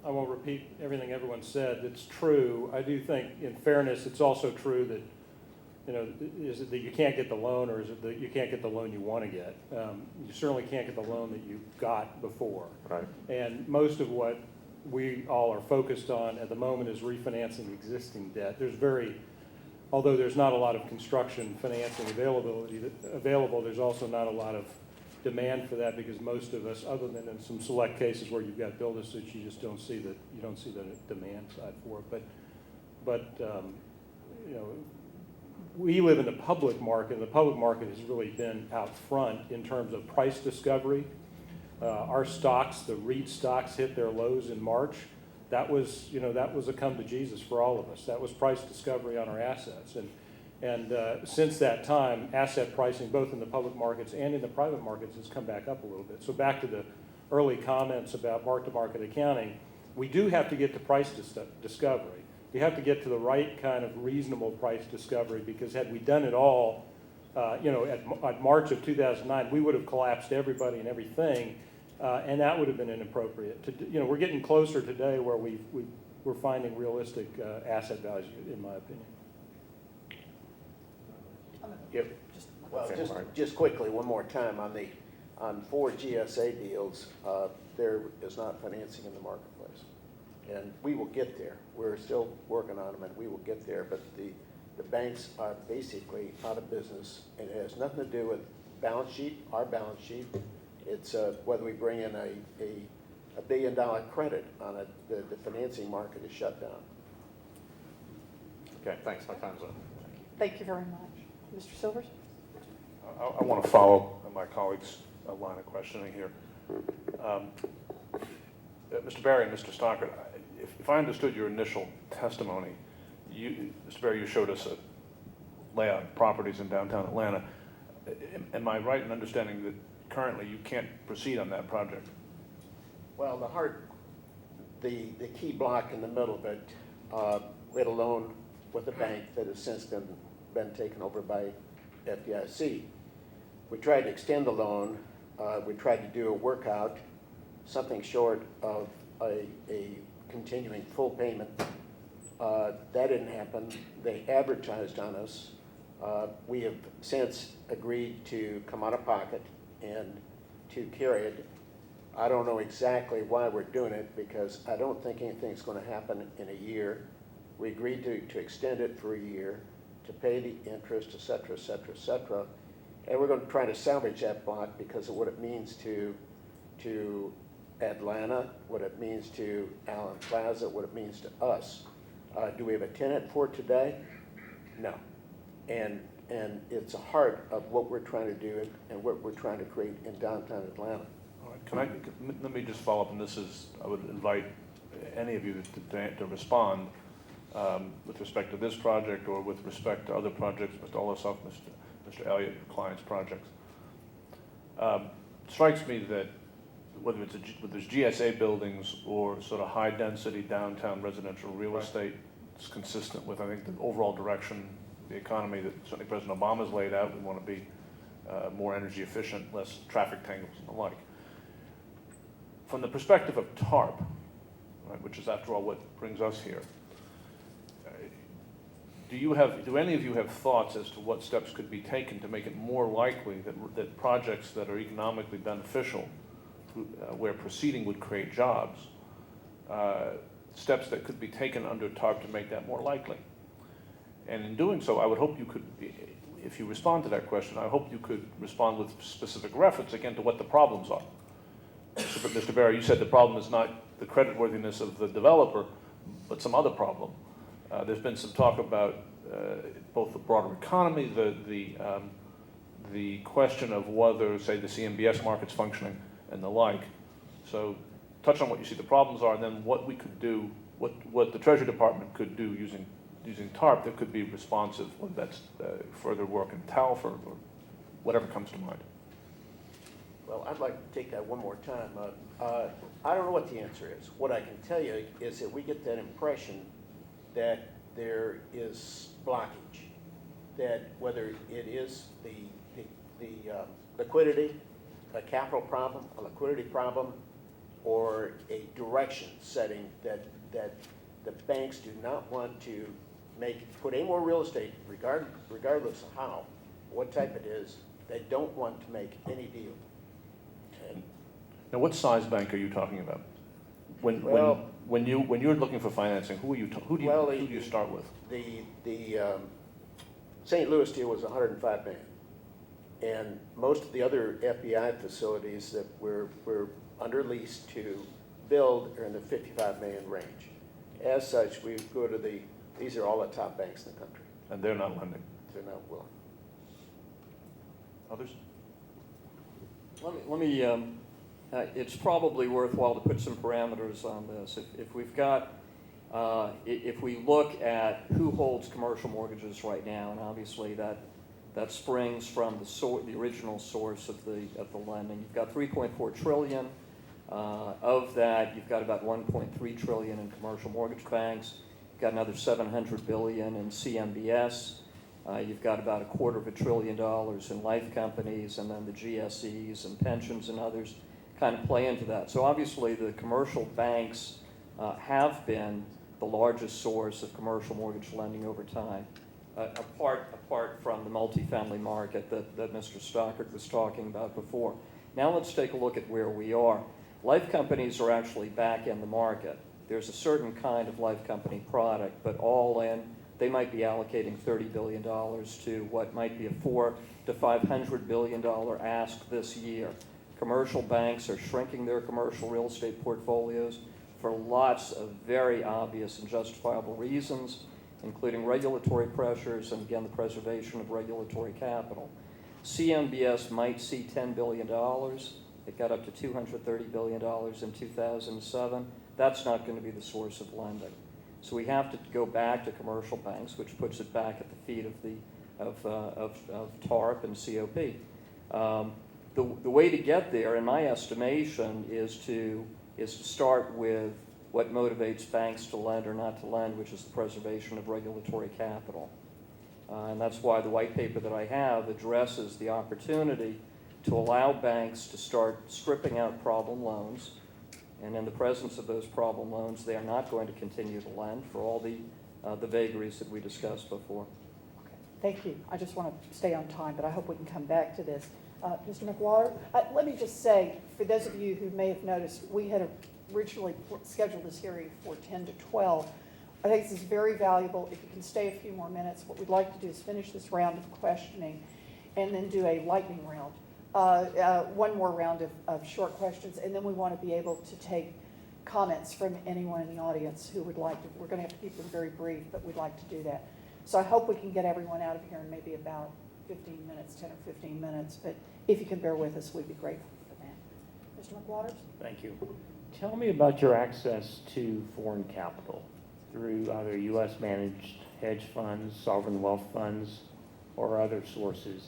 I won't repeat everything everyone said. It's true. I do think, in fairness, it's also true that, is it that you can't get the loan, or is it that you can't get the loan you want to get? You certainly can't get the loan that you got before. Right. And most of what we all are focused on at the moment is refinancing existing debt. Although there's not a lot of construction financing available, there's also not a lot of demand for that, because most of us, other than in some select cases where you've got build-to-suits, you just don't see the demand side for it. But we live in the public market, and the public market has really been out front in terms of price discovery. Our stocks, the REIT stocks, hit their lows in March. That was a come to Jesus for all of us. That was price discovery on our assets. And since that time, asset pricing, both in the public markets and in the private markets, has come back up a little bit. So back to the early comments about mark-to-market accounting, we do have to get to price discovery. We have to get to the right kind of reasonable price discovery, because had we done it all, at March of 2009, we would have collapsed everybody and everything, and that would have been inappropriate. We're getting closer today where we're finding realistic asset value, in my opinion. Yep. Well, just quickly, one more time, on 4 GSA deals, there is not financing in the marketplace. And we will get there. We're still working on them, and we will get there. But the banks are basically out of business, and it has nothing to do with balance sheet, our balance sheet. It's whether we bring in a $1 billion credit on it, the financing market is shut down. Okay, thanks. My time's up. Thank you very much. Mr. Silvers? I want to follow my colleague's line of questioning here. Mr. Barry and Mr. Stockard, if I understood your initial testimony, Mr. Barry, you showed us a layout of properties in downtown Atlanta. Am I right in understanding that currently you can't proceed on that project? Well, the key block in the middle of it, we had a loan with a bank that has since been taken over by FDIC. We tried to extend the loan. We tried to do a workout, something short of a continuing full payment. That didn't happen. They advertised on us. We have since agreed to come out of pocket and to carry it. I don't know exactly why we're doing it, because I don't think anything's going to happen in a year. We agreed to extend it for a year, to pay the interest, et cetera, et cetera, et cetera. And we're going to try to salvage that block because of what it means to Atlanta, what it means to Allen Plaza, what it means to us. Do we have a tenant for it today? No. And and it's a heart of what we're trying to do and what we're trying to create in downtown Atlanta. All right, let me just follow up, and this is, I would invite any of you to respond with respect to this project or with respect to other projects, Mr. Olosov, Mr. Elliott, your client's projects. Strikes me that whether there's GSA buildings or sort of high-density downtown residential real estate, it's consistent with, I think, the overall direction, the economy that certainly President Obama's laid out. We want to be more energy efficient, less traffic tangles and the like. From the perspective of TARP, right, which is after all what brings us here, do any of you have thoughts as to what steps could be taken to make it more likely that projects that are economically beneficial, where proceeding would create jobs, steps that could be taken under TARP to make that more likely? And in doing so, I would hope you could, if you respond to that question, I hope you could respond with specific reference, again, to what the problems are. Mr. Barry, you said the problem is not the creditworthiness of the developer, but some other problem. There's been some talk about both the broader economy, the question of whether, say, the CMBS market's functioning and the like. So touch on what you see the problems are, and then what we could do, what the Treasury Department could do using TARP that could be responsive, whether that's further work in TALF or whatever comes to mind. Well, I'd like to take that one more time. I don't know what the answer is. What I can tell you is that we get that impression that there is blockage, that whether it is the liquidity, a capital problem, a liquidity problem, or a direction setting that the banks do not want to put any more real estate, regardless of how, what type it is, they don't want to make any deal. And now, what size bank are you talking about? When you're looking for financing, who do you start with? The St. Louis deal was 105 million, and most of the other FBI facilities that we're under lease to build are in the 55 million range. As such, we go to these are all the top banks in the country. And they're not lending. They're not willing. Others? Let me it's probably worthwhile to put some parameters on this. If we've got, if we look at who holds commercial mortgages right now, and obviously that springs from the original source of the lending. You've got 3.4 trillion. Of that, you've got about 1.3 trillion in commercial mortgage banks. You've got another 700 billion in CMBS. You've got about $250 billion in life companies, and then the GSEs and pensions and others kind of play into that. So obviously the commercial banks have been the largest source of commercial mortgage lending over time, apart from the multifamily market that Mr. Stockert was talking about before. Now let's take a look at where we are. Life companies are actually back in the market. There's a certain kind of life company product, but all in, they might be allocating $30 billion to what might be a $400 to $500 billion ask this year. Commercial banks are shrinking their commercial real estate portfolios for lots of very obvious and justifiable reasons, including regulatory pressures and, again, the preservation of regulatory capital. CMBS might see $10 billion. It got up to $230 billion in 2007. That's not going to be the source of lending. So we have to go back to commercial banks, which puts it back at the feet of TARP and COP. The way to get there, in my estimation, is to start with what motivates banks to lend or not to lend, which is the preservation of regulatory capital. And that's why the white paper that I have addresses the opportunity to allow banks to start stripping out problem loans. And in the presence of those problem loans, they are not going to continue to lend for all the vagaries that we discussed before. Okay, thank you. I just want to stay on time, but I hope we can come back to this. Mr. McWater, let me just say, for those of you who may have noticed, we had originally scheduled this hearing for 10 to 12. I think this is very valuable. If you can stay a few more minutes, what we'd like to do is finish this round of questioning and then do a lightning round. One more round of short questions, and then we want to be able to take comments from anyone in the audience who would like to. We're going to have to keep them very brief, but we'd like to do that. So I hope we can get everyone out of here in maybe about 15 minutes, 10 or 15 minutes. But if you can bear with us, we'd be grateful for that. Mr. McWaters? Thank you. Tell me about your access to foreign capital through either U.S. managed hedge funds, sovereign wealth funds, or other sources.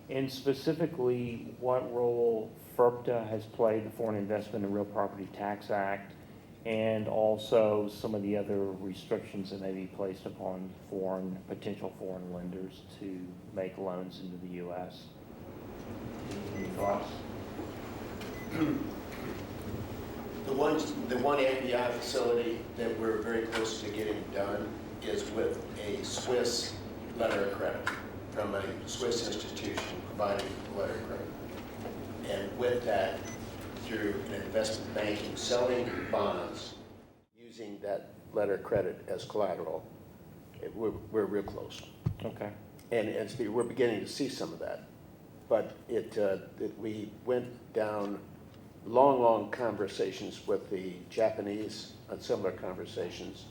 And specifically, what role FIRPTA has played, the Foreign Investment and Real Property Tax Act, and also some of the other restrictions that may be placed upon potential foreign lenders to make loans into the U.S. Any thoughts? The one FBI facility that we're very close to getting done is with a Swiss letter of credit from a Swiss institution providing the letter of credit. And with that, through an investment banking, selling bonds, using that letter of credit as collateral, we're real close. Okay. And we're beginning to see some of that. But we went down long conversations with the Japanese on similar conversations.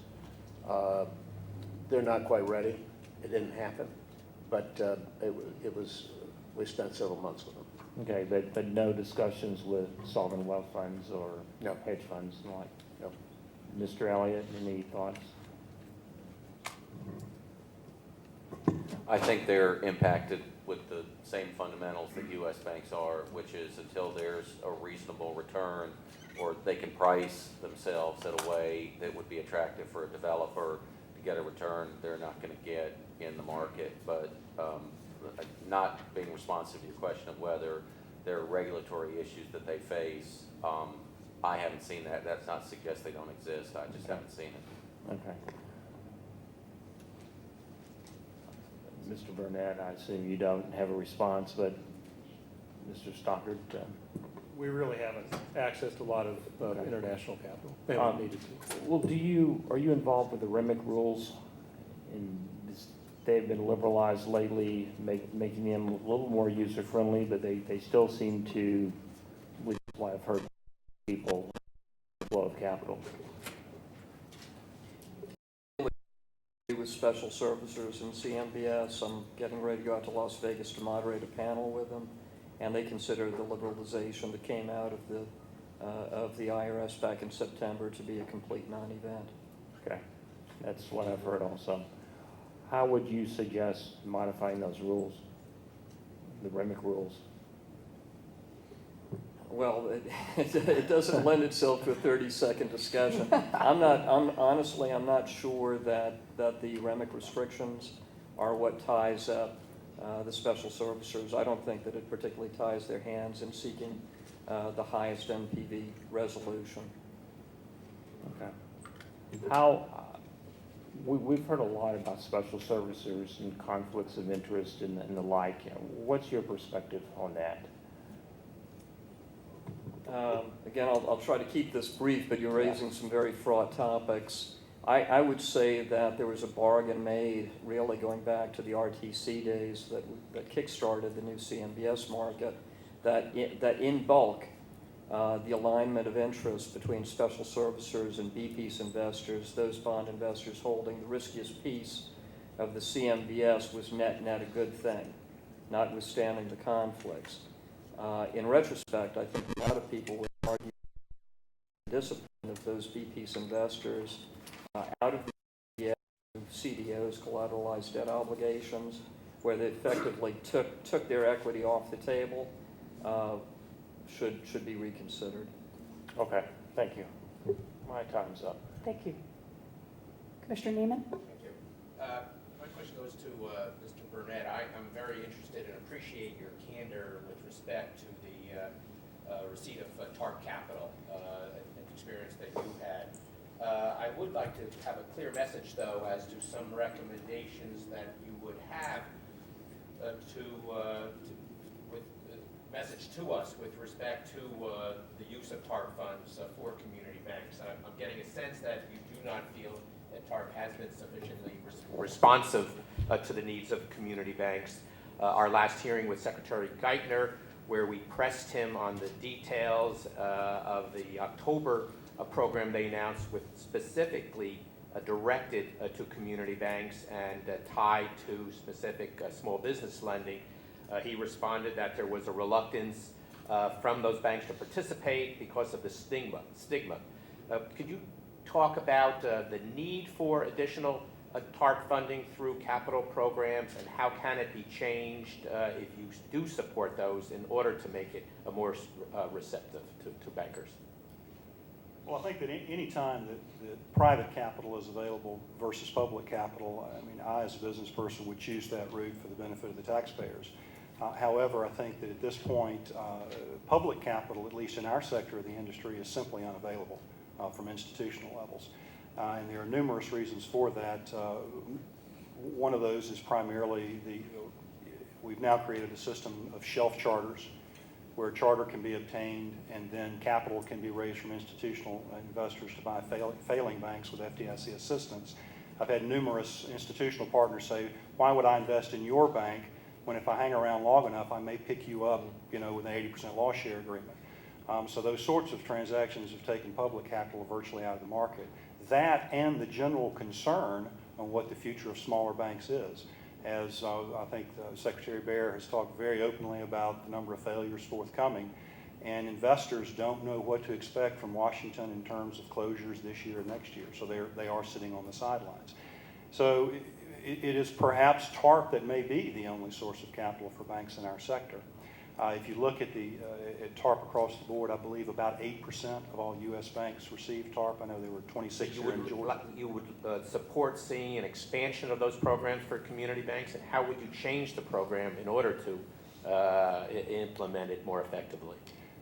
They're not quite ready. It didn't happen. But we spent several months with them. Okay, but no discussions with sovereign wealth funds or No. hedge funds and like? No. Mr. Elliott, any thoughts? I think they're impacted with the same fundamentals that U.S. banks are, which is until there's a reasonable return or they can price themselves in a way that would be attractive for a developer to get a return, they're not going to get in the market. But not being responsive to your question of whether there are regulatory issues that they face, I haven't seen that. That's not to suggest they don't exist. I just haven't seen it. Okay. Mr. Burnett, I assume you don't have a response, but Mr. Stockard? We really haven't accessed a lot of international capital. We haven't needed to. Well, are you involved with the REMIC rules? They've been liberalized lately, making them a little more user-friendly, but they still seem to, which is why I've heard people, flow of capital. With special servicers and CMBS, I'm getting ready to go out to Las Vegas to moderate a panel with them, and they consider the liberalization that came out of the IRS back in September to be a complete non-event. Okay, that's what I've heard also. How would you suggest modifying those rules, the REMIC rules? Well, it doesn't lend itself to a 30-second discussion. I'm not sure that the REMIC restrictions are what ties up the special servicers. I don't think that it particularly ties their hands in seeking the highest NPV resolution. Okay. We've heard a lot about special servicers and conflicts of interest and the like. What's your perspective on that? Again, I'll try to keep this brief, but you're raising some very fraught topics. I would say that there was a bargain made, really going back to the RTC days that kickstarted the new CMBS market, that in bulk, the alignment of interest between special servicers and B-piece investors, those bond investors holding the riskiest piece of the CMBS, was net a good thing, notwithstanding the conflicts. In retrospect, I think a lot of people would argue the discipline of those B-piece investors out of the CDOs, collateralized debt obligations, where they effectively took their equity off the table, should be reconsidered. Okay, thank you. My time's up. Thank you. Commissioner Neiman? Thank you. My question goes to Mr. Burnett. I'm very interested and appreciate your candor with respect to the receipt of TARP capital and experience that you had. I would like to have a clear message, though, as to some recommendations that you would have message to us with respect to the use of TARP funds for community banks. I'm getting a sense that you do not feel that TARP has been sufficiently responsive to the needs of community banks. Our last hearing with Secretary Geithner, where we pressed him on the details of the October program they announced with specifically directed to community banks and tied to specific small business lending. He responded that there was a reluctance from those banks to participate because of the stigma. Could you talk about the need for additional TARP funding through capital programs, and how can it be changed if you do support those in order to make it more receptive to bankers? Well, I think that any time that private capital is available versus public capital, I mean, I as a business person would choose that route for the benefit of the taxpayers. However, I think that at this point, public capital, at least in our sector of the industry, is simply unavailable from institutional levels. And there are numerous reasons for that. One of those is primarily we've now created a system of shelf charters where a charter can be obtained and then capital can be raised from institutional investors to buy failing banks with FDIC assistance. I've had numerous institutional partners say, why would I invest in your bank when if I hang around long enough, I may pick you up, with an 80% loss share agreement. So those sorts of transactions have taken public capital virtually out of the market. That and the general concern on what the future of smaller banks is. As I think Secretary Baer has talked very openly about the number of failures forthcoming, and investors don't know what to expect from Washington in terms of closures this year and next year, so they are sitting on the sidelines. So it is perhaps TARP that may be the only source of capital for banks in our sector. If you look at at TARP across the board, I believe about 8% of all U.S. banks receive TARP. I know there were 26 here in Georgia. You would support seeing an expansion of those programs for community banks, and how would you change the program in order to implement it more effectively?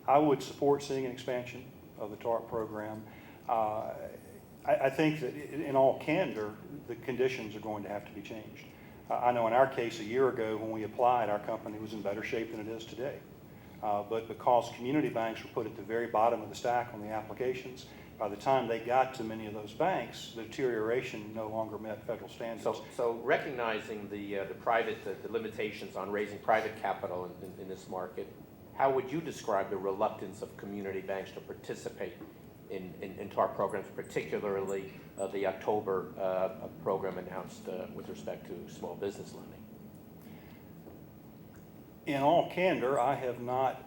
I would support seeing an expansion of the TARP program. I think that in all candor, the conditions are going to have to be changed. I know in our case a year ago when we applied, our company was in better shape than it is today. But because community banks were put at the very bottom of the stack on the applications, by the time they got to many of those banks, the deterioration no longer met federal standards. So recognizing the limitations on raising private capital in this market, how would you describe the reluctance of community banks to participate in TARP programs, particularly the October program announced with respect to small business lending? In all candor, I have not,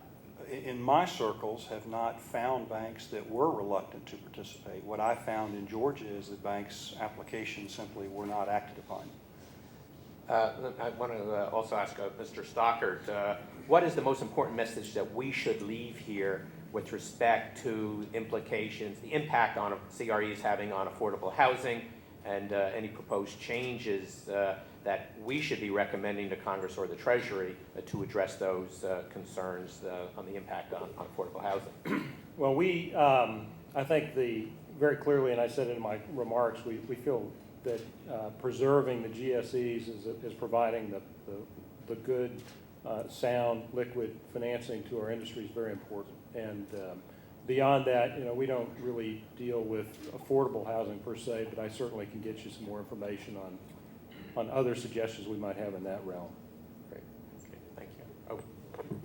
in my circles, have not found banks that were reluctant to participate. What I found in Georgia is that banks' applications simply were not acted upon. I want to also ask Mr. Stockert, what is the most important message that we should leave here with respect to implications, the impact on CRE is having on affordable housing, and any proposed changes that we should be recommending to Congress or the Treasury to address those concerns on the impact on affordable housing? Well, I think very clearly, and I said in my remarks, we feel that preserving the GSEs is providing the good, sound, liquid financing to our industry is very important. And beyond that, we don't really deal with affordable housing per se, but I certainly can get you some more information on other suggestions we might have in that realm. Great. Okay. Thank you. Oh.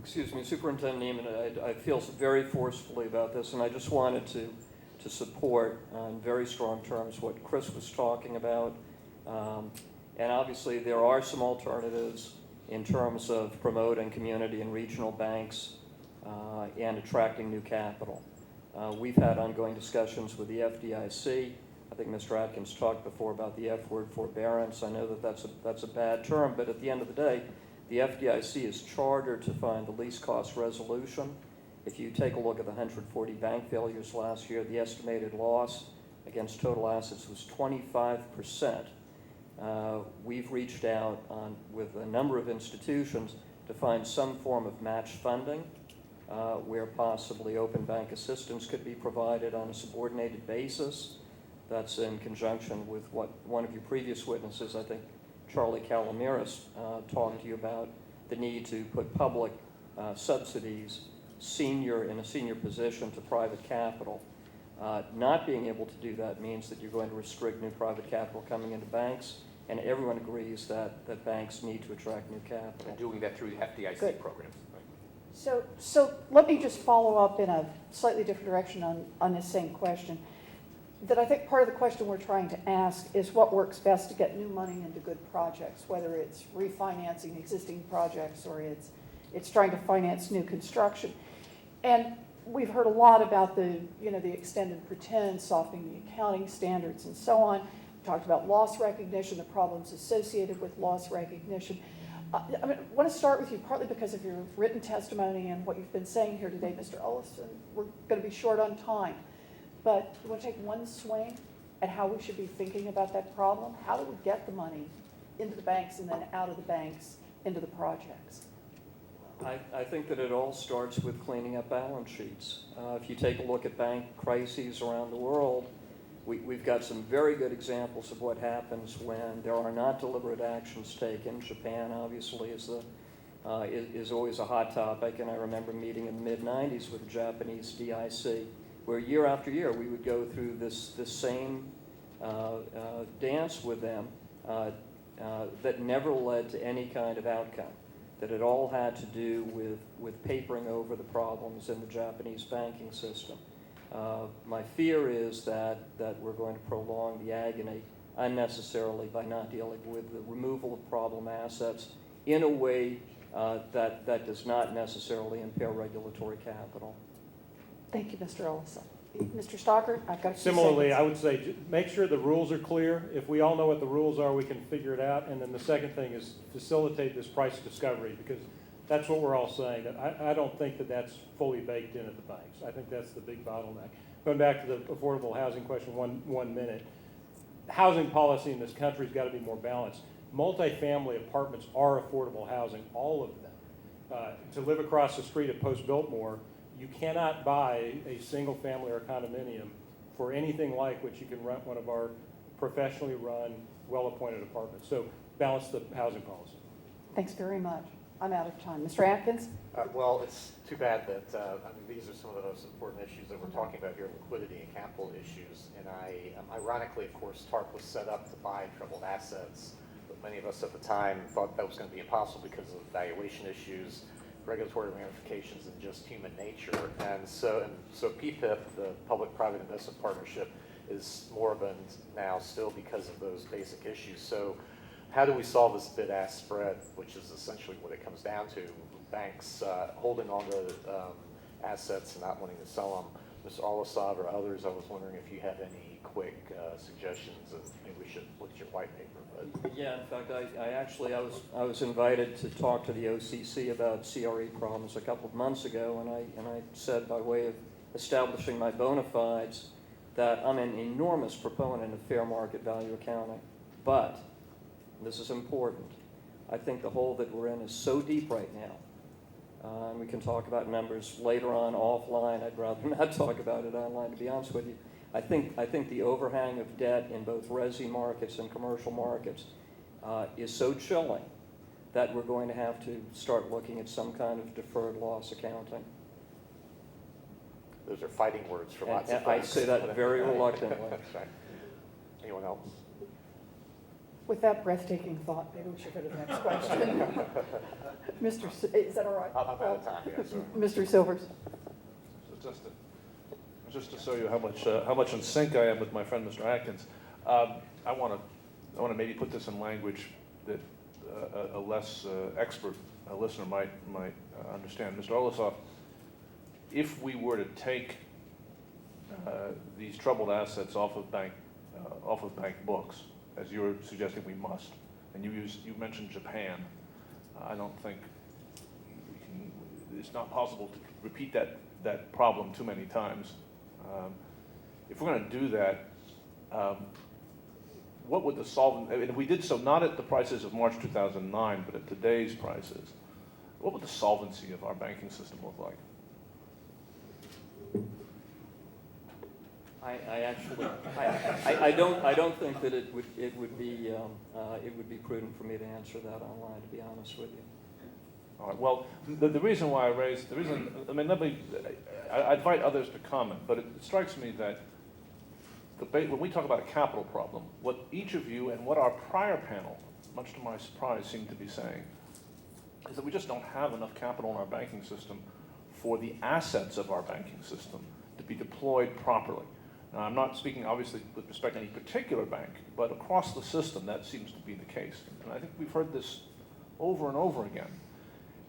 Excuse me, Superintendent Neiman, I feel very forcefully about this, and I just wanted to support on very strong terms what Chris was talking about. And obviously there are some alternatives in terms of promoting community and regional banks and attracting new capital. We've had ongoing discussions with the FDIC. I think Mr. Atkins talked before about the F-word, forbearance. I know that that's a bad term, but at the end of the day, the FDIC is chartered to find the least cost resolution. If you take a look at the 140 bank failures last year, the estimated loss against total assets was 25%. We've reached out with a number of institutions to find some form of match funding where possibly open bank assistance could be provided on a subordinated basis. That's in conjunction with what one of your previous witnesses, I think Charlie Calamiris, talked to you about, the need to put public subsidies in a senior position to private capital. Not being able to do that means that you're going to restrict new private capital coming into banks, and everyone agrees that banks need to attract new capital. And doing that through the FDIC Good. programs. So let me just follow up in a slightly different direction on this same question. that I think part of the question we're trying to ask is what works best to get new money into good projects, whether it's refinancing existing projects or it's trying to finance new construction. And we've heard a lot about the extend and pretend, softening the accounting standards and so on. We talked about loss recognition, the problems associated with loss recognition. I want to start with you partly because of your written testimony and what you've been saying here today, Mr. Ellison. We're going to be short on time, but you want to take one swing at how we should be thinking about that problem? How do we get the money into the banks and then out of the banks into the projects? I think that it all starts with cleaning up balance sheets. If you take a look at bank crises around the world, we've got some very good examples of what happens when there are not deliberate actions taken. Japan, obviously, is always a hot topic, and I remember meeting in the mid-'90s with the Japanese DIC, where year after year we would go through this same dance with them that never led to any kind of outcome. That it all had to do with papering over the problems in the Japanese banking system. My fear is that we're going to prolong the agony unnecessarily by not dealing with the removal of problem assets in a way that does not necessarily impair regulatory capital. Thank you, Mr. Ellison. Mr. Stocker, I've got a few Similarly, seconds. I would say make sure the rules are clear. If we all know what the rules are, we can figure it out. And then the second thing is facilitate this price discovery, because that's what we're all saying. I don't think that that's fully baked in at the banks. I think that's the big bottleneck. Going back to the affordable housing question, one minute. Housing policy in this country has got to be more balanced. Multifamily apartments are affordable housing, all of them. To live across the street at Post Biltmore, you cannot buy a single family or condominium for anything like what you can rent one of our professionally run, well-appointed apartments. So balance the housing policy. Thanks very much. I'm out of time. Mr. Atkins? Well, it's too bad that these are some of the most important issues that we're talking about here, liquidity and capital issues. And ironically, of course, TARP was set up to buy troubled assets, but many of us at the time thought that was going to be impossible because of valuation issues, regulatory ramifications, and just human nature. And so PPIP, the Public-Private Investment Partnership, is moribund now still because of those basic issues. So how do we solve this bid-ask spread, which is essentially what it comes down to? Banks holding on to assets and not wanting to sell them. Mr. Olasov or others, I was wondering if you have any quick suggestions, and maybe we should look at your white paper. But Yeah, in fact, I was invited to talk to the OCC about CRE problems a couple of months ago, and I said, by way of establishing my bona fides, that I'm an enormous proponent of fair market value accounting. But, and this is important, I think the hole that we're in is so deep right now, and we can talk about numbers later on offline. I'd rather not talk about it online, to be honest with you. I think the overhang of debt in both resi markets and commercial markets is so chilling that we're going to have to start looking at some kind of deferred loss accounting. those are fighting words for lots of I folks. say that very reluctantly. That's right. Anyone else? With that breathtaking thought, maybe we should go to the next question. Is that all right? I'm out of time, yes, sir. Mr. Silvers? Just to show you how much in sync I am with my friend Mr. Atkins, I want to maybe put this in language that a less expert listener might understand. Mr. Olasov, if we were to take these troubled assets off of bank books, as you're suggesting we must, and you mentioned Japan, I don't think it's not possible to repeat that problem too many times. If we're going to do that, what would the solvent, and we did so not at the prices of March 2009, but at today's prices, what would the solvency of our banking system look like? I don't think that it would be prudent for me to answer that online, to be honest with you. All right. Well, the reason why I invite others to comment, but it strikes me that when we talk about a capital problem, what each of you and what our prior panel, much to my surprise, seem to be saying, is that we just don't have enough capital in our banking system for the assets of our banking system to be deployed properly. Now, I'm not speaking obviously with respect to any particular bank, but across the system, that seems to be the case. And I think we've heard this over and over again.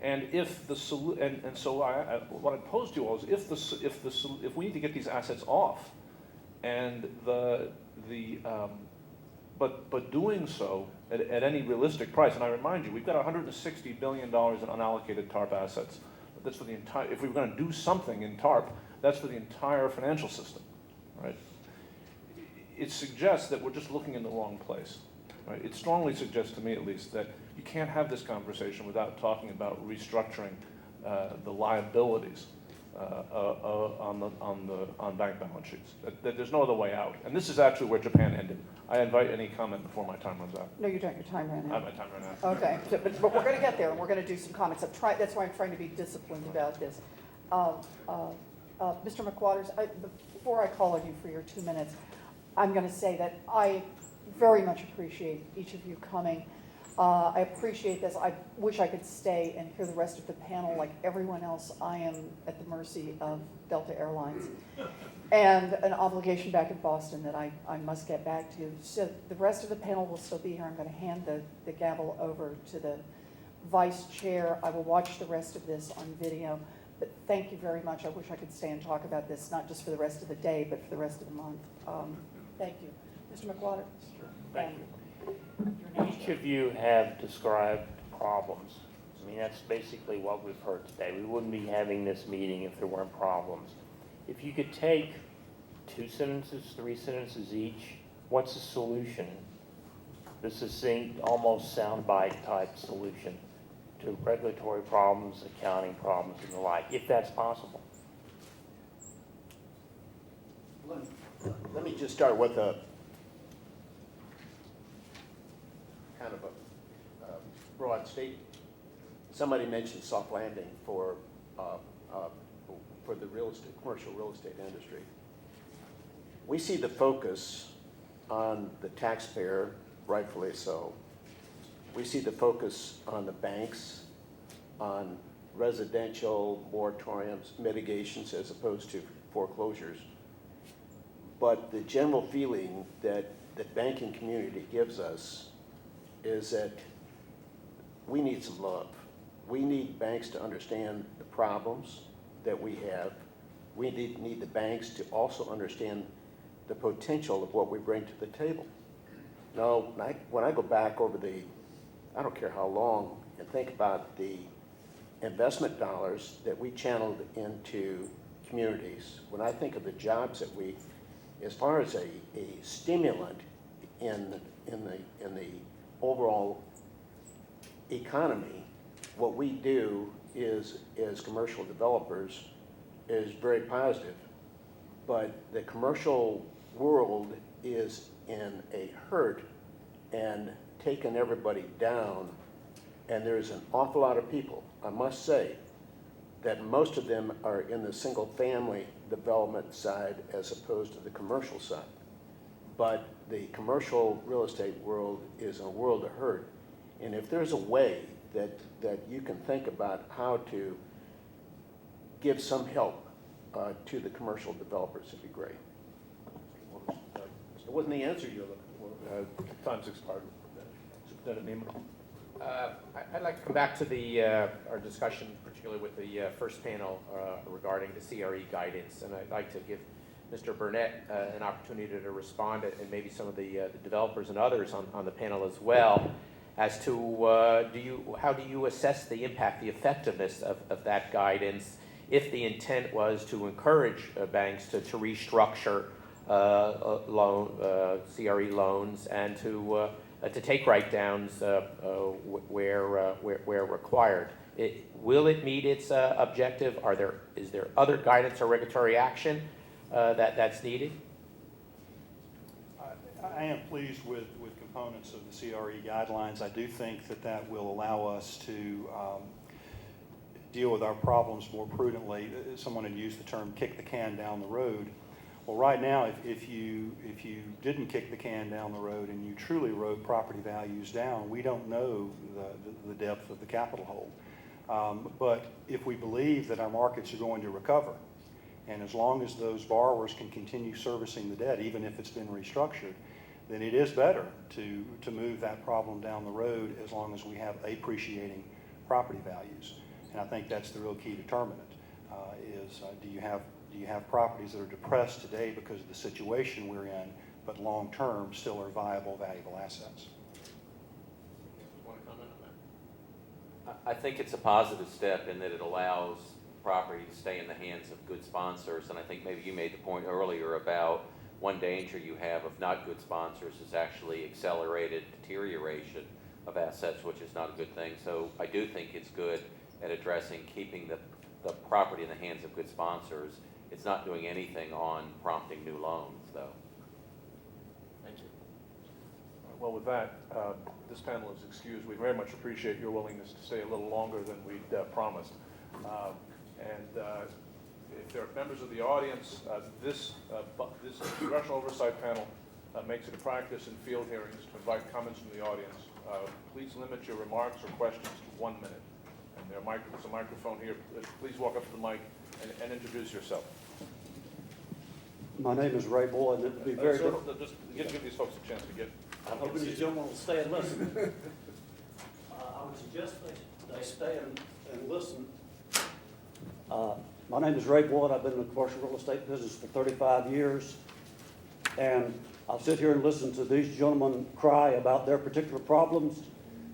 And if the so what I pose to you all is if we need to get these assets off, and but doing so at any realistic price, and I remind you, we've got $160 billion in unallocated TARP assets. That's for the entire. If we were going to do something in TARP, that's for the entire financial system, right? It suggests that we're just looking in the wrong place, right? It strongly suggests to me, at least, that you can't have this conversation without talking about restructuring the liabilities on bank balance sheets. That there's no other way out. And this is actually where Japan ended. I invite any comment before my time runs out. No, you don't, your time ran out. My time ran out. Okay, but we're going to get there, and we're going to do some comments. That's why I'm trying to be disciplined about this. Mr. McWaters, before I call on you for your 2 minutes, I'm going to say that I very much appreciate each of you coming. I appreciate this. I wish I could stay and hear the rest of the panel. Like everyone else, I am at the mercy of Delta Airlines and an obligation back in Boston that I must get back to. So the rest of the panel will still be here. I'm going to hand the gavel over to the vice chair. I will watch the rest of this on video. But thank you very much. I wish I could stay and talk about this, not just for the rest of the day, but for the rest of the month. Thank you. Mr. McWater? Sure. Thank you. Each of you have described problems. I mean, that's basically what we've heard today. We wouldn't be having this meeting if there weren't problems. If you could take 2 sentences, 3 sentences each, what's the solution? The succinct, almost soundbite type solution to regulatory problems, accounting problems, and the like, if that's possible. Let me just start with a kind of a broad statement. Somebody mentioned soft landing for the commercial real estate industry. We see the focus on the taxpayer, rightfully so. We see the focus on the banks, on residential moratoriums, mitigations as opposed to foreclosures. But the general feeling that the banking community gives us is that we need some love. We need banks to understand the problems that we have. We need the banks to also understand the potential of what we bring to the table. Now, when I go back over I don't care how long, and think about the investment dollars that we channeled into communities, when I think of the jobs that as far as a stimulant in the overall economy, what we do is, as commercial developers, is very positive. But the commercial world is in a hurt and taking everybody down, and there's an awful lot of people, I must say, that most of them are in the single family development side as opposed to the commercial side. But the commercial real estate world is a world of hurt. And if there's a way that you can think about how to give some help to the commercial developers, it'd be great. It wasn't the answer you're looking for. Time's expired. Superintendent Neiman. I'd like to come back to our discussion, particularly with the first panel regarding the CRE guidance, and I'd like to give Mr. Burnett an opportunity to respond, and maybe some of the developers and others on the panel as well, as to how do you assess the impact, the effectiveness of that guidance, if the intent was to encourage banks to restructure CRE loans and to take write-downs where required. Will it meet its objective? Is there other guidance or regulatory action that's needed? I am pleased with components of the CRE guidelines. I do think that will allow us to deal with our problems more prudently. Someone had used the term "kick the can down the road." Well, right now, if you didn't kick the can down the road and you truly rode property values down, we don't know the depth of the capital hole. But if we believe that our markets are going to recover, And as long as those borrowers can continue servicing the debt, even if it's been restructured, then it is better to move that problem down the road as long as we have appreciating property values. And I think that's the real key determinant, do you have properties that are depressed today because of the situation we're in, but long-term still are viable, valuable assets? Want to comment on that? I think it's a positive step in that it allows property to stay in the hands of good sponsors, and I think maybe you made the point earlier about one danger you have of not good sponsors is actually accelerated deterioration of assets, which is not a good thing. So I do think it's good at addressing keeping the property in the hands of good sponsors. It's not doing anything on prompting new loans, though. Thank you. Well, with that, this panel is excused. We very much appreciate your willingness to stay a little longer than we'd promised. If there are members of the audience, this Congressional Oversight Panel makes it a practice in field hearings to invite comments from the audience. Please limit your remarks or questions to 1 minute. And there's a microphone here. Please walk up to the mic and introduce yourself. My name is Ray Boyle, and it would be very Sir, just give these folks a chance to get. I'm hoping these gentlemen will stay and listen. I would suggest they stay and listen. My name is Ray Boyd. I've been in the commercial real estate business for 35 years. And I'll sit here and listen to these gentlemen cry about their particular problems.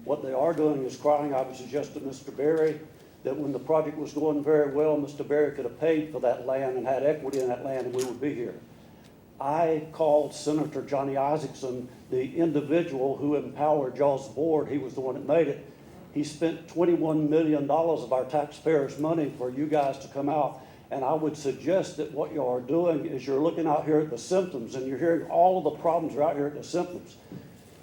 What they are doing is crying. I would suggest to Mr. Berry that when the project was going very well, Mr. Berry could have paid for that land and had equity in that land, and we would be here. I called Senator Johnny Isaacson, the individual who empowered y'all's board. He was the one that made it. He spent $21 million of our taxpayers' money for you guys to come out. And I would suggest that what you are doing is you're looking out here at the symptoms, and you're hearing all of the problems are out here at the symptoms.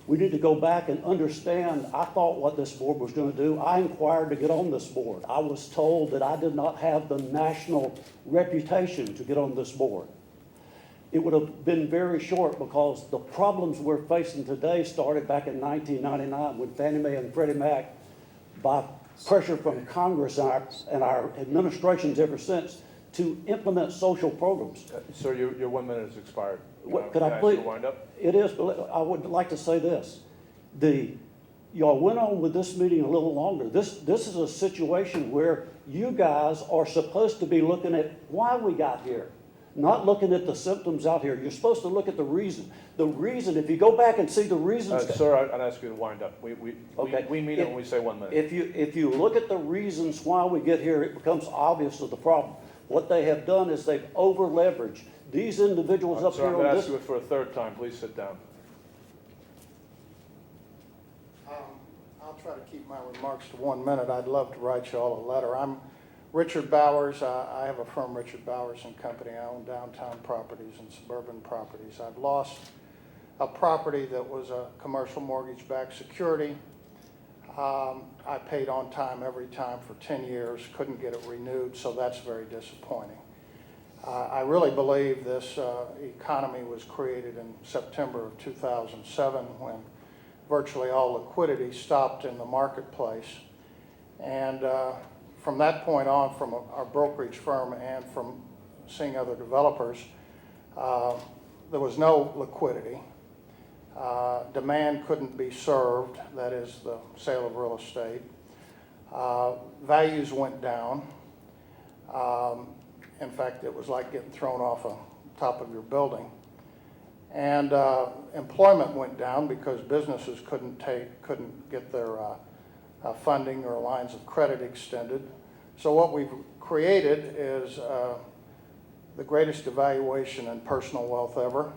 We need to go back and understand. I thought what this board was going to do. I inquired to get on this board. I was told that I did not have the national reputation to get on this board. It would have been very short because the problems we're facing today started back in 1999 when Fannie Mae and Freddie Mac, by pressure from Congress and our administrations ever since, to implement social programs. Sir, your 1 minute has expired. Could I please wind up? It is, but I would like to say this. Y'all went on with this meeting a little longer. This is a situation where you guys are supposed to be looking at why we got here, not looking at the symptoms out here. You're supposed to look at the reason. The reason, if you go back and see the reasons. Sir, I'd ask you to wind up. We mean it when we say 1 minute. If you look at the reasons why we get here, it becomes obvious of the problem. What they have done is they've over-leveraged. These individuals up Sir, here I'm on going to this. ask you for a third time. Please sit down. I'll try to keep my remarks to 1 minute. I'd love to write you all a letter. I'm Richard Bowers. I have a firm, Richard Bowers and Company. I own downtown properties and suburban properties. I've lost a property that was a commercial mortgage-backed security. I paid on time every time for 10 years, couldn't get it renewed, so that's very disappointing. I really believe this economy was created in September of 2007 when virtually all liquidity stopped in the marketplace. And from that point on, from our brokerage firm and from seeing other developers, there was no liquidity. Demand couldn't be served, that is the sale of real estate. Values went down. In fact, it was like getting thrown off the top of your building. And employment went down because businesses couldn't get their funding or lines of credit extended. So what we've created is the greatest devaluation in personal wealth ever.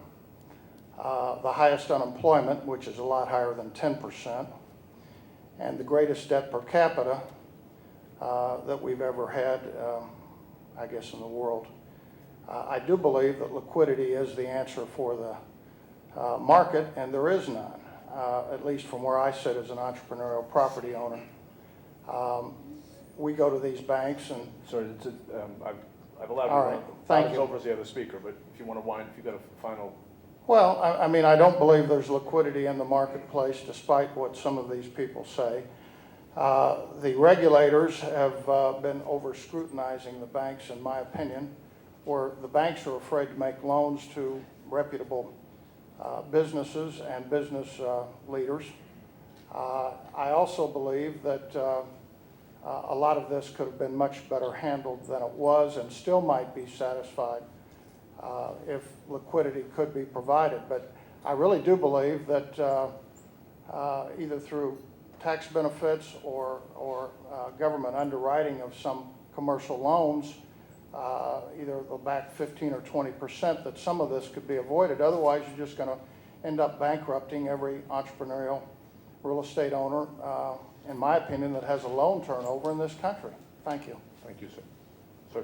The highest unemployment, which is a lot higher than 10%, and the greatest debt per capita that we've ever had, I guess, in the world. I do believe that liquidity is the answer for the market, and there is none, at least from where I sit as an entrepreneurial property owner. We go to these banks and... Sorry, I've allowed all you right, thank you. over as the other speaker, but if you want to wind, if you've got a final... Well, I mean, I don't believe there's liquidity in the marketplace, despite what some of these people say. The regulators have been over-scrutinizing the banks, in my opinion, where the banks are afraid to make loans to reputable businesses and business leaders. I also believe that a lot of this could have been much better handled than it was, and still might be satisfied if liquidity could be provided. But I really do believe that either through tax benefits or government underwriting of some commercial loans, either go back 15 or 20%, that some of this could be avoided. Otherwise, you're just going to end up bankrupting every entrepreneurial real estate owner, in my opinion, that has a loan turnover in this country. Thank you. Thank you, sir. Sir?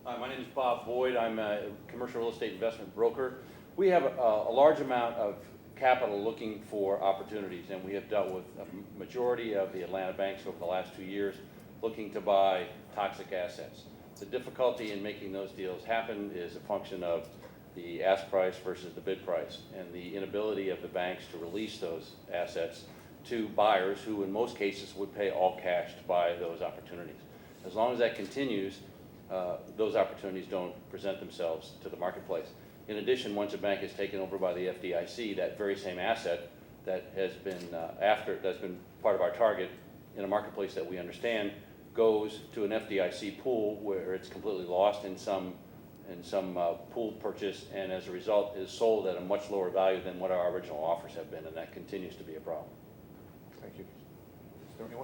Hi, my name is Bob Boyd. I'm a commercial real estate investment broker. We have a large amount of capital looking for opportunities, and we have dealt with a majority of the Atlanta banks over the last 2 years looking to buy toxic assets. The difficulty in making those deals happen is a function of the ask price versus the bid price, and the inability of the banks to release those assets to buyers who in most cases would pay all cash to buy those opportunities. As long as that continues, those opportunities don't present themselves to the marketplace. In addition, once a bank is taken over by the FDIC, that very same asset that has been that's been part of our target in a marketplace that we understand goes to an FDIC pool where it's completely lost in some pool purchase, and as a result is sold at a much lower value than what our original offers have been, and that continues to be a problem. Thank you.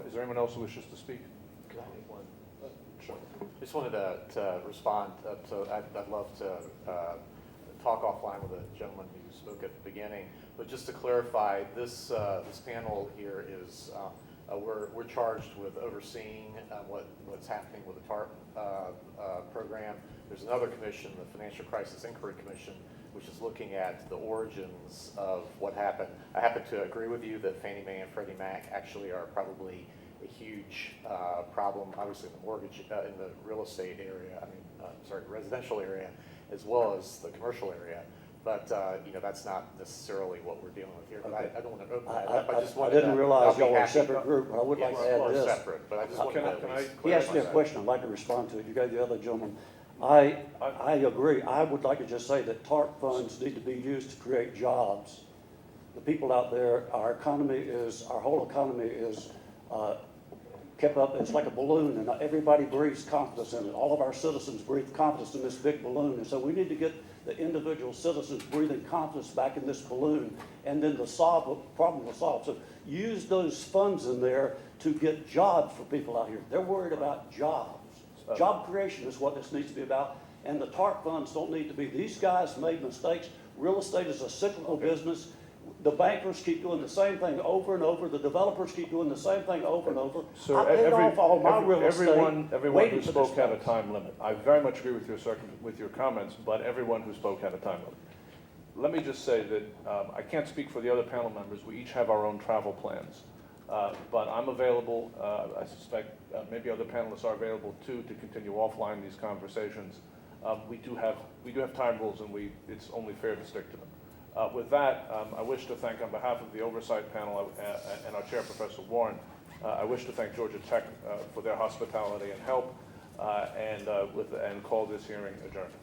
Is there anyone else who wishes to speak? Could I make one? Sure. Just wanted to respond. So I'd love to talk offline with the gentleman who spoke at the beginning. But just to clarify, this panel here is we're charged with overseeing what's happening with the TARP program. There's another commission, the Financial Crisis Inquiry Commission, which is looking at the origins of what happened. I happen to agree with you that Fannie Mae and Freddie Mac actually are probably a huge problem, obviously in the mortgage, in the real estate area, residential area, as well as the commercial area. But, that's not necessarily what we're dealing with here. But I don't want to open that up. I didn't realize y'all were a separate group, but I would like to add this. Separate, but I just wanted to He asked me a question, I'd like to respond to it. You gave the other gentleman. I agree. I would like to just say that TARP funds need to be used to create jobs. The people out there, our whole economy is kept up. It's like a balloon, and everybody breathes confidence in it. All of our citizens breathe confidence in this big balloon, and so we need to get the individual citizens breathing confidence back in this balloon, and then the problem will solve. So use those funds in there to get jobs for people out here. They're worried about jobs. Job creation is what this needs to be about, and the TARP funds don't need to be. These guys made mistakes. Real estate is a cyclical business. The bankers keep doing the same thing over and over. The developers keep doing the same thing over and over. Sir, I paid off all my real estate. Everyone who spoke had a time limit. I very much agree with your comments, but everyone who spoke had a time limit. Let me just say that I can't speak for the other panel members. We each have our own travel plans. But I'm available. I suspect maybe other panelists are available too to continue offline these conversations. We do have time rules, and it's only fair to stick to them. With that, I wish to thank, on behalf of the Oversight Panel and our chair, Professor Warren, I wish to thank Georgia Tech for their hospitality and help, and call this hearing adjourned.